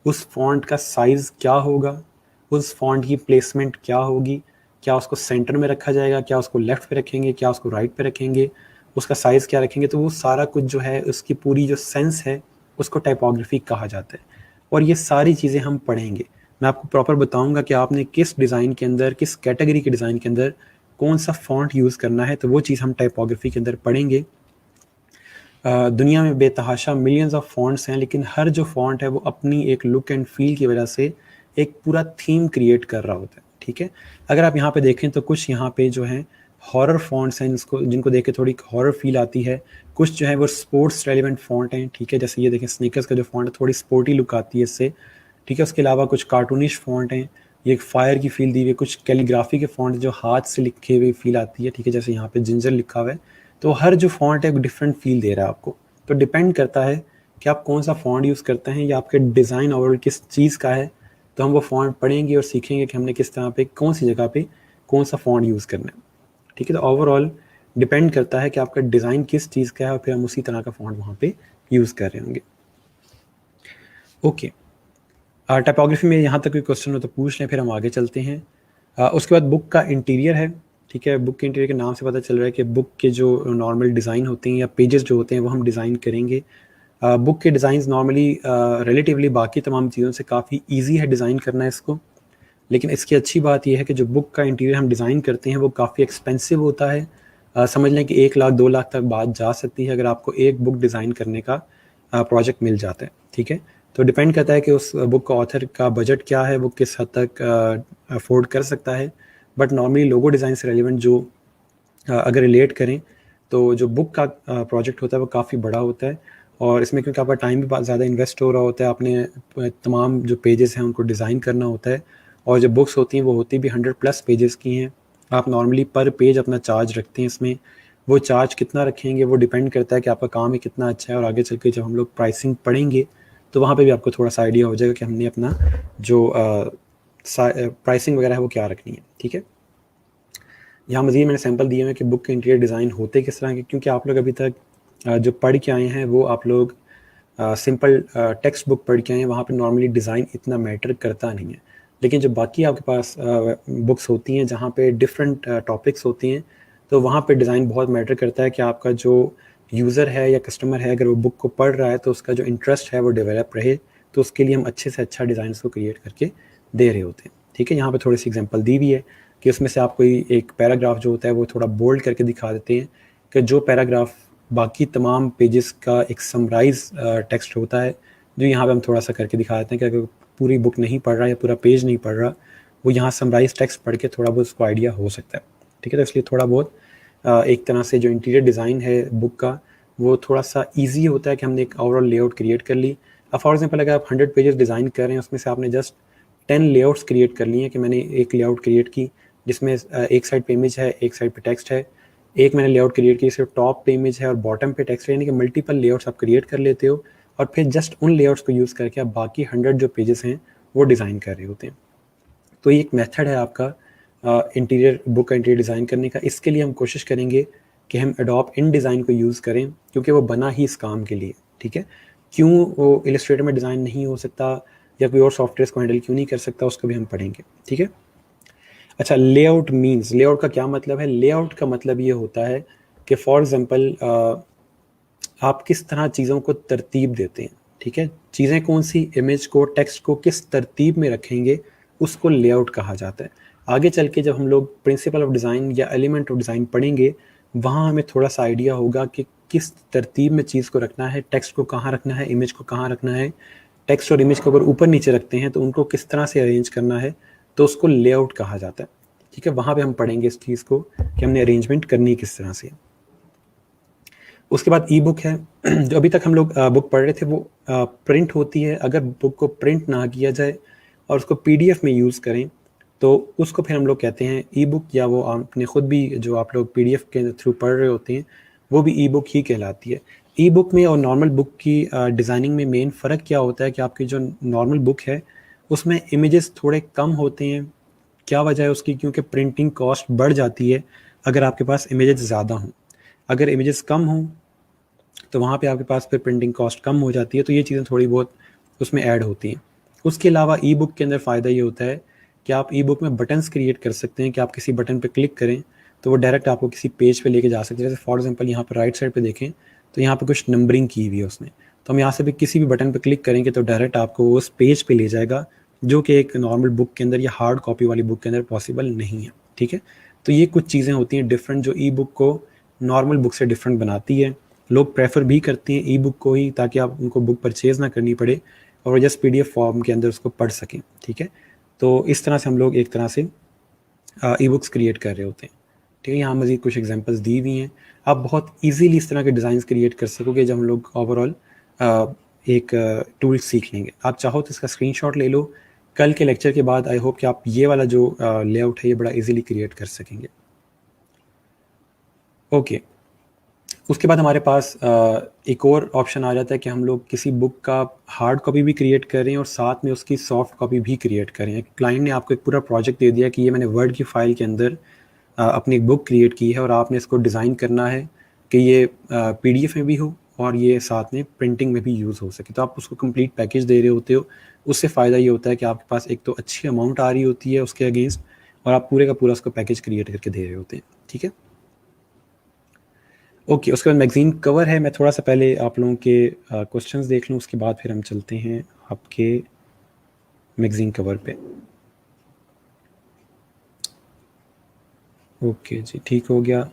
Speaker 1: उस फ़ॉन्ट का साइज़ क्या होगा, उस फ़ॉन्ट की प्लेसमेंट क्या होगी, क्या उसको सेंटर में रखा जाएगा, क्या उसको लेफ़्ट पे रखेंगे, क्या उसको राइट पे रखेंगे, उसका साइज़ क्या रखेंगे। तो वो सारा कुछ जो है, उसकी पूरी जो सेंस है, उसको टाइपोग्राफी कहा जाता है। और ये सारी चीज़ें हम पढ़ेंगे। मैं आपको प्रॉपर बताऊंगा कि आपने किस डिज़ाइन के अंदर, किस कैटेगरी के डिज़ाइन के अंदर कौन सा फ़ॉन्ट यूज़ करना है, तो वो चीज़ हम टाइपोग्राफी के अंदर पढ़ेंगे। दुनिया में बेतहाशा मिलियंस ऑफ फ़ॉन्ट्स हैं, लेकिन हर जो फ़ॉन्ट है वो अपनी एक लुक एंड फील की वजह से एक पूरा थीम क्रिएट कर रहा होता है, ठीक है। अगर आप यहाँ पे देखें तो कुछ यहाँ पे जो हैं हॉरर फ़ॉन्ट्स हैं, जिनको देख के थोड़ी हॉरर फील आती है। कुछ जो है वो स्पोर्ट्स रेलिवेंट फ़ॉन्ट हैं, ठीक है। जैसे ये देखें, स्नीकर्स का जो फ़ॉन्ट है, थोड़ी स्पोर्टी लुक आती है इससे, ठीक है। उसके अलावा कुछ कार्टूनिश फ़ॉन्ट हैं, ये एक फायर की फील दी हुई है। कुछ कैलीग्राफी के फ़ॉन्ट जो हाथ से लिखे हुए फील आती है, ठीक है, जैसे यहाँ पे जिंजर लिखा हुआ है। तो हर जो फ़ॉन्ट है एक डिफरेंट फील दे रहा है आपको। तो डिपेंड करता है कि आप कौन सा फ़ॉन्ट यूज़ करते हैं, या आपके डिज़ाइन ओवरऑल किस चीज़ का है। तो हम वो फ़ॉन्ट पढ़ेंगे और सीखेंगे कि हमने किस तरह पे, कौन सी जगह पे कौन सा फ़ॉन्ट यूज़ करना है, ठीक है। तो ओवरऑल डिपेंड करता है कि आपका डिज़ाइन किस चीज़ का है, और फिर हम उसी तरह का फ़ॉन्ट वहाँ पे यूज़ कर रहे होंगे। ओके, टाइपोग्राफी में यहाँ तक कोई क्वेश्चन हो तो पूछ लें, फिर हम आगे चलते हैं। उसके बाद बुक का इंटीरियर है, ठीक है। बुक के इंटीरियर के नाम से पता चल रहा है कि बुक के जो नॉर्मल डिज़ाइन होते हैं या पेजेस जो होते हैं वो हम डिज़ाइन करेंगे। बुक के डिज़ाइंस नॉर्मली रिलेटिवली बाकी तमाम चीज़ों से काफ़ी ईजी है डिज़ाइन करना इसको। लेकिन इसकी अच्छी बात यह है कि जो बुक का इंटीरियर हम डिज़ाइन करते हैं वो काफ़ी एक्सपेंसिव होता है। समझ लें कि 1 लाख 2 लाख तक बात जा सकती है अगर आपको एक बुक डिज़ाइन करने का प्रोजेक्ट मिल जाता है, ठीक है। तो डिपेंड करता है कि उस बुक का ऑथर का बजट क्या है, वो किस हद तक अफोर्ड कर सकता है। बट नॉर्मली लोगो डिज़ाइन से रेलिवेंट जो अगर रिलेट करें, तो जो बुक का प्रोजेक्ट होता है वो काफ़ी बड़ा होता है। और इसमें क्योंकि आपका टाइम भी बहुत ज़्यादा इन्वेस्ट हो रहा होता है, आपने तमाम जो पेजेस हैं उनको डिज़ाइन करना होता है। और जो बुक्स होती हैं वो होती भी 100+ पेजेस की हैं। आप नॉर्मली पर पेज अपना चार्ज रखते हैं इसमें। वो चार्ज कितना रखेंगे वो डिपेंड करता है कि आपका काम ही कितना अच्छा है। और आगे चल के जब हम लोग प्राइसिंग पढ़ेंगे तो वहाँ पे भी आपको थोड़ा सा आइडिया हो जाएगा कि हमने अपना जो प्राइसिंग वगैरह है वो क्या रखनी है, ठीक है। यहाँ मज़ीद मैंने सैम्पल दिए हैं कि बुक के इंटीरियर डिज़ाइन होते किस तरह के, क्योंकि आप लोग अभी तक जो पढ़ के आए हैं वो आप लोग सिंपल टेक्स्ट बुक पढ़ के आए हैं, वहाँ पे नॉर्मली डिज़ाइन इतना मैटर करता नहीं है। लेकिन जो बाकी आपके पास बुक्स होती हैं जहाँ पे डिफरेंट टॉपिक्स होती हैं, तो वहाँ पे डिज़ाइन बहुत मैटर करता है कि आपका जो यूज़र है या कस्टमर है, अगर वो बुक को पढ़ रहा है तो उसका जो इंटरेस्ट है वो डेवलप रहे, तो उसके लिए हम अच्छे से अच्छा डिज़ाइन को क्रिएट करके दे रहे होते हैं। ठीक है, यहाँ पे थोड़ी सी एग्जांपल दी हुई है कि उसमें से आप कोई एक पैराग्राफ जो होता है वो थोड़ा बोल्ड करके दिखा देते हैं कि जो पैराग्राफ बाकी तमाम पेजेस का एक समराइज टेक्स्ट होता है, जो यहाँ पे हम थोड़ा सा करके दिखा देते हैं कि अगर पूरी बुक नहीं पढ़ रहा या पूरा पेज नहीं पढ़ रहा, वो यहाँ समराइज टेक्स्ट पढ़ के थोड़ा बहुत उसको आइडिया हो सकता है। ठीक है, तो इसलिए थोड़ा बहुत एक तरह से जो इंटीरियर डिज़ाइन है बुक का वो थोड़ा सा ईजी होता है कि हमने एक ओवरऑल लेआउट क्रिएट कर ली। अब फॉर एग्जाम्पल अगर आप 100 पेजेस डिज़ाइन कर रहे हैं, उसमें से आपने जस्ट 10 लेआउट्स क्रिएट कर लिए हैं कि मैंने एक लेआउट क्रिएट की जिसमें एक साइड पे इमेज है, एक साइड पे टेक्स्ट है, एक मैंने लेआउट क्रिएट की सिर्फ टॉप पे इमेज है और बॉटम पे टेक्स्ट है, यानी कि मल्टीपल लेआउट्स आप क्रिएट कर लेते हो और फिर जस्ट उन लेआउट्स को यूज़ करके आप बाकी 100 जो पेजेस हैं वो डिज़ाइन कर रहे होते हैं। तो ये एक मेथड है आपका इंटीरियर बुक का इंटीरियर डिज़ाइन करने का। इसके लिए हम कोशिश करेंगे कि हम एडोब इन डिज़ाइन को यूज़ करें क्योंकि वो बना ही इस काम के लिए। ठीक है, क्यों वो इलस्ट्रेटर में डिज़ाइन नहीं हो सकता या कोई और सॉफ्टवेयर को हैंडल क्यों नहीं कर सकता, उसको भी हम पढ़ेंगे। ठीक है, अच्छा, लेआउट मीन्स, लेआउट का क्या मतलब है? लेआउट का मतलब ये होता है कि फॉर एग्जांपल आप किस तरह चीज़ों को तरतीब देते हैं। ठीक है, चीज़ें कौन सी, इमेज को, टेक्स्ट को किस तरतीब में रखेंगे, उसको लेआउट कहा जाता है। आगे चल के जब हम लोग प्रिंसिपल ऑफ डिज़ाइन या एलिमेंट ऑफ डिज़ाइन पढ़ेंगे, वहाँ हमें थोड़ा सा आइडिया होगा कि किस तरतीब में चीज़ को रखना है, टेक्स्ट को कहाँ रखना है, इमेज को कहाँ रखना है। टेक्स्ट और इमेज को अगर ऊपर नीचे रखते हैं तो उनको किस तरह से अरेंज करना है, तो उसको लेआउट कहा जाता है। ठीक है, वहाँ पे हम पढ़ेंगे इस चीज़ को कि हमने अरेंजमेंट करनी है किस तरह से। उसके बाद ई बुक है जो अभी तक हम लोग बुक पढ़ रहे थे वो प्रिंट होती है। अगर बुक को प्रिंट ना किया जाए और उसको पीडीएफ में यूज़ करें तो उसको फिर हम लोग कहते हैं ई बुक, या वो आपने ख़ुद भी जो आप लोग पीडीएफ के थ्रू पढ़ रहे होते हैं वो भी ई बुक ही कहलाती है। ई बुक में और नॉर्मल बुक की डिज़ाइनिंग में मेन फ़र्क क्या होता है कि आपकी जो नॉर्मल बुक है उसमें इमेजेस थोड़े कम होते हैं। क्या वजह है उसकी? क्योंकि प्रिंटिंग कॉस्ट बढ़ जाती है अगर आपके पास इमेजेस ज़्यादा हों। अगर इमेजेस कम हों तो वहाँ पे आपके पास फिर प्रिंटिंग कॉस्ट कम हो जाती है, तो ये चीज़ें थोड़ी बहुत उसमें ऐड होती हैं। उसके अलावा ई बुक के अंदर फ़ायदा ये होता है कि आप ई बुक में बटन्स क्रिएट कर सकते हैं कि आप किसी बटन पे क्लिक करें तो वो डायरेक्ट आपको किसी पेज पे लेके जा सकते हैं। जैसे फॉर एग्जांपल यहाँ पर राइट साइड पे देखें तो यहाँ पे कुछ नंबरिंग की हुई है उसने, तो हम यहाँ से भी किसी भी बटन पे क्लिक करेंगे तो डायरेक्ट आपको उस पेज पे ले जाएगा, जो कि एक नॉर्मल बुक के अंदर या हार्ड कॉपी वाली बुक के अंदर पॉसिबल नहीं है। ठीक है, तो ये कुछ चीज़ें होती हैं डिफरेंट जो ई बुक को नॉर्मल बुक से डिफरेंट बनाती है। लोग प्रेफर भी करते हैं ई बुक को ही ताकि आप उनको बुक परचेज़ ना करनी पड़े और वो जस्ट पीडीएफ फॉर्म के अंदर उसको पढ़ सकें। ठीक है, तो इस तरह से हम लोग एक तरह से ई बुक्स क्रिएट कर रहे होते हैं। ठीक है, यहाँ मज़ीद कुछ एग्जांपल्स दी हुई हैं। आप बहुत इजीली इस तरह के डिज़ाइंस क्रिएट कर सकोगे जब हम लोग ओवरऑल एक टूल सीख लेंगे। आप चाहो तो इसका स्क्रीनशॉट ले लो। कल के लेक्चर के बाद आई होप कि आप ये वाला जो लेआउट है ये बड़ा इजीली क्रिएट कर सकेंगे। ओके, उसके बाद हमारे पास एक और ऑप्शन आ जाता है कि हम लोग किसी बुक का हार्ड कॉपी भी क्रिएट कर रहे हैं और साथ में उसकी सॉफ्ट कॉपी भी क्रिएट कर रहे हैं। क्लाइंट ने आपको एक पूरा प्रोजेक्ट दे दिया कि ये मैंने वर्ड की फ़ाइल के अंदर अपनी एक बुक क्रिएट की है और आपने इसको डिज़ाइन करना है कि ये पीडीएफ में भी हो और ये साथ में प्रिंटिंग में भी यूज़ हो सके। तो आप उसको कंप्लीट पैकेज दे रहे होते हो। उससे फ़ायदा ये होता है कि आपके पास एक तो अच्छी अमाउंट आ रही होती है उसके अगेंस्ट और आप पूरे का पूरा उसको पैकेज क्रिएट करके दे रहे होते हैं। ठीक है, ओके, उसके बाद मैगज़ीन कवर है। मैं थोड़ा सा पहले आप लोगों के क्वेश्चंस देख लूँ, उसके बाद फिर हम चलते हैं आपके मैगज़ीन कवर पे। ओके जी, ठीक हो गया।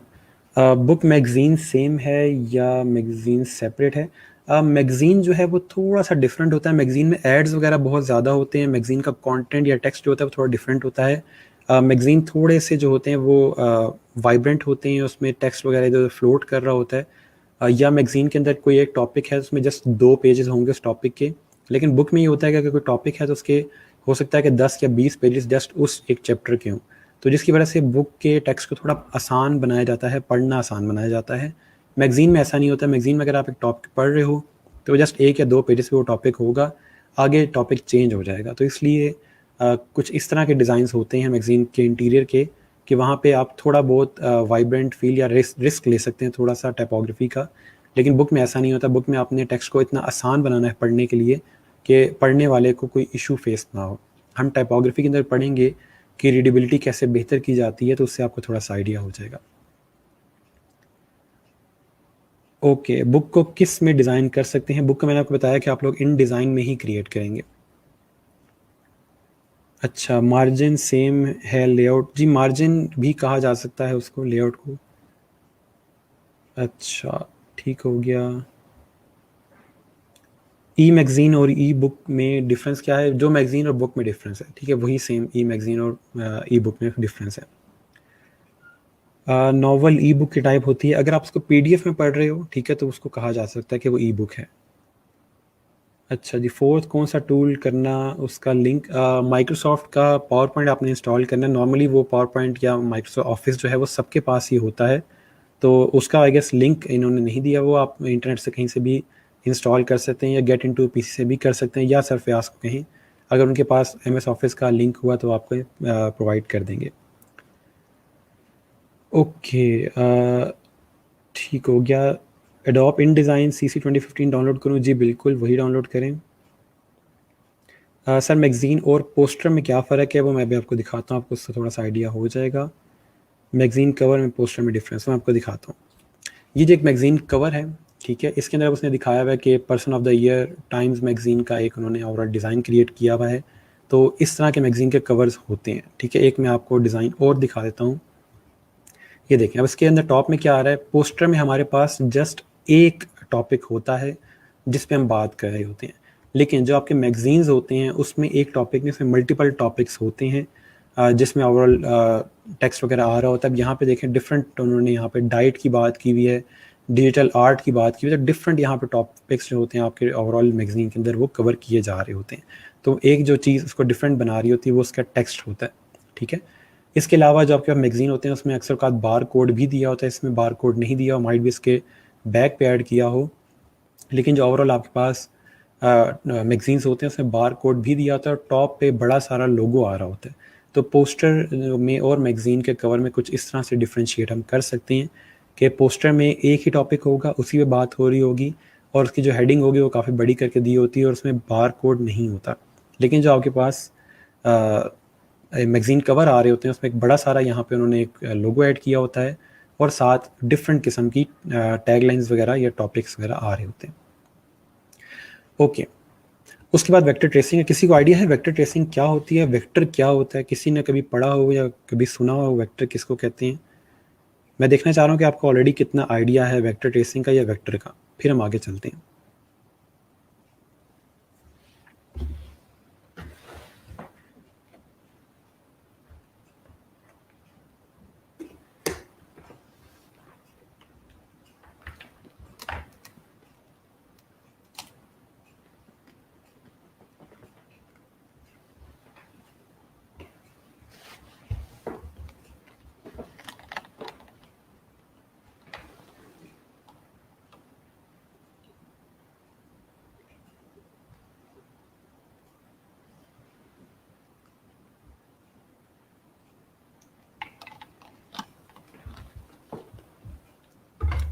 Speaker 1: बुक मैगज़ीन सेम है या मैगज़ीन सेपरेट है? मैगज़ीन जो है वो थोड़ा सा डिफरेंट होता है। मैगज़ीन में एड्स वगैरह बहुत ज़्यादा होते हैं। मैगज़ीन का कंटेंट या टेक्स्ट जो होता है वो थोड़ा डिफरेंट होता है। मैगज़ीन थोड़े से जो होते हैं वो वाइब्रेंट होते हैं, उसमें टेक्स्ट वगैरह इधर फ्लोट कर रहा होता है। या मैगज़ीन के अंदर कोई एक टॉपिक है उसमें जस्ट 2 पेजेस होंगे उस टॉपिक के। लेकिन बुक में ये होता है कि अगर कोई टॉपिक है तो उसके हो सकता है कि 10 या 20 पेजेस जस्ट उस एक चैप्टर के हों। तो जिसकी वजह से बुक के टेक्स्ट को थोड़ा आसान बनाया जाता है, पढ़ना आसान बनाया जाता है। मैगज़ीन में ऐसा नहीं होता। मैगज़ीन में अगर आप एक टॉपिक पढ़ रहे हो तो जस्ट 1 या 2 पेजेस पे वो टॉपिक होगा, आगे टॉपिक चेंज हो जाएगा। तो इसलिए कुछ इस तरह के डिज़ाइंस होते हैं मैगज़ीन के इंटीरियर के कि वहाँ पे आप थोड़ा बहुत वाइब्रेंट फील या रिस्क ले सकते हैं थोड़ा सा टाइपोग्राफी का। लेकिन बुक में ऐसा नहीं होता। बुक में आपने टेक्स्ट को इतना आसान बनाना है पढ़ने के लिए कि पढ़ने वाले को कोई इशू फेस ना हो। हम टाइपोग्राफी के अंदर पढ़ेंगे कि रीडेबिलिटी कैसे बेहतर की जाती है, तो उससे आपको थोड़ा सा आइडिया हो जाएगा। ओके, बुक को किस में डिज़ाइन कर सकते हैं? बुक का मैंने आपको बताया कि आप लोग इन डिज़ाइन में ही क्रिएट करेंगे। अच्छा, मार्जिन सेम है लेआउट, जी मार्जिन भी कहा जा सकता है उसको, लेआउट को। अच्छा, ठीक हो गया। ई मैगज़ीन और ई बुक में डिफरेंस क्या है? जो मैगज़ीन और बुक में डिफरेंस है, ठीक है, वही सेम ई मैगज़ीन और ई बुक में डिफरेंस है। नॉवल ई बुक की टाइप होती है, अगर आप उसको पीडीएफ में पढ़ रहे हो, ठीक है, तो उसको कहा जा सकता है कि वो ई बुक है। अच्छा जी, फोर्थ कौन सा टूल करना, उसका लिंक माइक्रोसॉफ्ट का पावर पॉइंट आपने इंस्टॉल करना है। नॉर्मली वो पावर पॉइंट या माइक्रोसॉफ्ट ऑफिस जो है वो सबके पास ही होता है, तो उसका आई गेस लिंक इन्होंने नहीं दिया, वो आप इंटरनेट से कहीं से भी इंस्टॉल कर सकते हैं या गेट इनटू पीसी से भी कर सकते हैं, या सरफयाज को कहीं अगर उनके पास एमएस ऑफिस का लिंक हुआ तो आपको प्रोवाइड कर देंगे। ओके, ठीक हो गया। एडोब इन डिज़ाइन CC 2015 डाउनलोड करूँ? जी बिल्कुल, वही डाउनलोड करें। सर मैगज़ीन और पोस्टर में क्या फ़र्क है, वो मैं भी आपको दिखाता हूँ, आपको उससे थोड़ा सा आइडिया हो जाएगा। मैगज़ीन कवर में पोस्टर में डिफरेंस मैं आपको दिखाता हूँ। ये जो एक मैगज़ीन कवर है, ठीक है, इसके अंदर उसने दिखाया हुआ है कि person of the year times magazine का एक उन्होंने ओवरऑल डिज़ाइन क्रिएट किया हुआ है। तो इस तरह के मैगज़ीन के कवर्स होते हैं, ठीक है। एक मैं आपको डिज़ाइन और दिखा देता हूँ, ये देखें। अब इसके अंदर टॉप में क्या आ रहा है, पोस्टर में हमारे पास जस्ट एक टॉपिक होता है जिस पे हम बात कर रहे होते हैं, लेकिन जो आपके मैगज़ीन्स होते हैं उसमें एक टॉपिक नहीं, उसमें मल्टीपल टॉपिक्स होते हैं जिसमें ओवरऑल टेक्स्ट वगैरह आ रहा होता है। अब यहाँ पे देखें डिफरेंट, उन्होंने यहाँ पे डाइट की बात की हुई है, डिजिटल आर्ट की बात की हुई है, तो डिफरेंट यहाँ पे टॉपिक्स जो होते हैं आपके ओवरऑल मैगज़ीन के अंदर वो कवर किए जा रहे होते हैं। तो एक जो चीज़ उसको डिफरेंट बना रही होती है वो उसका टेक्स्ट होता है, ठीक है। इसके अलावा जो आपके पास मैगज़ीन होते हैं उसमें अक्सर औक़ात बार कोड भी दिया होता है, इसमें बार कोड नहीं दिया हो, माइट भी इसके बैक पे ऐड किया हो, लेकिन जो ओवरऑल आपके पास मैगज़ीन्स होते हैं उसमें बार कोड भी दिया होता है और टॉप पे बड़ा सारा लोगो आ रहा होता है। तो पोस्टर में और मैगज़ीन के कवर में कुछ इस तरह से डिफरेंशिएट हम कर सकते हैं कि पोस्टर में एक ही टॉपिक होगा, उसी पे बात हो रही होगी और उसकी जो हेडिंग होगी वो काफ़ी बड़ी करके दी होती है और उसमें बार कोड नहीं होता। लेकिन जो आपके पास मैगज़ीन कवर आ रहे होते हैं उसमें एक बड़ा सारा यहाँ पे उन्होंने एक लोगो ऐड किया होता है और साथ डिफरेंट किस्म की टैगलाइंस वगैरह या टॉपिक्स वगैरह आ रहे होते हैं। ओके, उसके बाद वेक्टर ट्रेसिंग है। किसी को आइडिया है वेक्टर ट्रेसिंग क्या होती है, वेक्टर क्या होता है? किसी ने कभी पढ़ा हो या कभी सुना हो वेक्टर किसको कहते हैं? मैं देखना चाह रहा हूँ कि आपको ऑलरेडी कितना आइडिया है वेक्टर ट्रेसिंग का या वेक्टर का, फिर हम आगे चलते हैं।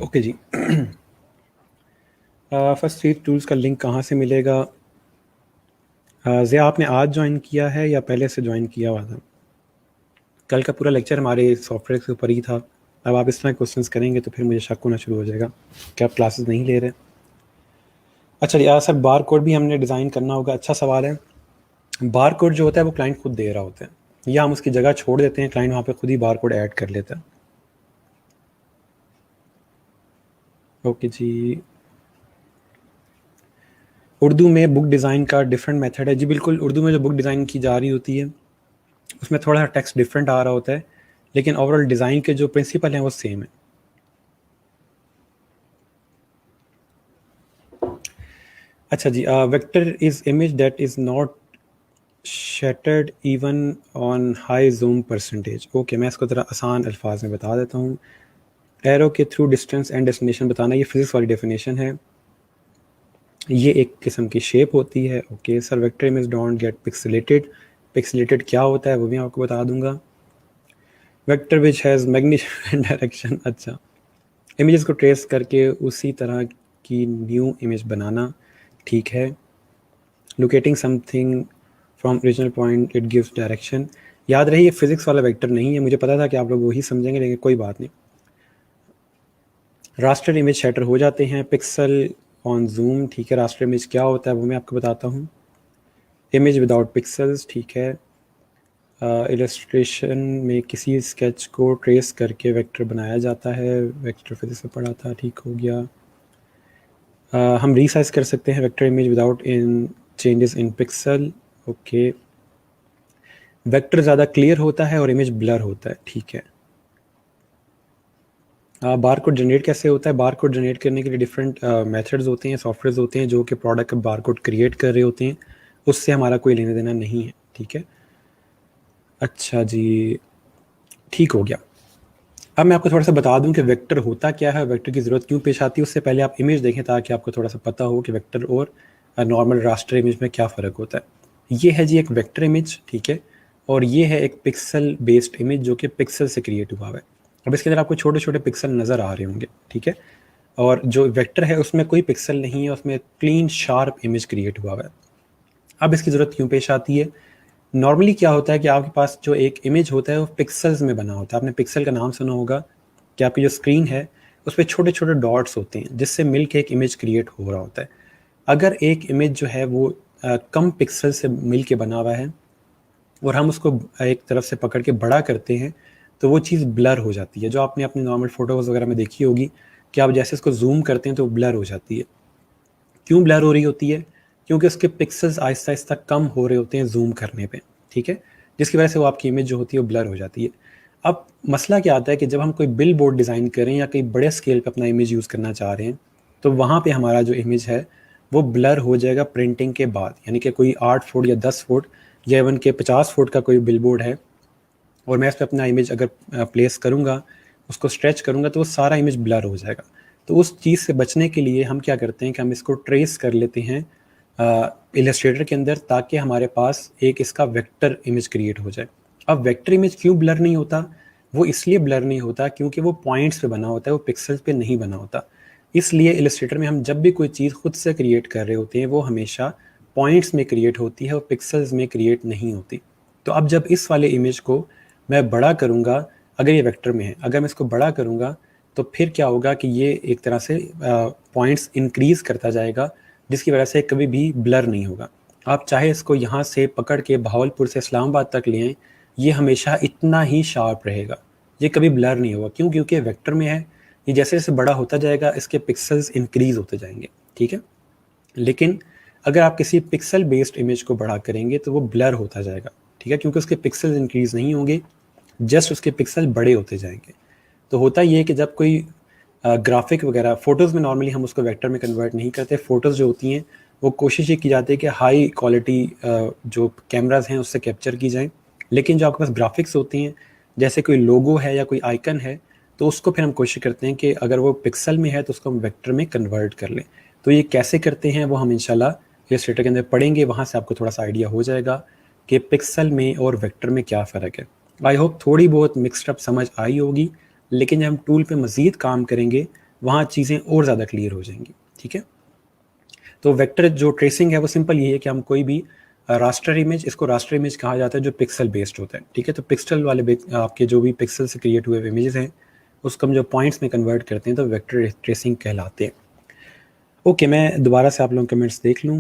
Speaker 1: ओके जी, फर्स्ट थ्री टूल्स का लिंक कहाँ से मिलेगा? ज़िया आपने आज ज्वाइन किया है या पहले से ज्वाइन किया हुआ था? कल का पूरा लेक्चर हमारे सॉफ्टवेयर के ऊपर ही था। अब आप इस तरह क्वेश्चंस करेंगे तो फिर मुझे शक होना शुरू हो जाएगा कि आप क्लासेस नहीं ले रहे। अच्छा जी, सर बार कोड भी हमने डिज़ाइन करना होगा, अच्छा सवाल है। बार कोड जो होता है वो क्लाइंट खुद दे रहा होता है या हम उसकी जगह छोड़ देते हैं, क्लाइंट वहाँ पे खुद ही बार कोड ऐड कर लेता है। ओके जी, उर्दू में बुक डिज़ाइन का डिफरेंट मेथड है। जी बिल्कुल, उर्दू में जो बुक डिज़ाइन की जा रही होती है उसमें थोड़ा सा टेक्स्ट डिफरेंट आ रहा होता है, लेकिन ओवरऑल डिज़ाइन के जो प्रिंसिपल हैं वो सेम है। अच्छा जी, vector is image that is not shattered even on high zoom percentage. Okay, मैं इसको ज़रा आसान अल्फाज में बता देता हूँ। एरो के थ्रू डिस्टेंस एंड डेस्टिनेशन बताना, ये फिजिक्स वाली डेफिनेशन है। ये एक किस्म की शेप होती है। Okay sir, vector image don't get pixelated, pixelated क्या होता है वो भी आपको बता दूंगा। वेक्टर विच हैज़ मैग्नीफिकेंट डायरेक्शन, अच्छा, इमेजेस को ट्रेस करके उसी तरह की न्यू इमेज बनाना, ठीक है। Locating something from original point it gives direction. याद रही ये फिजिक्स वाला वेक्टर नहीं है, मुझे पता था कि आप लोग वही समझेंगे, लेकिन कोई बात नहीं। रास्टर इमेज शटर हो जाते हैं, पिक्सल ऑन जूम, ठीक है। रास्टर इमेज क्या होता है वो मैं आपको बताता हूँ। इमेज विदाउट पिक्सल्स, ठीक है। इलस्ट्रेशन में किसी स्केच को ट्रेस करके वेक्टर बनाया जाता है, वेक्टर फिजिक्स में पढ़ा था, ठीक हो गया। हम रीसाइज कर सकते हैं vector image without in changes in pixel, okay. Vector ज़्यादा क्लियर होता है और इमेज ब्लर होता है, ठीक है। बार कोड जनरेट कैसे होता है? बार कोड जनरेट करने के लिए डिफरेंट मेथड्स होते हैं, सॉफ्टवेयर होते हैं जो कि प्रोडक्ट का बार कोड क्रिएट कर रहे होते हैं, उससे हमारा कोई लेना देना नहीं है, ठीक है। अच्छा जी, ठीक हो गया। अब मैं आपको थोड़ा सा बता दूं कि वेक्टर होता क्या है, वेक्टर की ज़रूरत क्यों पेश आती है। उससे पहले आप इमेज देखें ताकि आपको थोड़ा सा पता हो कि वेक्टर और नॉर्मल रास्टर इमेज में क्या फ़र्क होता है। ये है जी एक वेक्टर इमेज, ठीक है, और ये है एक पिक्सल बेस्ड इमेज जो कि पिक्सल से क्रिएट हुआ है। अब इसके अंदर आपको छोटे छोटे पिक्सल नज़र आ रहे होंगे, ठीक है। और जो वेक्टर है उसमें कोई पिक्सल नहीं है, उसमें क्लीन शार्प इमेज क्रिएट हुआ है। अब इसकी ज़रूरत क्यों पेश आती है? नॉर्मली क्या होता है कि आपके पास जो एक इमेज होता है वो पिक्सल्स में बना होता है। आपने पिक्सल का नाम सुना होगा कि आपकी जो स्क्रीन है उस पर छोटे छोटे डॉट्स होते हैं जिससे मिल के एक इमेज क्रिएट हो रहा होता है। अगर एक इमेज जो है वो कम पिक्सल से मिल के बना हुआ है और हम उसको एक तरफ से पकड़ के बड़ा करते हैं तो वो चीज़ ब्लर हो जाती है। जो आपने अपनी नॉर्मल फ़ोटोज़ वगैरह में देखी होगी कि आप जैसे इसको जूम करते हैं तो ब्लर हो जाती है। क्यों ब्लर हो रही होती है? क्योंकि उसके पिक्सल्स आहिस्ता आहिस्ता कम हो रहे होते हैं जूम करने पे, ठीक है, जिसकी वजह से वो आपकी इमेज जो होती है वो ब्लर हो जाती है। अब मसला क्या आता है कि जब हम कोई बिल बोर्ड डिज़ाइन करें या कहीं बड़े स्केल पे अपना इमेज यूज़ करना चाह रहे हैं तो वहाँ पे हमारा जो इमेज है वो ब्लर हो जाएगा प्रिंटिंग के बाद। यानी कि कोई 8 फुट या 10 फुट या इवन के 50 फुट का कोई बिल बोर्ड है और मैं इस पर अपना इमेज अगर प्लेस करूँगा, उसको स्ट्रेच करूँगा तो वो सारा इमेज ब्लर हो जाएगा। तो उस चीज़ से बचने के लिए हम क्या करते हैं कि हम इसको ट्रेस कर लेते हैं इलस्ट्रेटर के अंदर ताकि हमारे पास एक इसका वेक्टर इमेज क्रिएट हो जाए। अब वेक्टर इमेज क्यों ब्लर नहीं होता? वो इसलिए ब्लर नहीं होता क्योंकि वो पॉइंट्स पे बना होता है, वो पिक्सल्स पे नहीं बना होता। इसलिए इलस्ट्रेटर में हम जब भी कोई चीज़ खुद से क्रिएट कर रहे होते हैं वो हमेशा पॉइंट्स में क्रिएट होती है और पिक्सल्स में क्रिएट नहीं होती। तो अब जब इस वाले इमेज को मैं बड़ा करूँगा, अगर ये वेक्टर में है, अगर मैं इसको बड़ा करूँगा तो फिर क्या होगा कि ये एक तरह से पॉइंट्स इंक्रीज़ करता जाएगा जिसकी वजह से कभी भी ब्लर नहीं होगा। आप चाहे इसको यहाँ से पकड़ के भावलपुर से इस्लामाबाद तक ले आएँ, ये हमेशा इतना ही शार्प रहेगा, ये कभी ब्लर नहीं होगा। क्यों? क्योंकि वेक्टर में है, ये जैसे जैसे बड़ा होता जाएगा इसके पिक्सल्स इंक्रीज़ होते जाएंगे, ठीक है। लेकिन अगर आप किसी पिक्सल बेस्ड इमेज को बड़ा करेंगे तो वो ब्लर होता जाएगा, ठीक है, क्योंकि उसके पिक्सल्स इंक्रीज़ नहीं होंगे, जस्ट उसके पिक्सल बड़े होते जाएंगे। तो होता ये है कि जब कोई ग्राफिक वगैरह फ़ोटोज़ में नॉर्मली हम उसको वेक्टर में कन्वर्ट नहीं करते। फ़ोटोज़ जो होती हैं वो कोशिश ये की जाती है कि हाई क्वालिटी जो कैमराज़ हैं उससे कैप्चर की जाएँ। लेकिन जो आपके पास ग्राफिक्स होती हैं, जैसे कोई लोगो है या कोई आइकन है, तो उसको फिर हम कोशिश करते हैं कि अगर वो पिक्सल में है तो उसको हम वेक्टर में कन्वर्ट कर लें। तो ये कैसे करते हैं वो हम इंशाल्लाह इलस्ट्रेटर के अंदर पढ़ेंगे, वहाँ से आपको थोड़ा सा आइडिया हो जाएगा कि पिक्सल में और वेक्टर में क्या फ़र्क है। आई होप थोड़ी बहुत मिक्सड अप समझ आई होगी, लेकिन जब हम टूल पे मज़ीद काम करेंगे वहाँ चीज़ें और ज़्यादा क्लियर हो जाएंगी, ठीक है। तो वेक्टर जो ट्रेसिंग है वो सिंपल ये है कि हम कोई भी रास्टर इमेज, इसको रास्टर इमेज कहा जाता है जो पिक्सल बेस्ड होता है, ठीक है। तो पिक्सल वाले आपके जो भी पिक्सल से क्रिएट हुए इमेजेस हैं उसको हम जो पॉइंट्स में कन्वर्ट करते हैं तो वेक्टर ट्रेसिंग कहलाते हैं। ओके, मैं दोबारा से आप लोगों के कमेंट्स देख लूँ।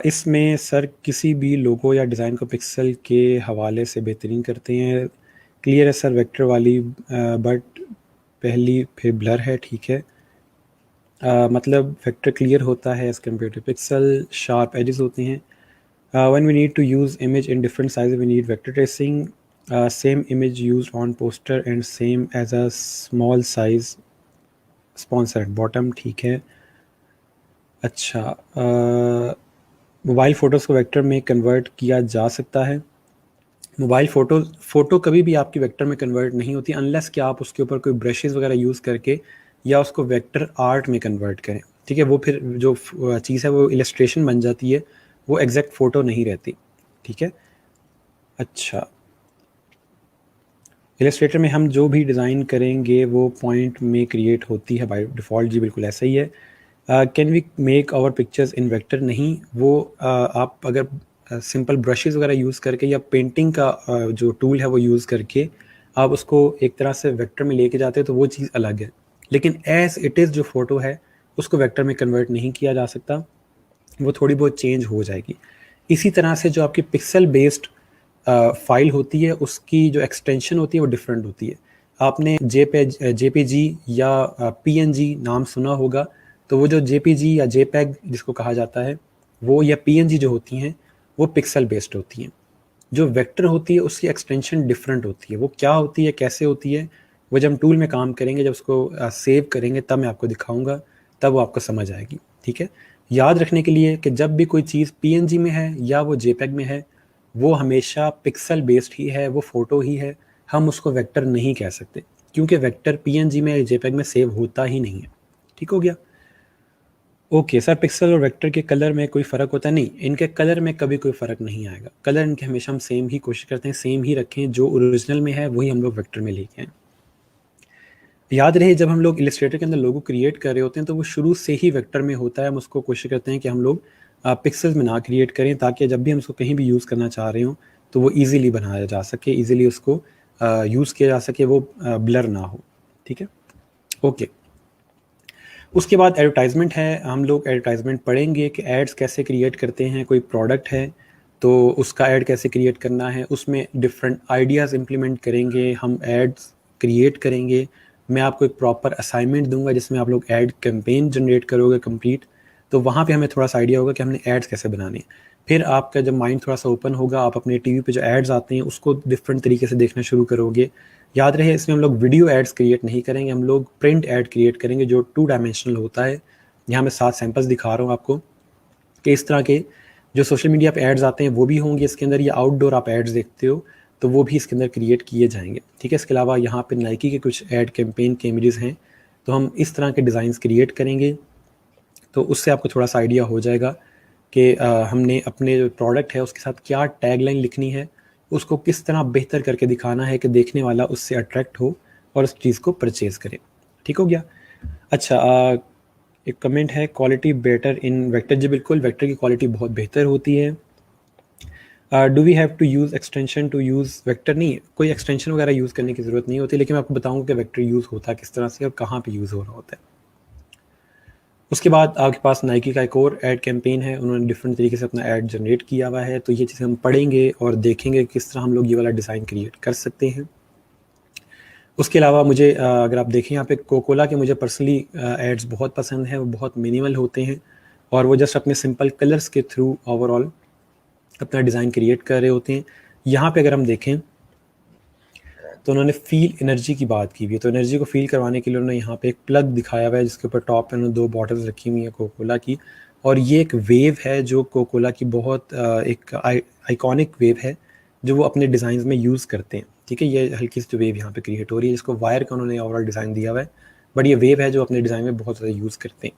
Speaker 1: इसमें सर किसी भी लोगो या डिज़ाइन को पिक्सल के हवाले से बेहतरीन करते हैं। क्लियर है सर वेक्टर वाली, बट पहली फिर ब्लर है, ठीक है। मतलब वेक्टर क्लियर होता है as compared to pixel, sharp edges होते हैं। When we need to use image in different size we need vector tracing. Same image use on poster and same as a small size sponsor bottom, ठीक है। अच्छा, mobile photos को vector में convert किया जा सकता है। मोबाइल फ़ोटो कभी भी आपकी वेक्टर में कन्वर्ट नहीं होती अनलेस कि आप उसके ऊपर कोई ब्रशेज़ वगैरह यूज़ करके या उसको वेक्टर आर्ट में कन्वर्ट करें, ठीक है। वो फिर जो चीज़ है वो इलस्ट्रेशन बन जाती है, वो एग्जैक्ट फ़ोटो नहीं रहती, ठीक है। अच्छा, इलस्ट्रेटर में हम जो भी डिज़ाइन करेंगे वो पॉइंट में क्रिएट होती है बाय डिफ़ॉल्ट, जी बिल्कुल ऐसा ही है। Can we make our pictures in vector? नहीं, वो आप अगर सिंपल ब्रशेस वगैरह यूज़ करके या पेंटिंग का जो टूल है वो यूज़ करके आप उसको एक तरह से वेक्टर में लेके जाते हैं तो वो चीज़ अलग है, लेकिन एज इट इज़ जो फोटो है उसको वेक्टर में कन्वर्ट नहीं किया जा सकता, वो थोड़ी बहुत चेंज हो जाएगी। इसी तरह से जो आपकी पिक्सल बेस्ड फाइल होती है उसकी जो एक्सटेंशन होती है वो डिफरेंट होती है। आपने जेपीजी या पीएनजी नाम सुना होगा, तो वो जो जेपीजी या जेपैग जिसको कहा जाता है वो या पीएनजी जो होती हैं वो पिक्सल बेस्ड होती हैं। जो वेक्टर होती है उसकी एक्सटेंशन डिफरेंट होती है। वो क्या होती है, कैसे होती है, वो जब हम टूल में काम करेंगे, जब उसको सेव करेंगे तब मैं आपको दिखाऊंगा, तब वो आपको समझ आएगी। ठीक है, याद रखने के लिए कि जब भी कोई चीज़ पीएनजी में है या वो जेपैग में है, वो हमेशा पिक्सल बेस्ड ही है, वो फोटो ही है, हम उसको वेक्टर नहीं कह सकते, क्योंकि वेक्टर पीएनजी में या जेपैग में सेव होता ही नहीं है। ठीक हो गया? ओके सर, पिक्सल और वेक्टर के कलर में कोई फ़र्क होता है? नहीं, इनके कलर में कभी कोई फ़र्क नहीं आएगा। कलर इनके हमेशा हम सेम ही कोशिश करते हैं, सेम ही रखें, जो ओरिजिनल में है वही हम लोग वेक्टर में लेके आएँ। याद रहे, जब हम लोग इलस्ट्रेटर के अंदर लोगो क्रिएट कर रहे होते हैं तो वो शुरू से ही वेक्टर में होता है। हम उसको कोशिश करते हैं कि हम लोग पिक्सेल्स में ना क्रिएट करें, ताकि जब भी हम उसको कहीं भी यूज़ करना चाह रहे हों तो वो ईज़िली बनाया जा सके, ईज़िली उसको यूज़ किया जा सके, वो ब्लर ना हो। ठीक है? ओके। उसके बाद एडवर्टाइजमेंट है। हम लोग एडवर्टाइजमेंट पढ़ेंगे कि एड्स कैसे क्रिएट करते हैं। कोई प्रोडक्ट है तो उसका ऐड कैसे क्रिएट करना है, उसमें डिफरेंट आइडियाज़ इम्प्लीमेंट करेंगे, हम एड्स क्रिएट करेंगे। मैं आपको एक प्रॉपर असाइनमेंट दूंगा जिसमें आप लोग ऐड कैंपेन जनरेट करोगे कंप्लीट, तो वहाँ पे हमें थोड़ा सा आइडिया होगा कि हमने एड्स कैसे बनाने हैं। फिर आपका जब माइंड थोड़ा सा ओपन होगा, आप अपने टीवी पे जो एड्स आते हैं उसको डिफरेंट तरीके से देखना शुरू करोगे। याद रहे, इसमें हम लोग वीडियो एड्स क्रिएट नहीं करेंगे, हम लोग प्रिंट ऐड क्रिएट करेंगे जो 2 डायमेंशनल होता है। यहाँ मैं 7 सैंपल्स दिखा रहा हूँ आपको कि इस तरह के जो सोशल मीडिया पे एड्स आते हैं वो भी होंगे इसके अंदर, या आउटडोर आप एड्स देखते हो तो वो भी इसके अंदर क्रिएट किए जाएंगे। ठीक है, इसके अलावा यहाँ पे नाइकी के कुछ ऐड कैंपेन के इमेजेस हैं, तो हम इस तरह के डिज़ाइंस क्रिएट करेंगे। तो उससे आपको थोड़ा सा आइडिया हो जाएगा कि हमने अपने जो प्रोडक्ट है उसके साथ क्या टैगलाइन लिखनी है, उसको किस तरह बेहतर करके दिखाना है कि देखने वाला उससे अट्रैक्ट हो और उस चीज़ को परचेज़ करे। ठीक हो गया? अच्छा, एक कमेंट है, क्वालिटी बेटर इन वेक्टर। जी बिल्कुल, वेक्टर की क्वालिटी बहुत बेहतर होती है। Do we have to use extension to use vector? नहीं, कोई एक्सटेंशन वगैरह यूज़ करने की ज़रूरत नहीं होती, लेकिन मैं आपको बताऊंगा कि वेक्टर यूज़ होता किस तरह से और कहाँ पे यूज़ हो रहा होता है। उसके बाद आपके पास नाइकी का एक और ऐड कैंपेन है, उन्होंने डिफरेंट तरीके से अपना ऐड जनरेट किया हुआ है, तो ये चीज़ें हम पढ़ेंगे और देखेंगे किस तरह हम लोग ये वाला डिज़ाइन क्रिएट कर सकते हैं। उसके अलावा मुझे अगर आप देखें यहाँ पे कोकोला के मुझे पर्सनली एड्स बहुत पसंद है, वो बहुत मिनिमल होते हैं और वो जस्ट अपने सिंपल कलर्स के थ्रू ओवरऑल अपना डिज़ाइन क्रिएट कर रहे होते हैं। यहाँ पे अगर हम देखें तो उन्होंने फील एनर्जी की बात की हुई है, तो एनर्जी को फील करवाने के लिए उन्होंने यहाँ पे एक प्लग दिखाया हुआ है जिसके ऊपर टॉप पे उन्होंने 2 बॉटल्स रखी हुई हैं कोकोला की, और ये एक वेव है जो कोकोला की बहुत एक आइकॉनिक वेव है जो वो अपने डिज़ाइन में यूज़ करते हैं। ठीक है, ये हल्की सी जो वेव यहाँ पे क्रिएट हो रही है जिसको वायर का उन्होंने ओवरऑल डिज़ाइन दिया हुआ है, बट ये वेव है जो अपने डिज़ाइन में बहुत ज़्यादा यूज़ करते हैं।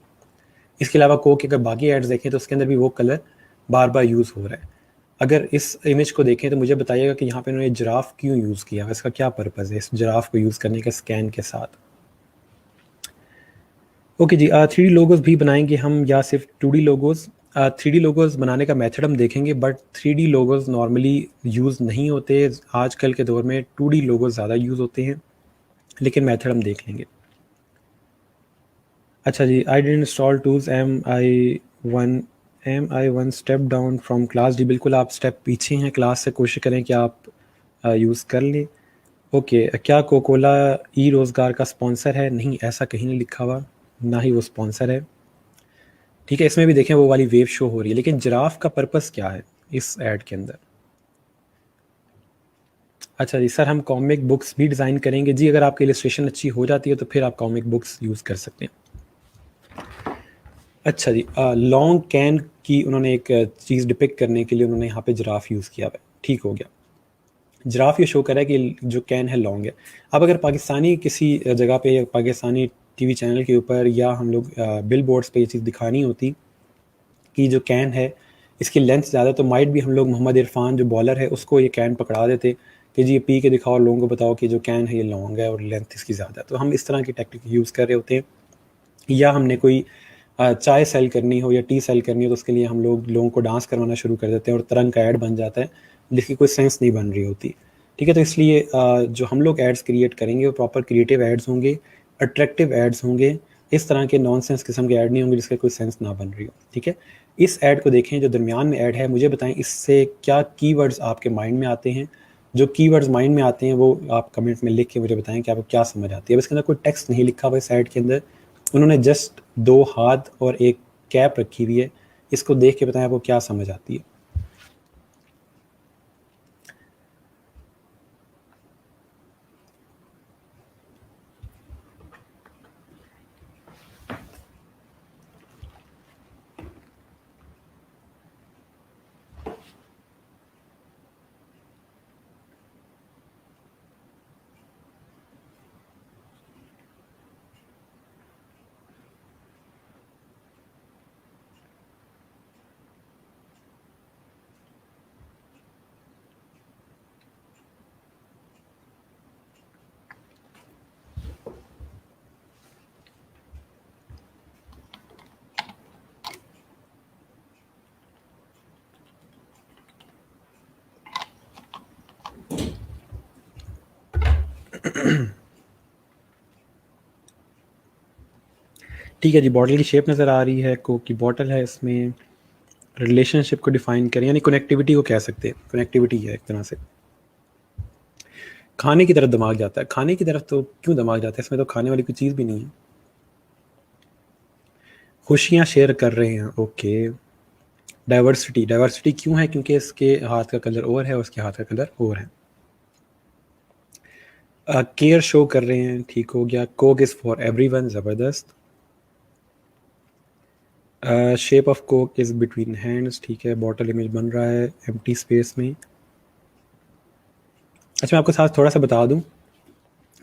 Speaker 1: इसके अलावा कोक के अगर बाकी एड्स देखें तो उसके अंदर भी वो कलर बार बार यूज़ हो रहा है। अगर इस इमेज को देखें तो मुझे बताइएगा कि यहाँ पे उन्होंने जिराफ क्यों यूज़ किया, इसका क्या पर्पज़ है इस जिराफ को यूज़ करने का स्कैन के साथ। ओके जी, 3D लोगोज भी बनाएंगे हम या सिर्फ 2D लोगोज? 3D लोगोज बनाने का मेथड हम देखेंगे, but 3D logos normally use नहीं होते। आजकल के दौर में 2D लोगोज ज़्यादा यूज़ होते हैं, लेकिन मेथड हम देख लेंगे। अच्छा जी, I didn't install tools, am I one step down from class? जी बिल्कुल, आप स्टेप पीछे हैं क्लास से, कोशिश करें कि आप यूज़ कर लें। ओके, क्या कोकोला ई रोज़गार का स्पॉन्सर है? नहीं, ऐसा कहीं नहीं लिखा हुआ, ना ही वो स्पॉन्सर है। ठीक है, इसमें भी देखें वो वाली वेव शो हो रही है, लेकिन जिराफ का पर्पस क्या है इस ऐड के अंदर? अच्छा जी सर, हम कॉमिक बुक्स भी डिज़ाइन करेंगे। जी, अगर आपकी इलस्ट्रेशन अच्छी हो जाती है तो फिर आप कॉमिक बुक्स यूज़ कर सकते हैं। अच्छा जी, लॉन्ग कैन की उन्होंने एक चीज़ डिपिक्ट करने के लिए उन्होंने यहाँ पे जिराफ यूज़ किया हुआ है। ठीक हो गया, जिराफ ये शो कर रहा है कि जो कैन है लॉन्ग है। अब अगर पाकिस्तानी किसी जगह पे या पाकिस्तानी टीवी चैनल के ऊपर या हम लोग बिल बोर्ड्स पे ये चीज़ दिखानी होती कि जो कैन है इसकी लेंथ ज़्यादा, तो माइट भी हम लोग मोहम्मद इरफान जो बॉलर है उसको ये कैन पकड़ा देते कि जी ये पी के दिखाओ और लोगों को बताओ कि जो कैन है ये लॉन्ग है और लेंथ इसकी ज़्यादा है। तो हम इस तरह की टेक्निक यूज़ कर रहे होते हैं, या हमने कोई चाय सेल करनी हो या टी सेल करनी हो तो उसके लिए हम लोगों को डांस करवाना शुरू कर देते हैं और तरंग का ऐड बन जाता है जिसकी कोई सेंस नहीं बन रही होती। ठीक है, तो इसलिए जो हम लोग एड्स क्रिएट करेंगे वो प्रॉपर क्रिएटिव एड्स होंगे, अट्रैक्टिव एड्स होंगे, इस तरह के नॉनसेंस किस्म के ऐड नहीं होंगे जिसका कोई सेंस ना बन रही हो। ठीक है, इस ऐड को देखें जो दरमियान में ऐड है, मुझे बताएं इससे क्या कीवर्ड्स आपके माइंड में आते हैं। जो कीवर्ड्स माइंड में आते हैं वो आप कमेंट में लिख के मुझे बताएं कि आपको क्या समझ आती है। अब इसके अंदर कोई टेक्स्ट नहीं लिखा हुआ है साइड के अंदर, उन्होंने जस्ट 2 हाथ और एक कैप रखी हुई है। इसको देख के बताएं आपको क्या समझ आती है। ठीक है जी, बॉटल की शेप नज़र आ रही है, कोक की बॉटल है, इसमें रिलेशनशिप को डिफाइन करें यानी कनेक्टिविटी को कह सकते हैं, कनेक्टिविटी है एक तरह से। खाने की तरफ दिमाग जाता है, खाने की तरफ तो क्यों दिमाग जाता है, इसमें तो खाने वाली कोई चीज़ भी नहीं है। खुशियाँ शेयर कर रहे हैं, ओके। डाइवर्सिटी, डाइवर्सिटी क्यों है, क्योंकि इसके हाथ का कलर और है और उसके हाथ का कलर और है। केयर शो कर रहे हैं, ठीक हो गया। कोक इज़ फॉर एवरीवन, ज़बरदस्त। Shape of Coke is between hands, ठीक है। बॉटल इमेज बन रहा है एम्प्टी स्पेस में। अच्छा, मैं आपको साथ थोड़ा सा बता दूं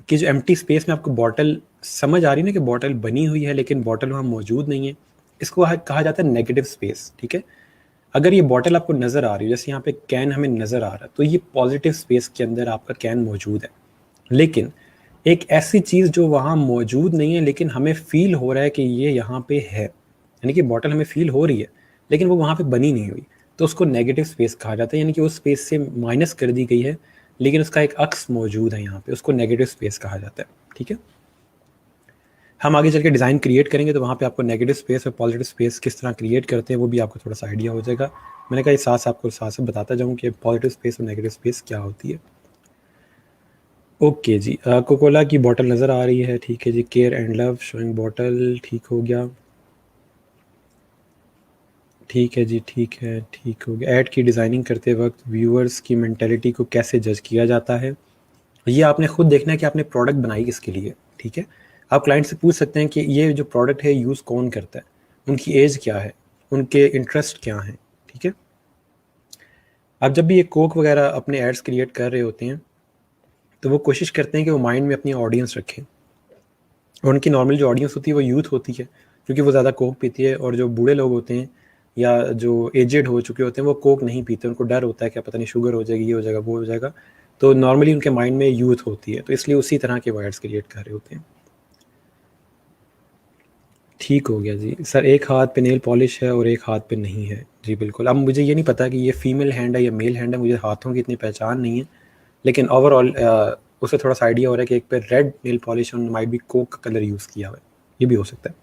Speaker 1: कि जो एम्प्टी स्पेस में आपको बॉटल समझ आ रही है ना कि बॉटल बनी हुई है लेकिन बॉटल वहाँ मौजूद नहीं है, इसको कहा जाता है नेगेटिव स्पेस। ठीक है, अगर ये बॉटल आपको नज़र आ रही है, जैसे यहाँ पे कैन हमें नज़र आ रहा है, तो ये पॉजिटिव स्पेस के अंदर आपका कैन मौजूद है। लेकिन एक ऐसी चीज़ जो वहाँ मौजूद नहीं है लेकिन हमें फील हो रहा है कि ये यहाँ पे है, यानी कि बॉटल हमें फील हो रही है लेकिन वो वहाँ पे बनी नहीं हुई, तो उसको नेगेटिव स्पेस कहा जाता है। यानी कि उस स्पेस से माइनस कर दी गई है लेकिन उसका एक अक्स मौजूद है यहाँ पे, उसको नेगेटिव स्पेस कहा जाता है। ठीक है, हम आगे चल के डिज़ाइन क्रिएट करेंगे तो वहाँ पे आपको नेगेटिव स्पेस और पॉजिटिव स्पेस किस तरह क्रिएट करते हैं वो भी आपको थोड़ा सा आइडिया हो जाएगा। मैंने कहा ये आपको साथ बताता जाऊँ कि पॉजिटिव स्पेस और नेगेटिव स्पेस क्या होती है। ओके जी, कोकोला की बॉटल नज़र आ रही है, ठीक है जी। Care and love showing bottle, ठीक हो गया। ठीक है जी, ठीक है, ठीक हो गया। ऐड की डिज़ाइनिंग करते वक्त व्यूअर्स की मेंटेलिटी को कैसे जज किया जाता है, ये आपने खुद देखना है कि आपने प्रोडक्ट बनाई किसके लिए। ठीक है, आप क्लाइंट से पूछ सकते हैं कि ये जो प्रोडक्ट है यूज़ कौन करता है, उनकी एज क्या है, उनके इंटरेस्ट क्या हैं। ठीक है, आप जब भी ये कोक वगैरह अपने एड्स क्रिएट कर रहे होते हैं तो वो कोशिश करते हैं कि वो माइंड में अपनी ऑडियंस रखें, और उनकी नॉर्मल जो ऑडियंस होती है वो यूथ होती है क्योंकि वो ज़्यादा कोक पीती है, और जो बूढ़े लोग होते हैं या जो एजेड हो चुके होते हैं वो कोक नहीं पीते, उनको डर होता है कि पता नहीं शुगर हो जाएगी, ये हो जाएगा, वो हो जाएगा। तो नॉर्मली उनके माइंड में यूथ होती है, तो इसलिए उसी तरह के वर्ड्स क्रिएट कर रहे होते हैं। ठीक हो गया जी सर, एक हाथ पे नेल पॉलिश है और एक हाथ पे नहीं है जी, बिल्कुल। अब मुझे ये नहीं पता कि ये फीमेल हैंड है या मेल हैंड है, मुझे हाथों की इतनी पहचान नहीं है, लेकिन ओवरऑल उससे थोड़ा सा आइडिया हो रहा है कि एक पे रेड नेल पॉलिश और माइट भी कोक का कलर यूज़ किया हुआ है, ये भी हो सकता है।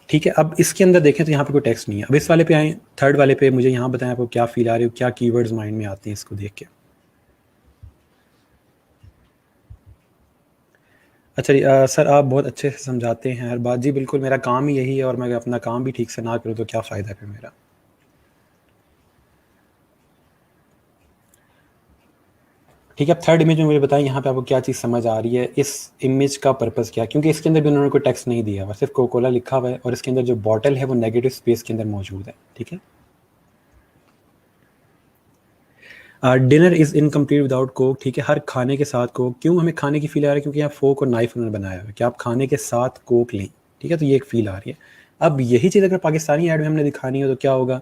Speaker 1: ठीक है, अब इसके अंदर देखें तो यहाँ पे कोई टेक्स्ट नहीं है। अब इस वाले पे आए, थर्ड वाले पे, मुझे यहाँ बताएं आपको क्या फील आ रही हो, क्या कीवर्ड्स माइंड में आते हैं इसको देख के। अच्छा जी, सर आप बहुत अच्छे से समझाते हैं हर बात। जी बिल्कुल, मेरा काम ही यही है, और मैं अगर अपना काम भी ठीक से ना करूँ तो क्या फ़ायदा फिर मेरा। ठीक है, अब थर्ड इमेज में मुझे बताएं यहाँ पे आपको क्या चीज़ समझ आ रही है, इस इमेज का पर्पज़ क्या है, क्योंकि इसके अंदर भी उन्होंने कोई टेक्स्ट नहीं दिया हुआ, सिर्फ कोकोला लिखा हुआ है और इसके अंदर जो बॉटल है वो नेगेटिव स्पेस के अंदर मौजूद है। ठीक है, dinner is incomplete without Coke, ठीक है। हर खाने के साथ कोक, क्यों हमें खाने की फील आ रही है, क्योंकि यहाँ फोक और नाइफ उन्होंने बनाया हुआ है कि आप खाने के साथ कोक लें। ठीक है, तो ये एक फील आ रही है। अब यही चीज़ अगर पाकिस्तानी ऐड में हमने दिखानी हो तो क्या होगा,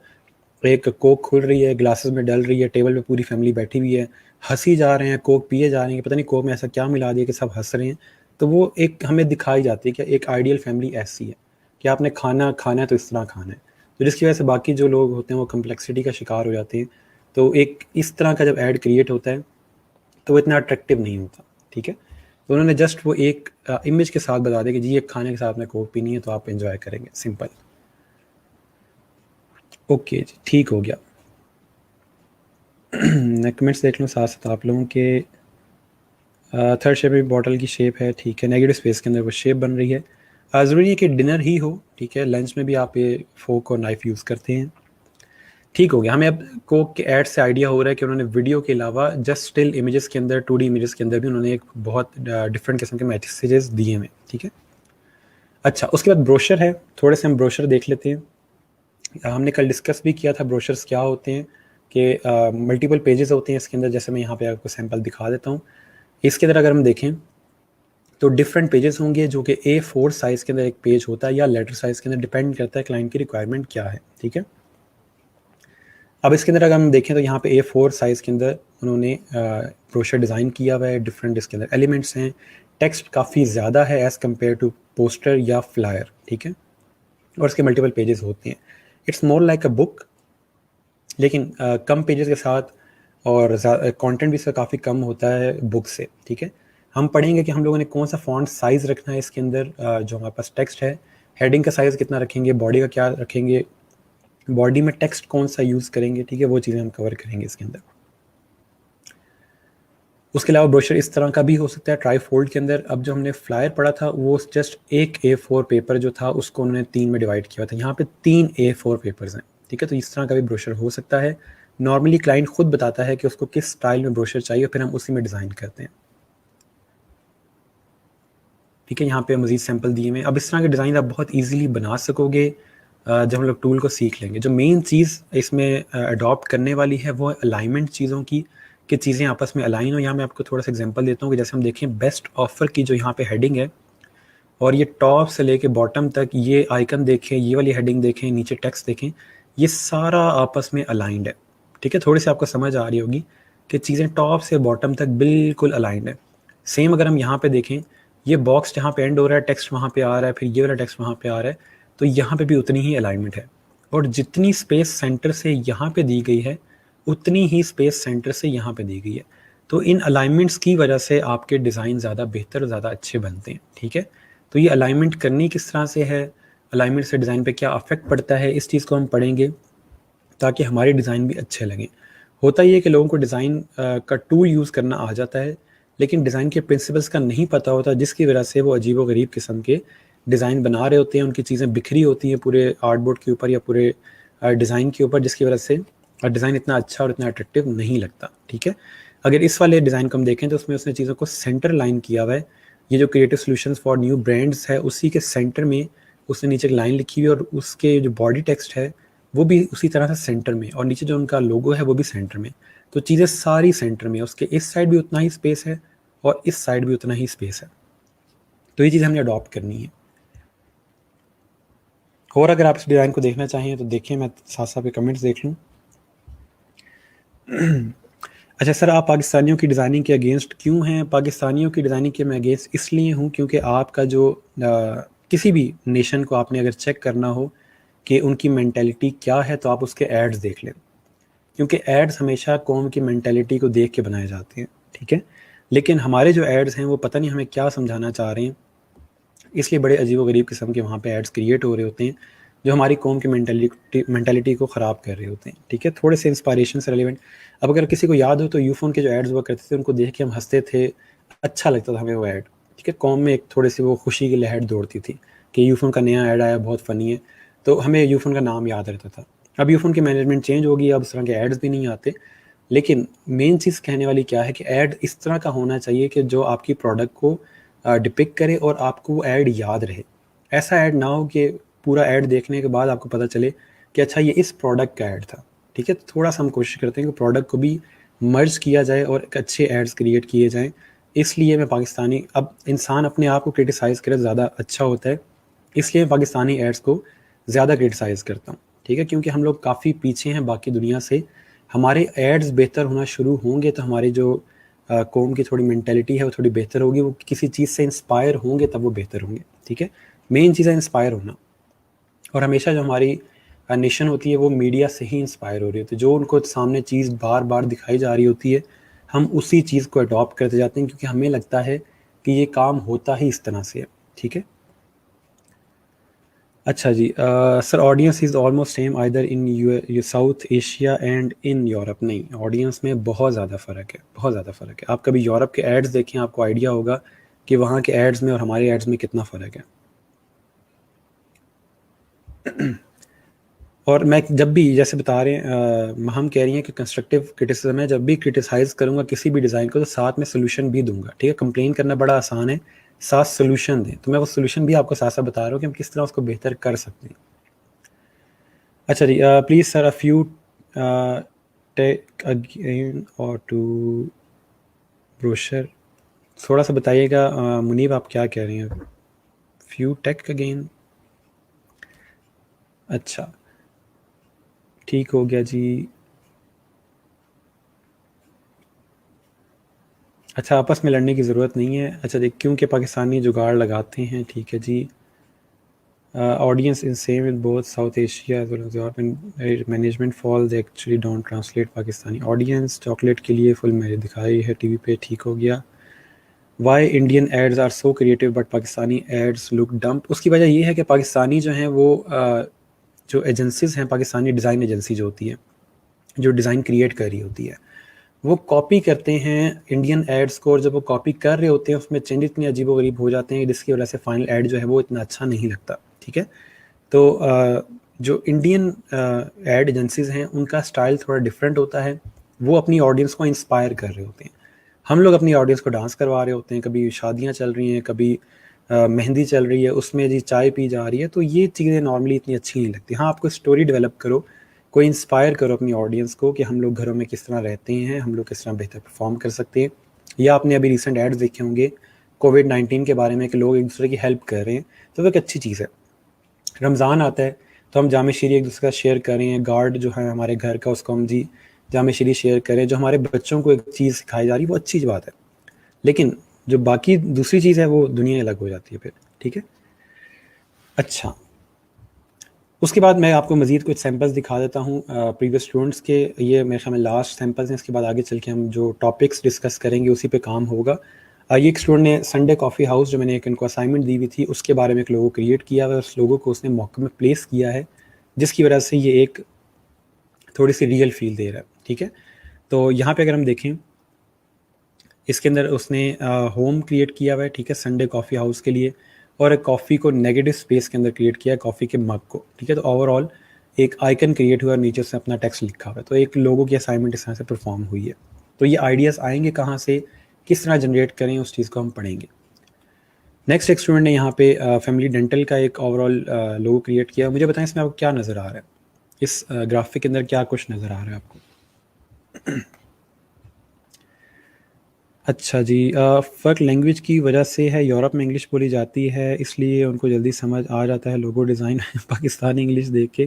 Speaker 1: एक कोक खुल रही है, ग्लासेस में डल रही है, टेबल पे पूरी फैमिली बैठी हुई है, हंसी जा रहे हैं, कोक पिए जा रहे हैं, पता नहीं कोक में ऐसा क्या मिला दिया कि सब हंस रहे हैं। तो वो एक हमें दिखाई जाती है कि एक आइडियल फैमिली ऐसी है कि आपने खाना है तो इस तरह खाना है, तो जिसकी वजह से बाकी जो लोग होते हैं वो कम्प्लेक्सिटी का शिकार हो जाते हैं। तो एक इस तरह का जब ऐड क्रिएट होता है तो वो इतना अट्रैक्टिव नहीं होता, ठीक है। तो उन्होंने जस्ट वो एक इमेज के साथ बता दिया कि जी ये खाने के साथ में कोक पीनी है तो आप एंजॉय करेंगे, सिंपल। ओके जी, ठीक हो गया। मैं कमेंट्स देख लूँ साथ साथ आप लोगों के। थर्ड शेप में बॉटल की शेप है, ठीक है, नेगेटिव स्पेस के अंदर वो शेप बन रही है। ज़रूरी है कि डिनर ही हो, ठीक है, लंच में भी आप ये फोक और नाइफ यूज़ करते हैं। ठीक हो गया। हमें अब कोक के ऐड से आइडिया हो रहा है कि उन्होंने वीडियो के अलावा जस्ट स्टिल इमेजेस के अंदर, 2D इमेजेस के अंदर भी उन्होंने एक बहुत डिफरेंट किस्म के मैसेजेस दिए हैं, ठीक है। अच्छा, उसके बाद ब्रोशर है, थोड़े से हम ब्रोशर देख लेते हैं। हमने कल डिस्कस भी किया था ब्रोशर्स क्या होते हैं, कि मल्टीपल पेजेस होते हैं इसके अंदर। जैसे मैं यहाँ पे आपको सैंपल दिखा देता हूँ। इसके अंदर अगर हम देखें तो डिफरेंट पेजेस होंगे, जो कि A4 साइज़ के अंदर एक पेज होता है, या लेटर साइज़ के अंदर, डिपेंड करता है क्लाइंट की रिक्वायरमेंट क्या है, ठीक है। अब इसके अंदर अगर हम देखें तो यहाँ पे A4 साइज़ के अंदर उन्होंने ब्रोशर डिज़ाइन किया हुआ है। डिफरेंट इसके अंदर एलिमेंट्स हैं, टेक्स्ट काफ़ी ज़्यादा है एज़ कम्पेयर टू पोस्टर या फ्लायर, ठीक है, और इसके मल्टीपल पेजेस होते हैं। It's more like a book, लेकिन कम पेजेस के साथ, और कंटेंट भी इसका काफ़ी कम होता है बुक से, ठीक है। हम पढ़ेंगे कि हम लोगों ने कौन सा फॉन्ट साइज़ रखना है इसके अंदर, जो हमारे पास टेक्स्ट है, हेडिंग का साइज़ कितना रखेंगे, बॉडी का क्या रखेंगे, बॉडी में टेक्स्ट कौन सा यूज़ करेंगे, ठीक है, वो चीज़ें हम कवर करेंगे इसके अंदर। उसके अलावा ब्रोशर इस तरह का भी हो सकता है ट्राई फोल्ड के अंदर। अब जो हमने फ्लायर पढ़ा था वो जस्ट एक A4 पेपर जो था उसको उन्होंने 3 में डिवाइड किया था, यहाँ पे 3 A4 पेपर्स हैं, ठीक है। तो इस तरह का भी ब्रोशर हो सकता है। नॉर्मली क्लाइंट खुद बताता है कि उसको किस स्टाइल में ब्रोशर चाहिए, फिर हम उसी में डिज़ाइन करते हैं, ठीक है। यहाँ पे मज़ीद सैंपल दिए हुए। अब इस तरह के डिज़ाइन आप बहुत ईजिली बना सकोगे जब हम लोग टूल को सीख लेंगे। जो मेन चीज़ इसमें अडॉप्ट करने वाली है वो है अलाइनमेंट चीज़ों की, कि चीज़ें आपस में अलाइन हो। यहाँ मैं आपको थोड़ा सा एग्जांपल देता हूँ कि जैसे हम देखें बेस्ट ऑफर की जो यहाँ पे हेडिंग है, और ये टॉप से लेके बॉटम तक ये आइकन देखें, ये वाली हेडिंग देखें, नीचे टेक्स्ट देखें, ये सारा आपस में अलाइंड है, ठीक है। थोड़ी सी आपको समझ आ रही होगी कि चीज़ें टॉप से बॉटम तक बिल्कुल अलाइंड है। सेम अगर हम यहाँ पे देखें, ये बॉक्स जहाँ पे एंड हो रहा है, टेक्स्ट वहाँ पे आ रहा है, फिर ये वाला टेक्स्ट वहाँ पे आ रहा है, तो यहाँ पे भी उतनी ही अलाइनमेंट है। और जितनी स्पेस सेंटर से यहाँ पे दी गई है, उतनी ही स्पेस सेंटर से यहाँ पे दी गई है। तो इन अलाइनमेंट्स की वजह से आपके डिज़ाइन ज़्यादा बेहतर, ज़्यादा अच्छे बनते हैं, ठीक है। तो ये अलाइनमेंट करनी किस तरह से है, अलाइनमेंट से डिज़ाइन पे क्या अफेक्ट पड़ता है, इस चीज़ को हम पढ़ेंगे ताकि हमारे डिज़ाइन भी अच्छे लगें। होता ये है कि लोगों को डिज़ाइन का टूल यूज़ करना आ जाता है, लेकिन डिज़ाइन के प्रिंसिपल्स का नहीं पता होता, जिसकी वजह से वो अजीब-व-गरीब किस्म के डिज़ाइन बना रहे होते हैं। उनकी चीज़ें बिखरी होती हैं पूरे आर्टबोर्ड के ऊपर या पूरे डिज़ाइन के ऊपर, जिसकी वजह से डिज़ाइन इतना अच्छा और इतना अट्रैक्टिव नहीं लगता, ठीक है। अगर इस वाले डिज़ाइन को हम देखें तो उसमें उसने चीज़ों को सेंटर लाइन किया हुआ है। ये जो creative solutions for new brands है, उसी के सेंटर में उसने नीचे एक लाइन लिखी हुई है, और उसके जो बॉडी टेक्स्ट है वो भी उसी तरह से सेंटर में, और नीचे जो उनका लोगो है वो भी सेंटर में। तो चीज़ें सारी सेंटर में, उसके इस साइड भी उतना ही स्पेस है और इस साइड भी उतना ही स्पेस है। तो ये चीज़ हमने अडॉप्ट करनी है। और अगर आप इस डिज़ाइन को देखना चाहें तो देखिए, मैं साथ साथ के कमेंट्स देख लूँ। अच्छा सर, आप पाकिस्तानियों की डिज़ाइनिंग के अगेंस्ट क्यों हैं? पाकिस्तानियों की डिज़ाइनिंग के मैं अगेंस्ट इसलिए हूँ क्योंकि आपका जो किसी भी नेशन को आपने अगर चेक करना हो कि उनकी मेंटालिटी क्या है, तो आप उसके एड्स देख लें, क्योंकि एड्स हमेशा कौम की मेंटालिटी को देख के बनाए जाते हैं, ठीक है। लेकिन हमारे जो एड्स हैं वो पता नहीं हमें क्या समझाना चाह रहे हैं, इसलिए बड़े अजीब-व-गरीब किस्म के वहाँ पे एड्स क्रिएट हो रहे होते हैं, जो हमारी कौम की मेंटालिटी को ख़राब कर रहे होते हैं, ठीक है। थोड़े से इंस्पायरेशन से रिलेवेंट। अब अगर किसी को याद हो तो यूफोन के जो एड्स हुआ करते थे, उनको देख के हम हँसते थे, अच्छा लगता था हमें वो ऐड, ठीक है। कौम में एक थोड़ी-सी वो खुशी की लहर दौड़ती थी कि यूफोन का नया ऐड आया, बहुत फ़नी है, तो हमें यूफोन का नाम याद रहता था। अब यूफोन की मैनेजमेंट चेंज हो गई, अब इस तरह के एड्स भी नहीं आते। लेकिन मेन चीज़ कहने वाली क्या है कि ऐड इस तरह का होना चाहिए कि जो आपकी प्रोडक्ट को डिपिक्ट करे और आपको वो ऐड याद रहे। ऐसा ऐड ना हो कि पूरा ऐड देखने के बाद आपको पता चले कि अच्छा ये इस प्रोडक्ट का ऐड था, ठीक है। तो थोड़ा-सा हम कोशिश करते हैं कि प्रोडक्ट को भी मर्ज किया जाए और एक अच्छे एड्स क्रिएट किए जाएँ। इसलिए मैं पाकिस्तानी, अब इंसान अपने आप को क्रिटिसाइज़ करे ज़्यादा अच्छा होता है, इसलिए मैं पाकिस्तानी एड्स को ज़्यादा क्रिटिसाइज़ करता हूँ, ठीक है। क्योंकि हम लोग काफ़ी पीछे हैं बाकी दुनिया से। हमारे एड्स बेहतर होना शुरू होंगे तो हमारे जो कौम की थोड़ी मेंटेलिटी है वो थोड़ी बेहतर होगी, वो किसी चीज़ से इंस्पायर होंगे तब वो बेहतर होंगे, ठीक है। मेन चीज़ है इंस्पायर होना, और हमेशा जो हमारी नेशन होती है वो मीडिया से ही इंस्पायर हो रही होती है। जो उनको सामने चीज़ बार बार दिखाई जा रही होती है, हम उसी चीज़ को अडॉप्ट करते जाते हैं, क्योंकि हमें लगता है कि ये काम होता ही इस तरह से है, ठीक है। अच्छा जी, sir audience is almost same either in South Asia and in Europe. नहीं, ऑडियंस में बहुत ज़्यादा फ़र्क है, बहुत ज़्यादा फ़र्क है। आप कभी यूरोप के एड्स देखें, आपको आइडिया होगा कि वहाँ के एड्स में और हमारे एड्स में कितना फ़र्क है। और मैं जब भी जैसे बता रहे हैं, हम कह रही हैं कि कंस्ट्रक्टिव क्रिटिसिज्म है, जब भी क्रिटिसाइज़ करूँगा किसी भी डिज़ाइन को तो साथ में सोल्यूशन भी दूंगा, ठीक है। कंप्लेन करना बड़ा आसान है, साथ सोल्यूशन दें, तो मैं वो सोल्यूशन भी आपको साथ साथ बता रहा हूँ कि हम किस तरह उसको बेहतर कर सकते हैं। अच्छा जी, please sir a few take again और टू ब्रोशर, थोड़ा सा बताइएगा मुनीब आप क्या कह रही हैं। फ्यू टेक अगेन, अच्छा ठीक हो गया जी। अच्छा, आपस में लड़ने की ज़रूरत नहीं है। अच्छा जी, क्योंकि पाकिस्तानी जुगाड़ लगाते हैं, ठीक है जी। Audience in same in both South Asia as well as Europe and management fall they actually don't translate Pakistani audience. Chocolate के लिए फुल मैंने दिखाई है टीवी पे, ठीक हो गया। Why Indian ads are so creative but Pakistani ads look dumb. उसकी वजह ये है कि पाकिस्तानी जो हैं वो जो एजेंसीज हैं, पाकिस्तानी डिज़ाइन एजेंसी जो होती है, जो डिज़ाइन क्रिएट कर रही होती है, वो कॉपी करते हैं इंडियन एड्स को, और जब वो कॉपी कर रहे होते हैं उसमें चेंज इतने अजीबोगरीब हो जाते हैं जिसकी वजह से फाइनल एड जो है वो इतना अच्छा नहीं लगता, ठीक है। तो जो इंडियन एड एजेंसीज हैं उनका स्टाइल थोड़ा डिफरेंट होता है, वो अपनी ऑडियंस को इंस्पायर कर रहे होते हैं। हम लोग अपनी ऑडियंस को डांस करवा रहे होते हैं, कभी शादियां चल रही हैं, कभी मेहंदी चल रही है, उसमें जी चाय पी जा रही है, तो ये चीज़ें नॉर्मली इतनी अच्छी नहीं लगती। हाँ, आपको स्टोरी डेवलप करो, कोई इंस्पायर करो अपनी ऑडियंस को कि हम लोग घरों में किस तरह रहते हैं, हम लोग किस तरह बेहतर परफॉर्म कर सकते हैं। या आपने अभी रिसेंट एड्स देखे होंगे कोविड-19 के बारे में कि लोग एक दूसरे की हेल्प कर रहे हैं, तो वो एक अच्छी चीज़ है। रमज़ान आता है तो हम जामे शीरी एक दूसरे का शेयर कर रहे हैं, गार्ड जो है हमारे घर का उसको हम जी जामे शीरी शेयर करें, जो हमारे बच्चों को एक चीज़ सिखाई जा रही है वो अच्छी बात है। लेकिन जो बाकी दूसरी चीज़ है वो दुनिया अलग हो जाती है फिर, ठीक है। अच्छा, उसके बाद मैं आपको मज़ीद कुछ सैम्पल्स दिखा देता हूँ प्रीवियस स्टूडेंट्स के। ये मेरे ख्याल में लास्ट सैम्पल्स हैं, इसके बाद आगे चल के हम जो टॉपिक्स डिस्कस करेंगे उसी पे काम होगा। ये एक स्टूडेंट ने संडे कॉफ़ी हाउस, जो मैंने एक इनको असाइनमेंट दी हुई थी, उसके बारे में एक लोगो क्रिएट किया हुआ है, उस लोगों को उसने मौके में प्लेस किया है, जिसकी वजह से ये एक थोड़ी सी रियल फील दे रहा है, ठीक है। तो यहाँ पे अगर हम देखें, इसके अंदर उसने होम क्रिएट किया हुआ है, ठीक है, संडे कॉफ़ी हाउस के लिए, और एक कॉफ़ी को नेगेटिव स्पेस के अंदर क्रिएट किया है, कॉफ़ी के मग को, ठीक है। तो ओवरऑल एक आइकन क्रिएट हुआ और नीचे उसने अपना टेक्स्ट लिखा हुआ है, तो एक लोगों की असाइनमेंट इस तरह से परफॉर्म हुई है। तो ये आइडियाज़ आएंगे कहाँ से, किस तरह जनरेट करें, उस चीज़ को हम पढ़ेंगे। नेक्स्ट एक स्टूडेंट ने यहाँ पे फैमिली डेंटल का एक ओवरऑल लोगो क्रिएट किया। मुझे बताएं इसमें आपको क्या नज़र आ रहा है, इस ग्राफिक के अंदर क्या कुछ नज़र आ रहा है आपको। अच्छा जी, फ़र्क लैंग्वेज की वजह से है, यूरोप में इंग्लिश बोली जाती है इसलिए उनको जल्दी समझ आ जाता है लोगो डिज़ाइन पाकिस्तानी इंग्लिश देख के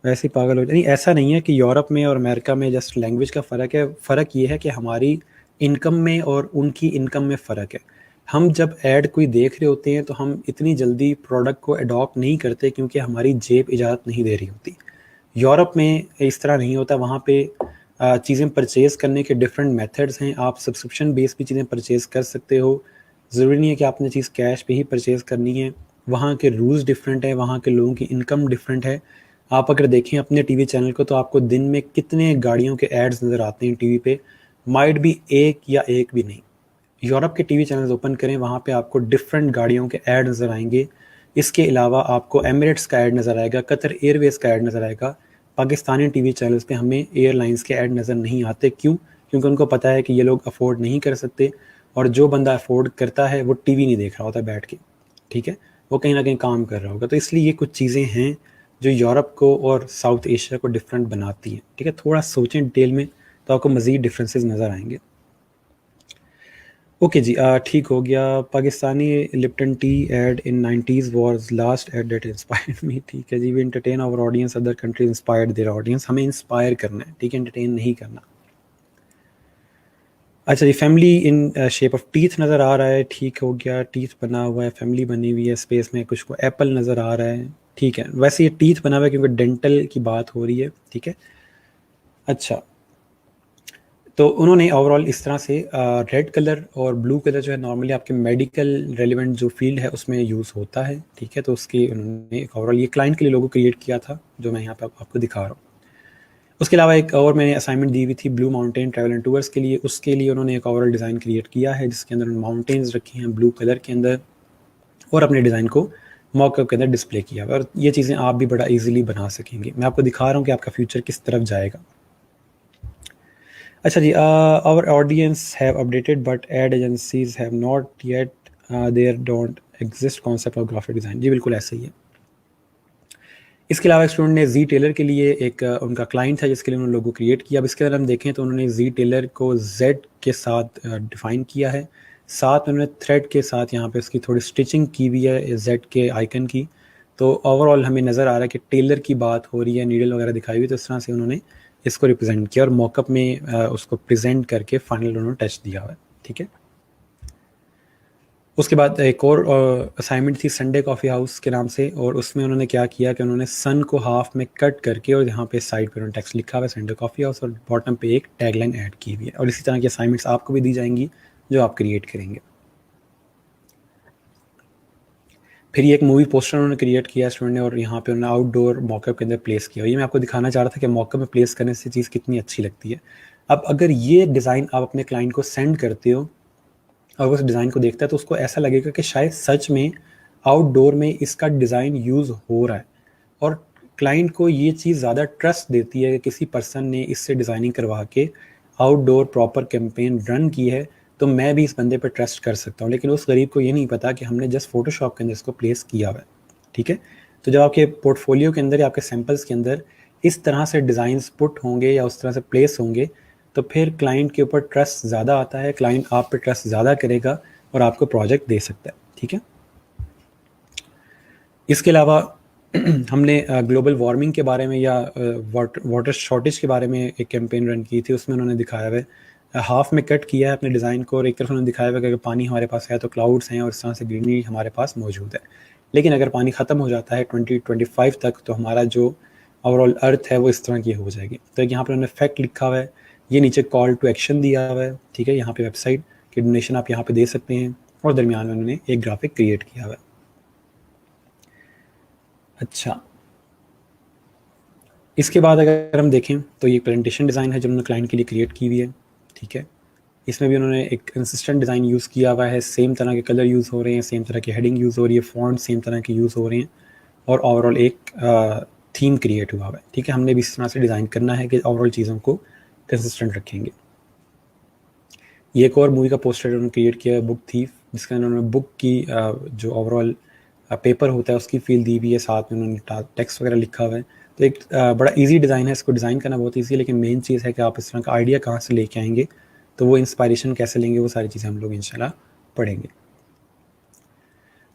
Speaker 1: वैसे ही पागल हो जाए। नहीं, ऐसा नहीं है कि यूरोप में और अमेरिका में जस्ट लैंग्वेज का फ़र्क है। फ़र्क ये है कि हमारी इनकम में और उनकी इनकम में फ़र्क है। हम जब ऐड कोई देख रहे होते हैं तो हम इतनी जल्दी प्रोडक्ट को अडॉप्ट नहीं करते, क्योंकि हमारी जेब इजाज़त नहीं दे रही होती। यूरोप में इस तरह नहीं होता, वहाँ पे चीज़ें परचेज़ करने के डिफरेंट मेथड्स हैं। आप सब्सक्रिप्शन बेस पे चीज़ें परचेज़ कर सकते हो, ज़रूरी नहीं है कि आपने चीज़ कैश पे ही परचेज़ करनी है। वहाँ के रूल्स डिफरेंट हैं, वहाँ के लोगों की इनकम डिफरेंट है। आप अगर देखें अपने टीवी चैनल को तो आपको दिन में कितने गाड़ियों के एड्स नज़र आते हैं टीवी पे, माइट भी एक या एक भी नहीं। यूरोप के टीवी चैनल्स ओपन करें, वहाँ पे आपको डिफरेंट गाड़ियों के ऐड नज़र आएंगे। इसके अलावा आपको एमिरेट्स का ऐड नज़र आएगा, कतर एयरवेज़ का ऐड नज़र आएगा। पाकिस्तानी टीवी चैनल्स पे हमें एयरलाइंस के ऐड नज़र नहीं आते। क्यों? क्योंकि उनको पता है कि ये लोग अफोर्ड नहीं कर सकते, और जो बंदा अफोर्ड करता है वो टीवी नहीं देख रहा होता बैठ के, ठीक है, वो कहीं ना कहीं काम कर रहा होगा। तो इसलिए ये कुछ चीज़ें हैं जो यूरोप को और साउथ एशिया को डिफरेंट बनाती हैं, ठीक है। थोड़ा सोचें डिटेल में तो आपको मज़ीद डिफरेंसेस नज़र आएंगे। ओके जी, ठीक हो गया। Pakistani Lipton tea ad in 90s was last ad that inspired me, ठीक है जी। We entertain our audience, other countries inspired their audience. हमें इंस्पायर करना है, ठीक है, एंटरटेन नहीं करना। अच्छा जी, family in shape of teeth नज़र आ रहा है, ठीक हो गया, टीथ बना हुआ है, फैमिली बनी हुई है स्पेस में, कुछ को एप्पल नज़र आ रहा है, ठीक है। वैसे ये टीथ बना हुआ है क्योंकि डेंटल की बात हो रही है, ठीक है। अच्छा, तो उन्होंने ओवरऑल इस तरह से रेड कलर और ब्लू कलर जो है नॉर्मली आपके मेडिकल रेलिवेंट जो फील्ड है उसमें यूज़ होता है, ठीक है। तो उसके उन्होंने एक ओवरऑल ये क्लाइंट के लिए लोगो क्रिएट किया था, जो मैं यहाँ पे आपको दिखा रहा हूँ। उसके अलावा एक और मैंने असाइनमेंट दी हुई थी blue mountain travel and tours के लिए, उसके लिए उन्होंने एक ओवरऑल डिज़ाइन क्रिएट किया है जिसके अंदर माउंटेन्स रखी हैं ब्लू कलर के अंदर, और अपने डिज़ाइन को मॉकअप के अंदर डिस्प्ले किया हुआ है। और ये चीज़ें आप भी बड़ा ईजिली बना सकेंगे। मैं आपको दिखा रहा हूँ कि आपका फ्यूचर किस तरफ जाएगा। अच्छा जी, our audience have updated but ad agencies have not yet, there don't exist concept of graphic design. जी बिल्कुल ऐसा ही है। इसके अलावा स्टूडेंट ने जी टेलर के लिए एक उनका क्लाइंट था जिसके लिए उन्होंने लोगो क्रिएट किया। अब इसके अंदर हम देखें तो उन्होंने जी टेलर को जेड के साथ डिफाइन किया है, साथ में उन्होंने थ्रेड के साथ यहाँ पे उसकी थोड़ी स्टिचिंग की हुई है जेड के आइकन की। तो ओवरऑल हमें नज़र आ रहा है कि टेलर की बात हो रही है, नीडल वगैरह दिखाई हुई, तो इस तरह से उन्होंने इसको रिप्रेजेंट किया और मॉकअप में उसको प्रेजेंट करके फाइनल उन्होंने टच दिया हुआ है, ठीक है। उसके बाद एक और असाइनमेंट थी संडे कॉफ़ी हाउस के नाम से, और उसमें उन्होंने क्या किया कि उन्होंने सन को हाफ में कट करके और यहाँ पे साइड पर उन्होंने टेक्स्ट लिखा हुआ है संडे कॉफ़ी हाउस, और बॉटम पे एक टैगलाइन ऐड की हुई है। और इसी तरह की असाइनमेंट्स आपको भी दी जाएंगी जो आप क्रिएट करेंगे। फिर ये एक मूवी पोस्टर उन्होंने क्रिएट किया स्टूडेंट ने, और यहाँ पे उन्होंने आउटडोर मॉकअप के अंदर प्लेस किया। ये मैं आपको दिखाना चाह रहा था कि मॉकअप में प्लेस करने से चीज़ कितनी अच्छी लगती है। अब अगर ये डिज़ाइन आप अपने क्लाइंट को सेंड करते हो और उस डिज़ाइन को देखता है तो उसको ऐसा लगेगा कि शायद सच में आउटडोर में इसका डिज़ाइन यूज़ हो रहा है, और क्लाइंट को ये चीज़ ज़्यादा ट्रस्ट देती है कि किसी पर्सन ने इससे डिज़ाइनिंग करवा के आउटडोर प्रॉपर कैंपेन रन की है, तो मैं भी इस बंदे पर ट्रस्ट कर सकता हूँ। लेकिन उस गरीब को ये नहीं पता कि हमने जस्ट फोटोशॉप के अंदर इसको प्लेस किया हुआ है, ठीक है। तो जब आपके पोर्टफोलियो के अंदर या आपके सैम्पल्स के अंदर इस तरह से डिज़ाइंस पुट होंगे या उस तरह से प्लेस होंगे, तो फिर क्लाइंट के ऊपर ट्रस्ट ज़्यादा आता है, क्लाइंट आप पे ट्रस्ट ज़्यादा करेगा और आपको प्रोजेक्ट दे सकता है, ठीक है। इसके अलावा हमने ग्लोबल वार्मिंग के बारे में या वाटर शॉर्टेज के बारे में एक कैंपेन रन की थी। उसमें उन्होंने दिखाया हुआ है, हाफ में कट किया है अपने डिज़ाइन को, और एक तरफ उन्होंने दिखाया हुआ है कि अगर पानी हमारे पास है तो क्लाउड्स हैं और इस तरह से ग्रीनरी हमारे पास मौजूद है। लेकिन अगर पानी ख़त्म हो जाता है 2025 तक, तो हमारा जो ओवरऑल अर्थ है वो इस तरह की हो जाएगी। तो यहाँ पर उन्होंने फैक्ट लिखा हुआ है, ये नीचे कॉल टू एक्शन दिया हुआ है, ठीक है। यहाँ पे वेबसाइट की डोनेशन आप यहाँ पे दे सकते हैं, और दरमियान में उन्होंने एक ग्राफिक क्रिएट किया हुआ है। अच्छा, इसके बाद अगर हम देखें तो ये प्रेजेंटेशन डिज़ाइन है जो उन्होंने क्लाइंट के लिए क्रिएट की हुई है, ठीक है। इसमें भी उन्होंने एक कंसिस्टेंट डिज़ाइन यूज़ किया हुआ है, सेम तरह के कलर यूज़ हो रहे हैं, सेम तरह की हेडिंग यूज़ हो रही है, फॉन्ट सेम तरह के यूज़ हो रहे हैं, और ओवरऑल एक थीम क्रिएट हुआ हुआ है, ठीक है। हमने भी इस तरह से डिज़ाइन करना है कि ओवरऑल चीज़ों को कंसिस्टेंट रखेंगे। ये एक और मूवी का पोस्टर उन्होंने क्रिएट किया है, बुक थीफ, जिसके अंदर उन्होंने बुक की जो ओवरऑल पेपर होता है उसकी फील दी हुई है, साथ में उन्होंने टेक्स्ट वगैरह लिखा हुआ है। तो एक बड़ा इजी डिज़ाइन है, इसको डिज़ाइन करना बहुत ईजी है, लेकिन मेन चीज़ है कि आप इस तरह का आइडिया कहाँ से लेके आएंगे, तो वो इंस्पायरेशन कैसे लेंगे, वो सारी चीज़ें हम लोग इंशाल्लाह पढ़ेंगे।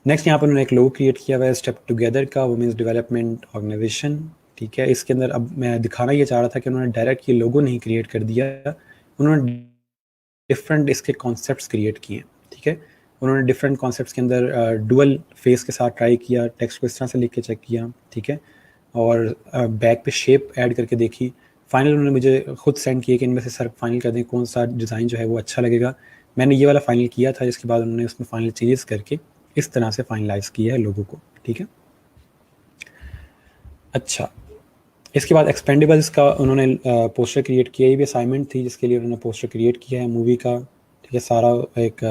Speaker 1: नेक्स्ट यहाँ पर उन्होंने एक लोगो क्रिएट किया हुआ है स्टेप टुगेदर का, वुमेन्स डेवलपमेंट ऑर्गेनाइजेशन, ठीक है। इसके अंदर अब मैं दिखाना ये चाह रहा था कि उन्होंने डायरेक्ट ये लोगो नहीं क्रिएट कर दिया, उन्होंने डिफरेंट इसके कॉन्सेप्ट्स क्रिएट किए, ठीक है। उन्होंने डिफरेंट कॉन्सेप्ट्स के अंदर डुअल फेस के साथ ट्राई किया, टेक्स्ट को इस तरह से लिख के चेक किया, ठीक है, और बैक पे शेप ऐड करके देखी। फाइनल उन्होंने मुझे खुद सेंड किया कि इनमें से सर फाइनल कर दें कौन सा डिज़ाइन जो है वो अच्छा लगेगा। मैंने ये वाला फाइनल किया था, जिसके बाद उन्होंने उसमें फाइनल चेंजेस करके इस तरह से फाइनलाइज किया है लोगों को, ठीक है। अच्छा, इसके बाद एक्सपेंडेबल्स का उन्होंने पोस्टर क्रिएट किया, ये भी असाइनमेंट थी जिसके लिए उन्होंने पोस्टर क्रिएट किया है मूवी का, ठीक है। सारा एक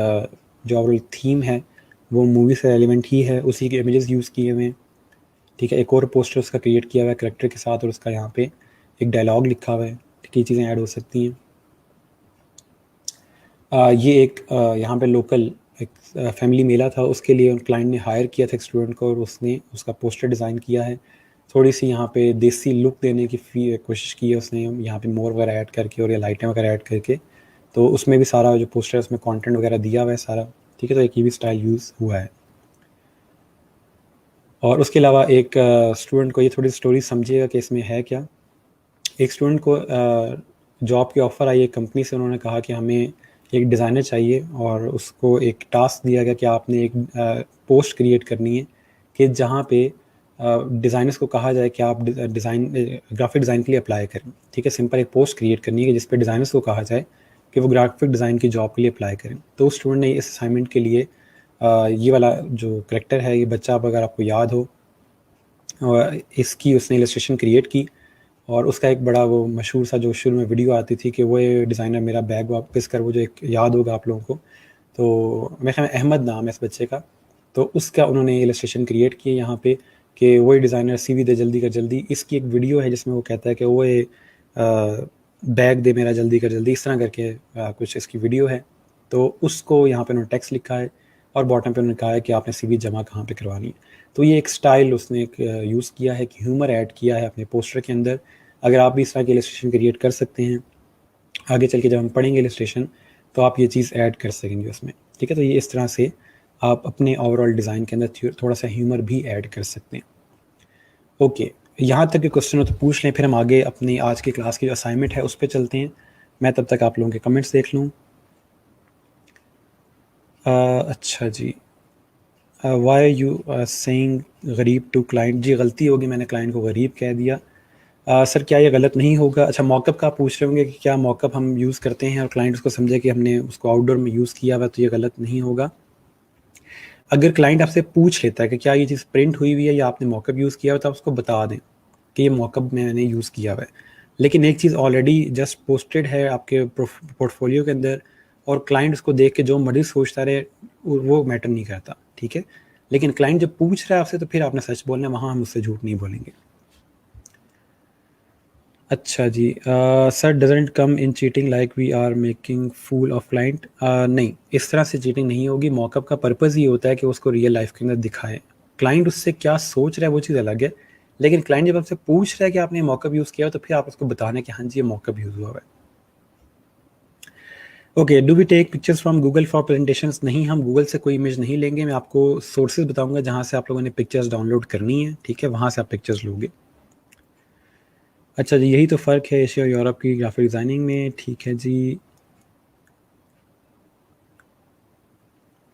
Speaker 1: जो ओवरऑल थीम है वो मूवी से रेलिवेंट ही है, उसी के इमेजेस यूज़ किए हुए हैं, ठीक है। एक और पोस्टर उसका क्रिएट किया हुआ है करेक्टर के साथ, और उसका यहाँ पे एक डायलॉग लिखा हुआ है, ठीक है। ये चीज़ें ऐड हो सकती हैं। ये एक यहाँ पे लोकल एक फैमिली मेला था, उसके लिए क्लाइंट ने हायर किया था एक स्टूडेंट को, और उसने उसका पोस्टर डिज़ाइन किया है। थोड़ी सी यहाँ पे देसी लुक देने की कोशिश की है उसने, यहाँ पे मोर वगैरह ऐड करके और या लाइटें वगैरह ऐड करके। तो उसमें भी सारा जो पोस्टर है उसमें कंटेंट वगैरह दिया हुआ है सारा, ठीक है। तो एक ये भी स्टाइल यूज़ हुआ है। और उसके अलावा एक स्टूडेंट को ये थोड़ी स्टोरी समझिएगा कि इसमें है क्या। एक स्टूडेंट को जॉब की ऑफ़र आई एक कंपनी से, उन्होंने कहा कि हमें एक डिज़ाइनर चाहिए और उसको एक टास्क दिया गया कि आपने एक पोस्ट क्रिएट करनी है कि जहाँ पे डिज़ाइनर्स को कहा जाए कि आप ग्राफिक डिज़ाइन के लिए अप्लाई करें, ठीक है। सिंपल एक पोस्ट क्रिएट करनी है कि जिस पे डिज़ाइनर्स को कहा जाए कि वो ग्राफिक डिज़ाइन की जॉब के लिए अप्लाई करें। तो उस स्टूडेंट ने इस असाइनमेंट के लिए ये वाला जो करैक्टर है, ये बच्चा अगर आपको याद हो, और इसकी उसने इलस्ट्रेशन क्रिएट की और उसका एक बड़ा वो मशहूर सा जो शुरू में वीडियो आती थी कि वो ये डिज़ाइनर मेरा बैग वापस कर, वो जो एक याद होगा आप लोगों को। तो मेरे ख्याल में अहमद नाम है इस बच्चे का। तो उसका उन्होंने इलस्ट्रेशन क्रिएट किए यहाँ पे कि वही डिज़ाइनर सीवी दे जल्दी कर जल्दी। इसकी एक वीडियो है जिसमें वो कहता है कि वो ये बैग दे मेरा जल्दी कर जल्दी, इस तरह करके कुछ इसकी वीडियो है। तो उसको यहाँ पे उन्होंने टेक्स्ट लिखा है और बॉटम पे उन्होंने कहा है कि आपने सीवी जमा कहाँ पे करवानी है। तो ये एक स्टाइल उसने एक यूज़ किया है कि ह्यूमर ऐड किया है अपने पोस्टर के अंदर। अगर आप भी इस तरह की इलस्ट्रेशन क्रिएट कर सकते हैं, आगे चल के जब हम पढ़ेंगे इलस्ट्रेशन तो आप ये चीज़ ऐड कर सकेंगे उसमें, ठीक है। तो ये इस तरह से आप अपने ओवरऑल डिज़ाइन के अंदर थोड़ा सा ह्यूमर भी ऐड कर सकते हैं। ओके, यहाँ तक के क्वेश्चन हो तो पूछ लें, फिर हम आगे अपनी आज की क्लास की जो असाइनमेंट है उस पर चलते हैं। मैं तब तक आप लोगों के कमेंट्स देख लूँ। अच्छा जी, वाई यू सेइंग गरीब टू क्लाइंट, जी गलती होगी, मैंने क्लाइंट को गरीब कह दिया। सर क्या ये गलत नहीं होगा? अच्छा, मॉकअप का आप पूछ रहे होंगे कि क्या मॉकअप हम यूज़ करते हैं और क्लाइंट उसको समझे कि हमने उसको आउटडोर में यूज़ किया हुआ, तो ये गलत नहीं होगा। अगर क्लाइंट आपसे पूछ लेता है कि क्या ये चीज़ प्रिंट हुई हुई है या आपने मॉकअप यूज़ किया हुआ, तो आप उसको बता दें कि ये मॉकअप मैंने यूज़ किया हुआ है। लेकिन एक चीज़ ऑलरेडी जस्ट पोस्टेड है आपके पोर्टफोलियो के अंदर और क्लाइंट उसको देख के जो मर्जी सोचता रहे, वो मैटर नहीं करता, ठीक है। लेकिन क्लाइंट जब पूछ रहा है आपसे तो फिर आपने सच बोलना है, वहाँ हम उससे झूठ नहीं बोलेंगे। अच्छा जी, sir doesn't come in cheating like we are making fool of client, नहीं, इस तरह से चीटिंग नहीं होगी। मॉकअप का पर्पज़ ये होता है कि उसको रियल लाइफ के अंदर दिखाए। क्लाइंट उससे क्या सोच रहा है वो चीज़ अलग है, लेकिन क्लाइंट जब आपसे पूछ रहा है कि आपने मॉकअप यूज़ किया हो, तो फिर आप उसको बताना है कि हाँ जी ये मॉकअप यूज़ हुआ है। Okay, do we take pictures from Google for presentations? नहीं, हम गूगल से कोई इमेज नहीं लेंगे। मैं आपको सोर्सेज बताऊंगा जहाँ से आप लोगों ने पिक्चर्स डाउनलोड करनी है, ठीक है, वहाँ से आप पिक्चर्स लोगे। अच्छा जी, यही तो फ़र्क है एशिया और यूरोप की ग्राफिक डिज़ाइनिंग में, ठीक है जी,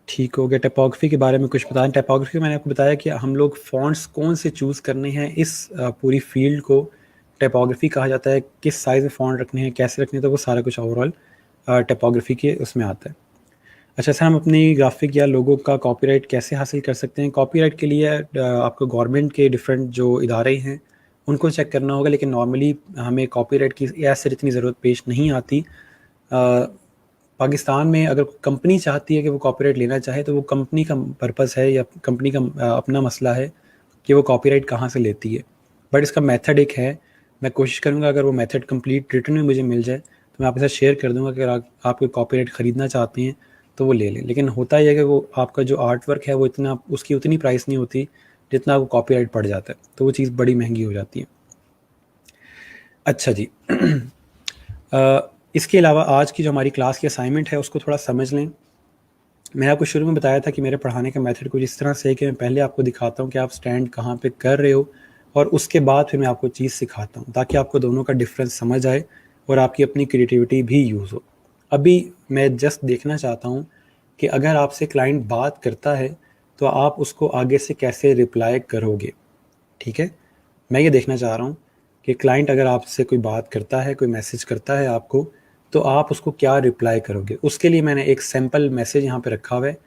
Speaker 1: ठीक हो गया। टाइपोग्राफी के बारे में कुछ बताएं। टाइपोग्राफी मैंने आपको बताया कि हम लोग फ़ॉन्ट्स कौन से चूज़ करने हैं, इस पूरी फील्ड को टाइपोग्राफी कहा जाता है। किस साइज़ में फ़ॉन्ट रखने हैं, कैसे रखने हैं, तो वो सारा कुछ ओवरऑल टाइपोग्राफी के उसमें आता है। अच्छा सर, हम अपनी ग्राफिक या लोगो का कॉपीराइट कैसे हासिल कर सकते हैं? कॉपीराइट के लिए आपको गवर्नमेंट के डिफरेंट जो इदारे हैं उनको चेक करना होगा, लेकिन नॉर्मली हमें कॉपीराइट की ऐसे इतनी ज़रूरत पेश नहीं आती। पाकिस्तान में अगर कंपनी चाहती है कि वो कॉपीराइट लेना चाहे तो वो कंपनी का पर्पस है या कंपनी का अपना मसला है कि वो कॉपीराइट कहाँ से लेती है। बट इसका मेथड एक है, मैं कोशिश करूँगा अगर वो मेथड कंप्लीट रिटर्न में मुझे मिल जाए तो मैं आपके साथ शेयर कर दूँगा कि अगर आप कोई कॉपीराइट ख़रीदना चाहते हैं तो वो ले लें। लेकिन होता ही है कि वो आपका जो आर्ट वर्क है वो इतना, उसकी उतनी प्राइस नहीं होती जितना वो कॉपीराइट पड़ जाता है, तो वो चीज़ बड़ी महंगी हो जाती है। अच्छा जी, इसके अलावा आज की जो हमारी क्लास की असाइनमेंट है उसको थोड़ा समझ लें। मैंने आपको शुरू में बताया था कि मेरे पढ़ाने का मेथड कुछ इस तरह से है कि मैं पहले आपको दिखाता हूँ कि आप स्टैंड कहाँ पे कर रहे हो और उसके बाद फिर मैं आपको चीज़ सिखाता हूँ ताकि आपको दोनों का डिफरेंस समझ आए और आपकी अपनी क्रिएटिविटी भी यूज़ हो। अभी मैं जस्ट देखना चाहता हूँ कि अगर आपसे क्लाइंट बात करता है तो आप उसको आगे से कैसे रिप्लाई करोगे, ठीक है। मैं ये देखना चाह रहा हूँ कि क्लाइंट अगर आपसे कोई बात करता है, कोई मैसेज करता है आपको, तो आप उसको क्या रिप्लाई करोगे। उसके लिए मैंने एक सैम्पल मैसेज यहाँ पे रखा हुआ है।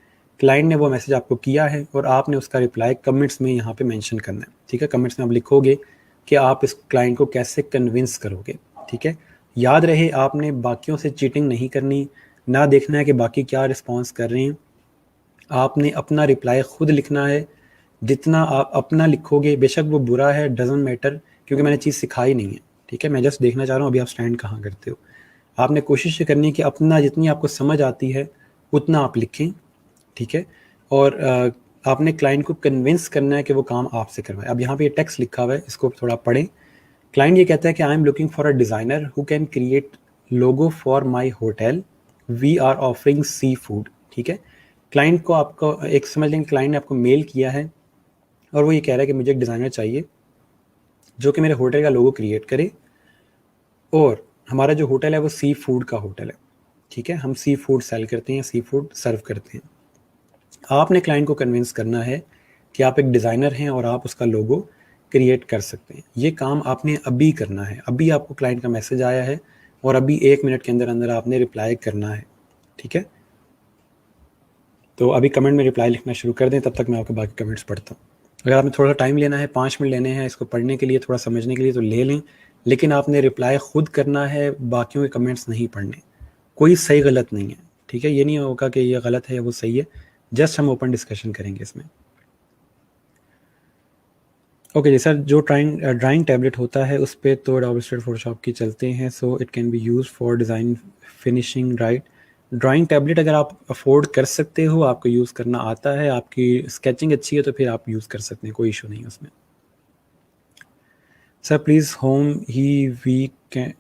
Speaker 1: क्लाइंट ने वो मैसेज आपको किया है और आपने उसका रिप्लाई कमेंट्स में यहाँ पे मेंशन करना है, ठीक है। कमेंट्स में आप लिखोगे कि आप इस क्लाइंट को कैसे कन्विंस करोगे, ठीक है। याद रहे आपने बाकियों से चीटिंग नहीं करनी, ना देखना है कि बाकी क्या रिस्पॉन्स कर रहे हैं। आपने अपना रिप्लाई खुद लिखना है। जितना आप अपना लिखोगे, बेशक वो बुरा है, डजंट मैटर, क्योंकि मैंने चीज़ सिखाई नहीं है, ठीक है। मैं जस्ट देखना चाह रहा हूँ अभी आप स्टैंड कहाँ करते हो। आपने कोशिश करनी है कि अपना जितनी आपको समझ आती है उतना आप लिखें, ठीक है। और आपने क्लाइंट को कन्विंस करना है कि वो काम आपसे करवाए। अब यहाँ पे ये टेक्स्ट लिखा हुआ है, इसको थोड़ा पढ़ें। क्लाइंट ये कहता है कि I am looking for a designer who can create logo for my hotel, we are offering sea food, ठीक है। क्लाइंट को आपको एक समझ लेंगे, क्लाइंट ने आपको मेल किया है और वो ये कह रहा है कि मुझे एक डिज़ाइनर चाहिए जो कि मेरे होटल का लोगो क्रिएट करे और हमारा जो होटल है वो सी फूड का होटल है। ठीक है, हम सी फूड सेल करते हैं, सी फूड सर्व करते हैं। आपने क्लाइंट को कन्विंस करना है कि आप एक डिज़ाइनर हैं और आप उसका लोगो क्रिएट कर सकते हैं। ये काम आपने अभी करना है, अभी आपको क्लाइंट का मैसेज आया है और अभी 1 मिनट के अंदर अंदर आपने रिप्लाई करना है, ठीक है? तो अभी कमेंट में रिप्लाई लिखना शुरू कर दें, तब तक मैं आपके बाकी कमेंट्स पढ़ता हूँ। अगर आपने थोड़ा टाइम लेना है, 5 मिनट लेने हैं इसको पढ़ने के लिए, थोड़ा समझने के लिए, तो ले लें, लेकिन आपने रिप्लाई खुद करना है, बाकियों के कमेंट्स नहीं पढ़ने। कोई सही गलत नहीं है, ठीक है? ये नहीं होगा कि ये गलत है या वो सही है, जस्ट हम ओपन डिस्कशन करेंगे इसमें। ओके जी सर, जो ड्राइंग टैबलेट होता है उस पे तो एडोबी इलस्ट्रेटर फोटोशॉप की चलते हैं, so it can be use for design finishing, right? Drawing tablet अगर आप अफोर्ड कर सकते हो, आपको यूज़ करना आता है, आपकी स्केचिंग अच्छी है, तो फिर आप यूज़ कर सकते हैं, कोई इशू नहीं है उसमें। सर प्लीज़ होम ही वी कैन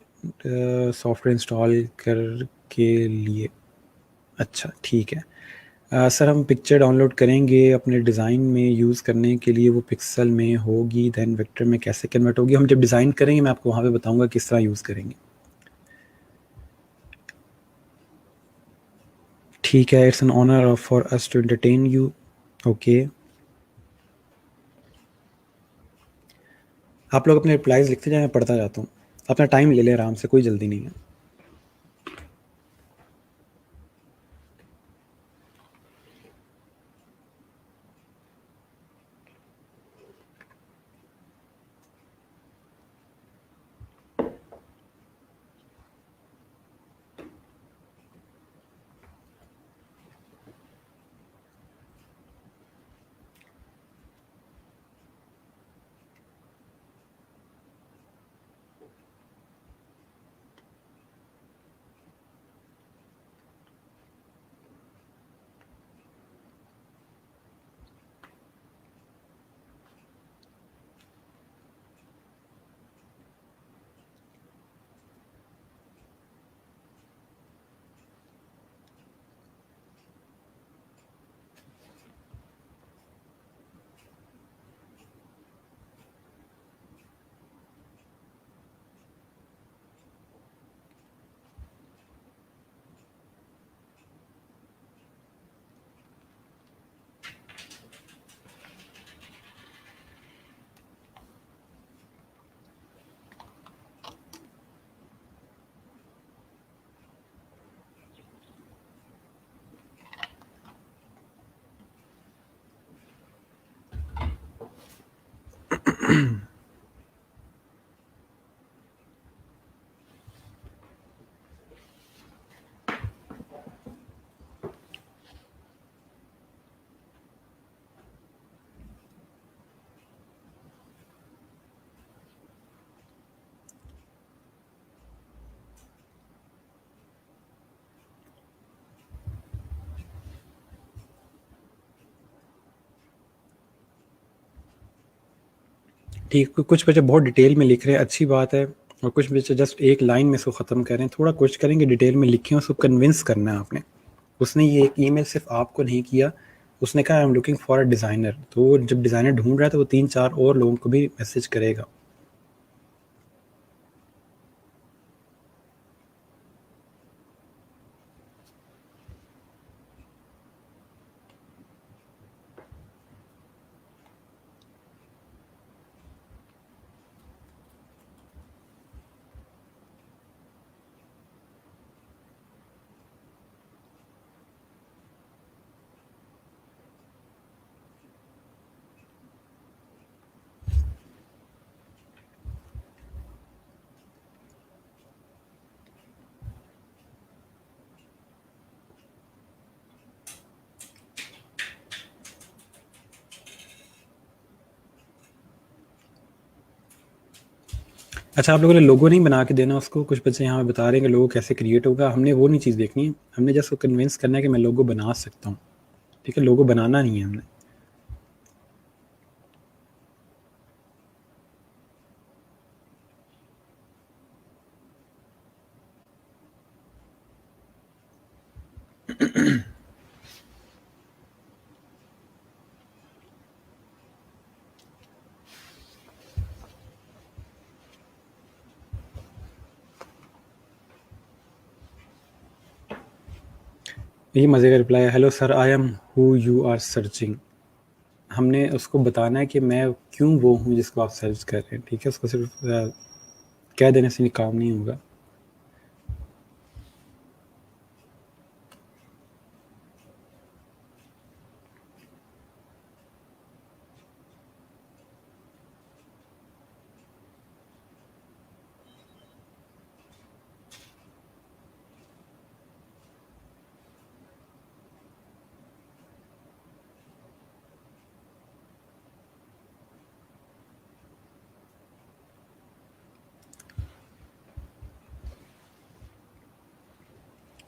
Speaker 1: सॉफ्टवेयर इंस्टॉल कर के लिए। अच्छा ठीक है। सर हम पिक्चर डाउनलोड करेंगे अपने डिज़ाइन में यूज़ करने के लिए, वो पिक्सल में होगी, देन वेक्टर में कैसे कन्वर्ट होगी? हम जब डिज़ाइन करेंगे मैं आपको वहाँ पे बताऊँगा किस तरह यूज़ करेंगे। ठीक है, it's an honour for us to entertain you. Okay, आप लोग अपने रिप्लाईज़ लिखते जाएँ, मैं पढ़ता जाता हूँ। अपना टाइम ले लें आराम से, कोई जल्दी नहीं है। ठीक, कुछ बच्चे बहुत डिटेल में लिख रहे हैं, अच्छी बात है, और कुछ बच्चे जस्ट एक लाइन में इसको ख़त्म कर रहे हैं। थोड़ा कोशिश करेंगे डिटेल में लिखें, उसको कन्विंस करना है आपने। उसने ये एक ईमेल सिर्फ आपको नहीं किया, उसने कहा आई am looking for a designer, तो जब डिज़ाइनर ढूंढ रहा है तो वो 3-4 और लोगों को भी मैसेज करेगा। अच्छा, आप लोगों ने लोगो नहीं बना के देना उसको, कुछ बच्चे यहाँ बता रहे हैं कि लोगो कैसे क्रिएट होगा, हमने वो नहीं चीज़ देखनी है, हमने जस्ट उसको कन्विंस करना है कि मैं लोगो बना सकता हूँ, ठीक है? लोगो बनाना नहीं है हमने। ये मज़े का रिप्लाई है, hello sir I am who you are searching. हमने उसको बताना है कि मैं क्यों वो हूँ जिसको आप सर्च कर रहे हैं, ठीक है। उसको सिर्फ कह देने से काम नहीं होगा।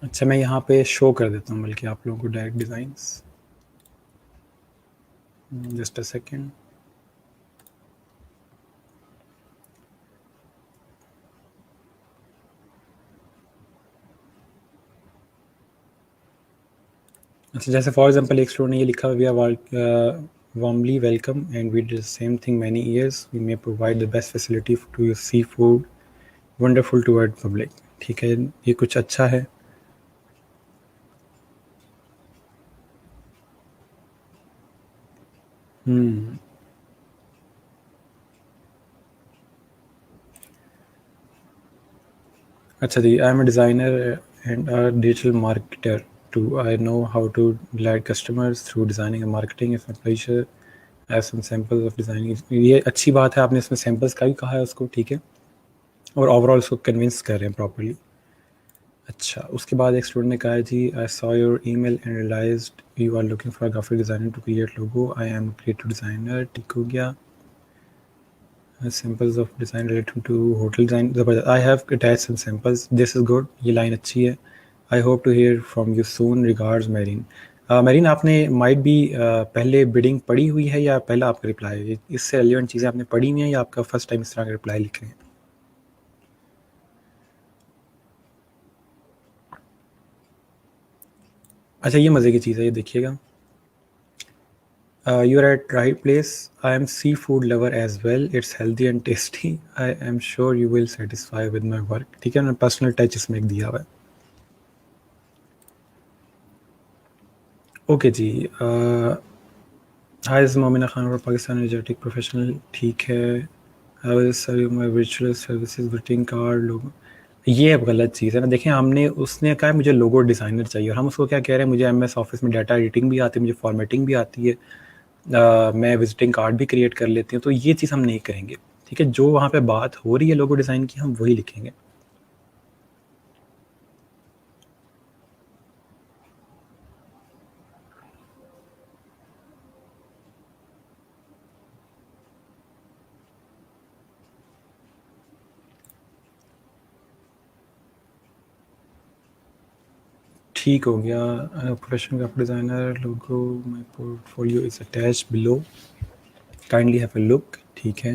Speaker 1: अच्छा, मैं यहाँ पे शो कर देता हूँ बल्कि आप लोगों को direct designs. Just a second. अच्छा, जैसे फॉर एग्जांपल एक स्टूडेंट ने ये लिखा, we are warmly welcome and we did the same thing many years. We may provide the best facility to your seafood, wonderful toward public। ठीक है, ये कुछ अच्छा है। अच्छा जी, I am a designer and a digital marketer too. I know how to delight customers through designing and marketing। It's my pleasure। I have some samples of designing। ये अच्छी बात है, आपने इसमें सैम्पल्स का भी कहा है उसको, ठीक है, और ओवरऑल उसको कन्विंस कर रहे हैं प्रॉपर्ली। अच्छा, उसके बाद एक स्टूडेंट ने कहा है जी, I saw your email and realized you are looking for a graphic designer to create logo. I am creative designer. ठीक हो गया। Samples of design related to hotel design, ज़बरदस्त। I have attach some samples, this is good, ये line अच्छी है। I hope to hear from you soon, regards Marine. Marine, आपने माइट भी पहले बिडिंग पढ़ी हुई है या पहला आपका रिप्लाई है? इससे रेलिवेंट चीज़ें आपने पढ़ी हुई हैं या आपका फर्स्ट टाइम इस तरह का रिप्लाई लिख रहे हैं? अच्छा, ये मज़े की चीज़ है, ये देखिएगा। You are at right place। I am seafood lover as well। It's healthy and tasty। I am sure you will satisfy with my work। ठीक है ना, पर्सनल टच इसमें एक दिया हुआ है। ओके जी। हाय, इस मोमिना खान और पाकिस्तान एनर्जेटिक प्रोफेशनल। ठीक है। I will serve my virtual services greeting card logo. ये अब गलत चीज़ है ना। देखें, हमने उसने कहा है मुझे लोगो डिज़ाइनर चाहिए और हम उसको क्या कह रहे हैं, मुझे एमएस ऑफिस में डाटा एडिटिंग भी आती है, मुझे फॉर्मेटिंग भी आती है, मैं विजिटिंग कार्ड भी क्रिएट कर लेती हूँ। तो ये चीज़ हम नहीं करेंगे, ठीक है। जो वहाँ पे बात हो रही है लोगो डिज़ाइन की, हम वही लिखेंगे। ठीक हो गया। Professional graphic designer logo, my portfolio is attach below, kindly have a look. ठीक है।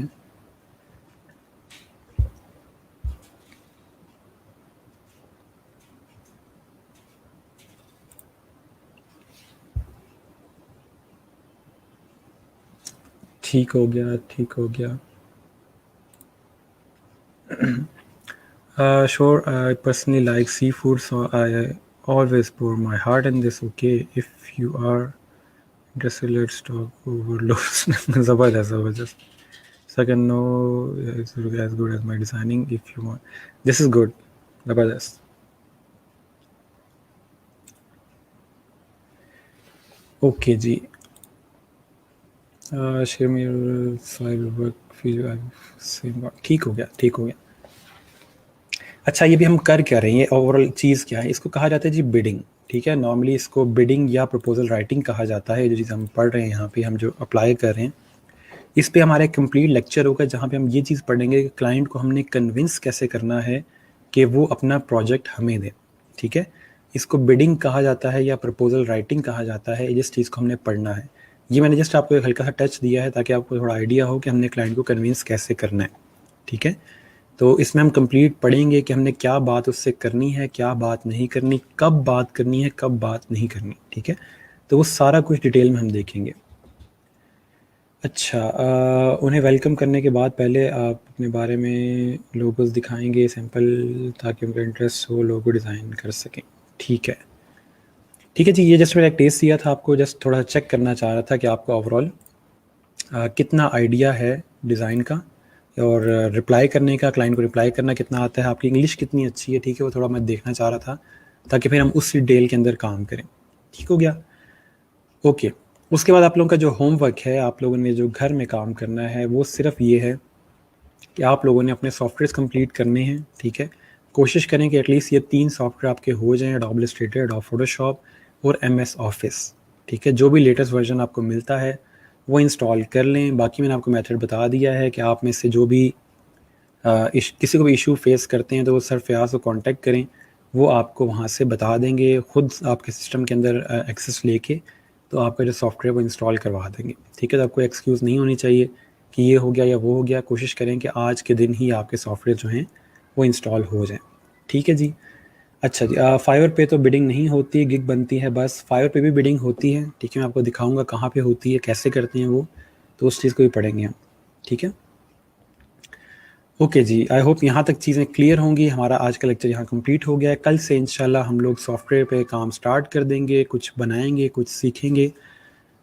Speaker 1: ठीक हो गया, ठीक हो गया। Sure, I personally like seafood, so I always pour my heart in this। Okay, if you are interested, let's talk over loads। Zabardast, zabardast। Second, no, it's as good as my designing if you want। This is good, zabardast। Okay ji. Share me your file work feel same। ठीक हो गया, ठीक हो गया। अच्छा, ये भी हम कर क्या रहे हैं, ये ओवरऑल चीज़ क्या है? इसको कहा जाता है जी बिडिंग, ठीक है। नॉर्मली इसको बिडिंग या प्रपोजल राइटिंग कहा जाता है। जो चीज़ हम पढ़ रहे हैं यहाँ पे, हम जो अप्लाई कर रहे हैं, इस पे हमारा एक कंप्लीट लेक्चर होगा जहाँ पे हम ये चीज़ पढ़ेंगे कि क्लाइंट को हमने कन्विंस कैसे करना है कि वो अपना प्रोजेक्ट हमें दे, ठीक है। इसको बिडिंग कहा जाता है या प्रपोजल राइटिंग कहा जाता है, जिस चीज़ को हमने पढ़ना है। ये मैंने जस्ट आपको एक हल्का सा टच दिया है ताकि आपको थोड़ा आइडिया हो कि हमने क्लाइंट को कन्विंस कैसे करना है, ठीक है। तो इसमें हम कंप्लीट पढ़ेंगे कि हमने क्या बात उससे करनी है, क्या बात नहीं करनी, कब बात करनी है, कब बात नहीं करनी, ठीक है। तो वो सारा कुछ डिटेल में हम देखेंगे। अच्छा, उन्हें वेलकम करने के बाद पहले आप अपने बारे में लोगोस दिखाएंगे सैंपल ताकि उनका इंटरेस्ट हो लोगो डिज़ाइन कर सकें, ठीक है। ठीक है जी, ये जस्ट मैंने एक टेस्ट दिया था आपको, जस्ट थोड़ा चेक करना चाह रहा था कि आपको ओवरऑल कितना आइडिया है डिज़ाइन का, और रिप्लाई करने का, क्लाइंट को रिप्लाई करना कितना आता है, आपकी इंग्लिश कितनी अच्छी है, ठीक है, वो थोड़ा मैं देखना चाह रहा था, ताकि फिर हम उस डिटेल के अंदर काम करें। ठीक हो गया? ओके। उसके बाद आप लोगों का जो होमवर्क है, आप लोगों ने जो घर में काम करना है, वो सिर्फ ये है कि आप लोगों ने अपने सॉफ्टवेयर्स कंप्लीट करने हैं। ठीक है, कोशिश करें कि एटलीस्ट ये 3 सॉफ्टवेयर आपके हो जाएं, एडोब इलस्ट्रेटर, एडोब फोटोशॉप और एमएस ऑफिस। ठीक है, जो भी लेटेस्ट वर्जन आपको मिलता है वो इंस्टॉल कर लें। बाकी मैंने आपको मेथड बता दिया है कि आप में से जो भी किसी को भी इशू फेस करते हैं तो वो सर फयाज को कांटेक्ट करें, वो आपको वहाँ से बता देंगे, खुद आपके सिस्टम के अंदर एक्सेस लेके तो आपका जो सॉफ्टवेयर वो इंस्टॉल करवा देंगे। ठीक है, तो आपको एक्सक्यूज़ नहीं होनी चाहिए कि ये हो गया या वो हो गया। कोशिश करें कि आज के दिन ही आपके सॉफ्टवेयर जो हैं वो इंस्टॉल हो जाएं। ठीक है जी। अच्छा जी, फाइवर पे तो बिडिंग नहीं होती, गिग बनती है बस। फाइवर पे भी बिडिंग होती है। ठीक है, मैं आपको दिखाऊंगा कहाँ पे होती है, कैसे करते हैं वो, तो उस चीज़ को भी पढ़ेंगे हम। ठीक है, ओके जी, आई होप यहाँ तक चीज़ें क्लियर होंगी। हमारा आज का लेक्चर यहाँ कंप्लीट हो गया है। कल से इंशाल्लाह हम लोग सॉफ्टवेयर पे काम स्टार्ट कर देंगे, कुछ बनाएंगे, कुछ सीखेंगे,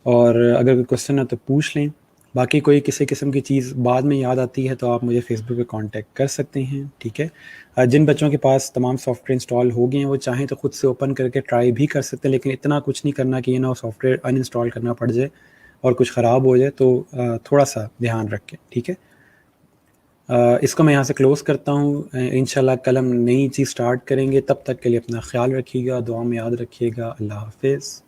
Speaker 1: और अगर कोई क्वेश्चन है तो पूछ लें। बाकी कोई किसी किस्म की चीज़ बाद में याद आती है तो आप मुझे फेसबुक पे कांटेक्ट कर सकते हैं। ठीक है, जिन बच्चों के पास तमाम सॉफ्टवेयर इंस्टॉल हो गए हैं वो चाहें तो खुद से ओपन करके ट्राई भी कर सकते हैं, लेकिन इतना कुछ नहीं करना कि ये ना सॉफ्टवेयर अनइंस्टॉल करना पड़ जाए और कुछ ख़राब हो जाए, तो थोड़ा सा ध्यान रखें। ठीक है, इसको मैं यहाँ से क्लोज़ करता हूँ। इंशाल्लाह कल हम नई चीज़ स्टार्ट करेंगे। तब तक के लिए अपना ख्याल रखिएगा, दुआ में याद रखिएगा। अल्लाह हाफ़िज़।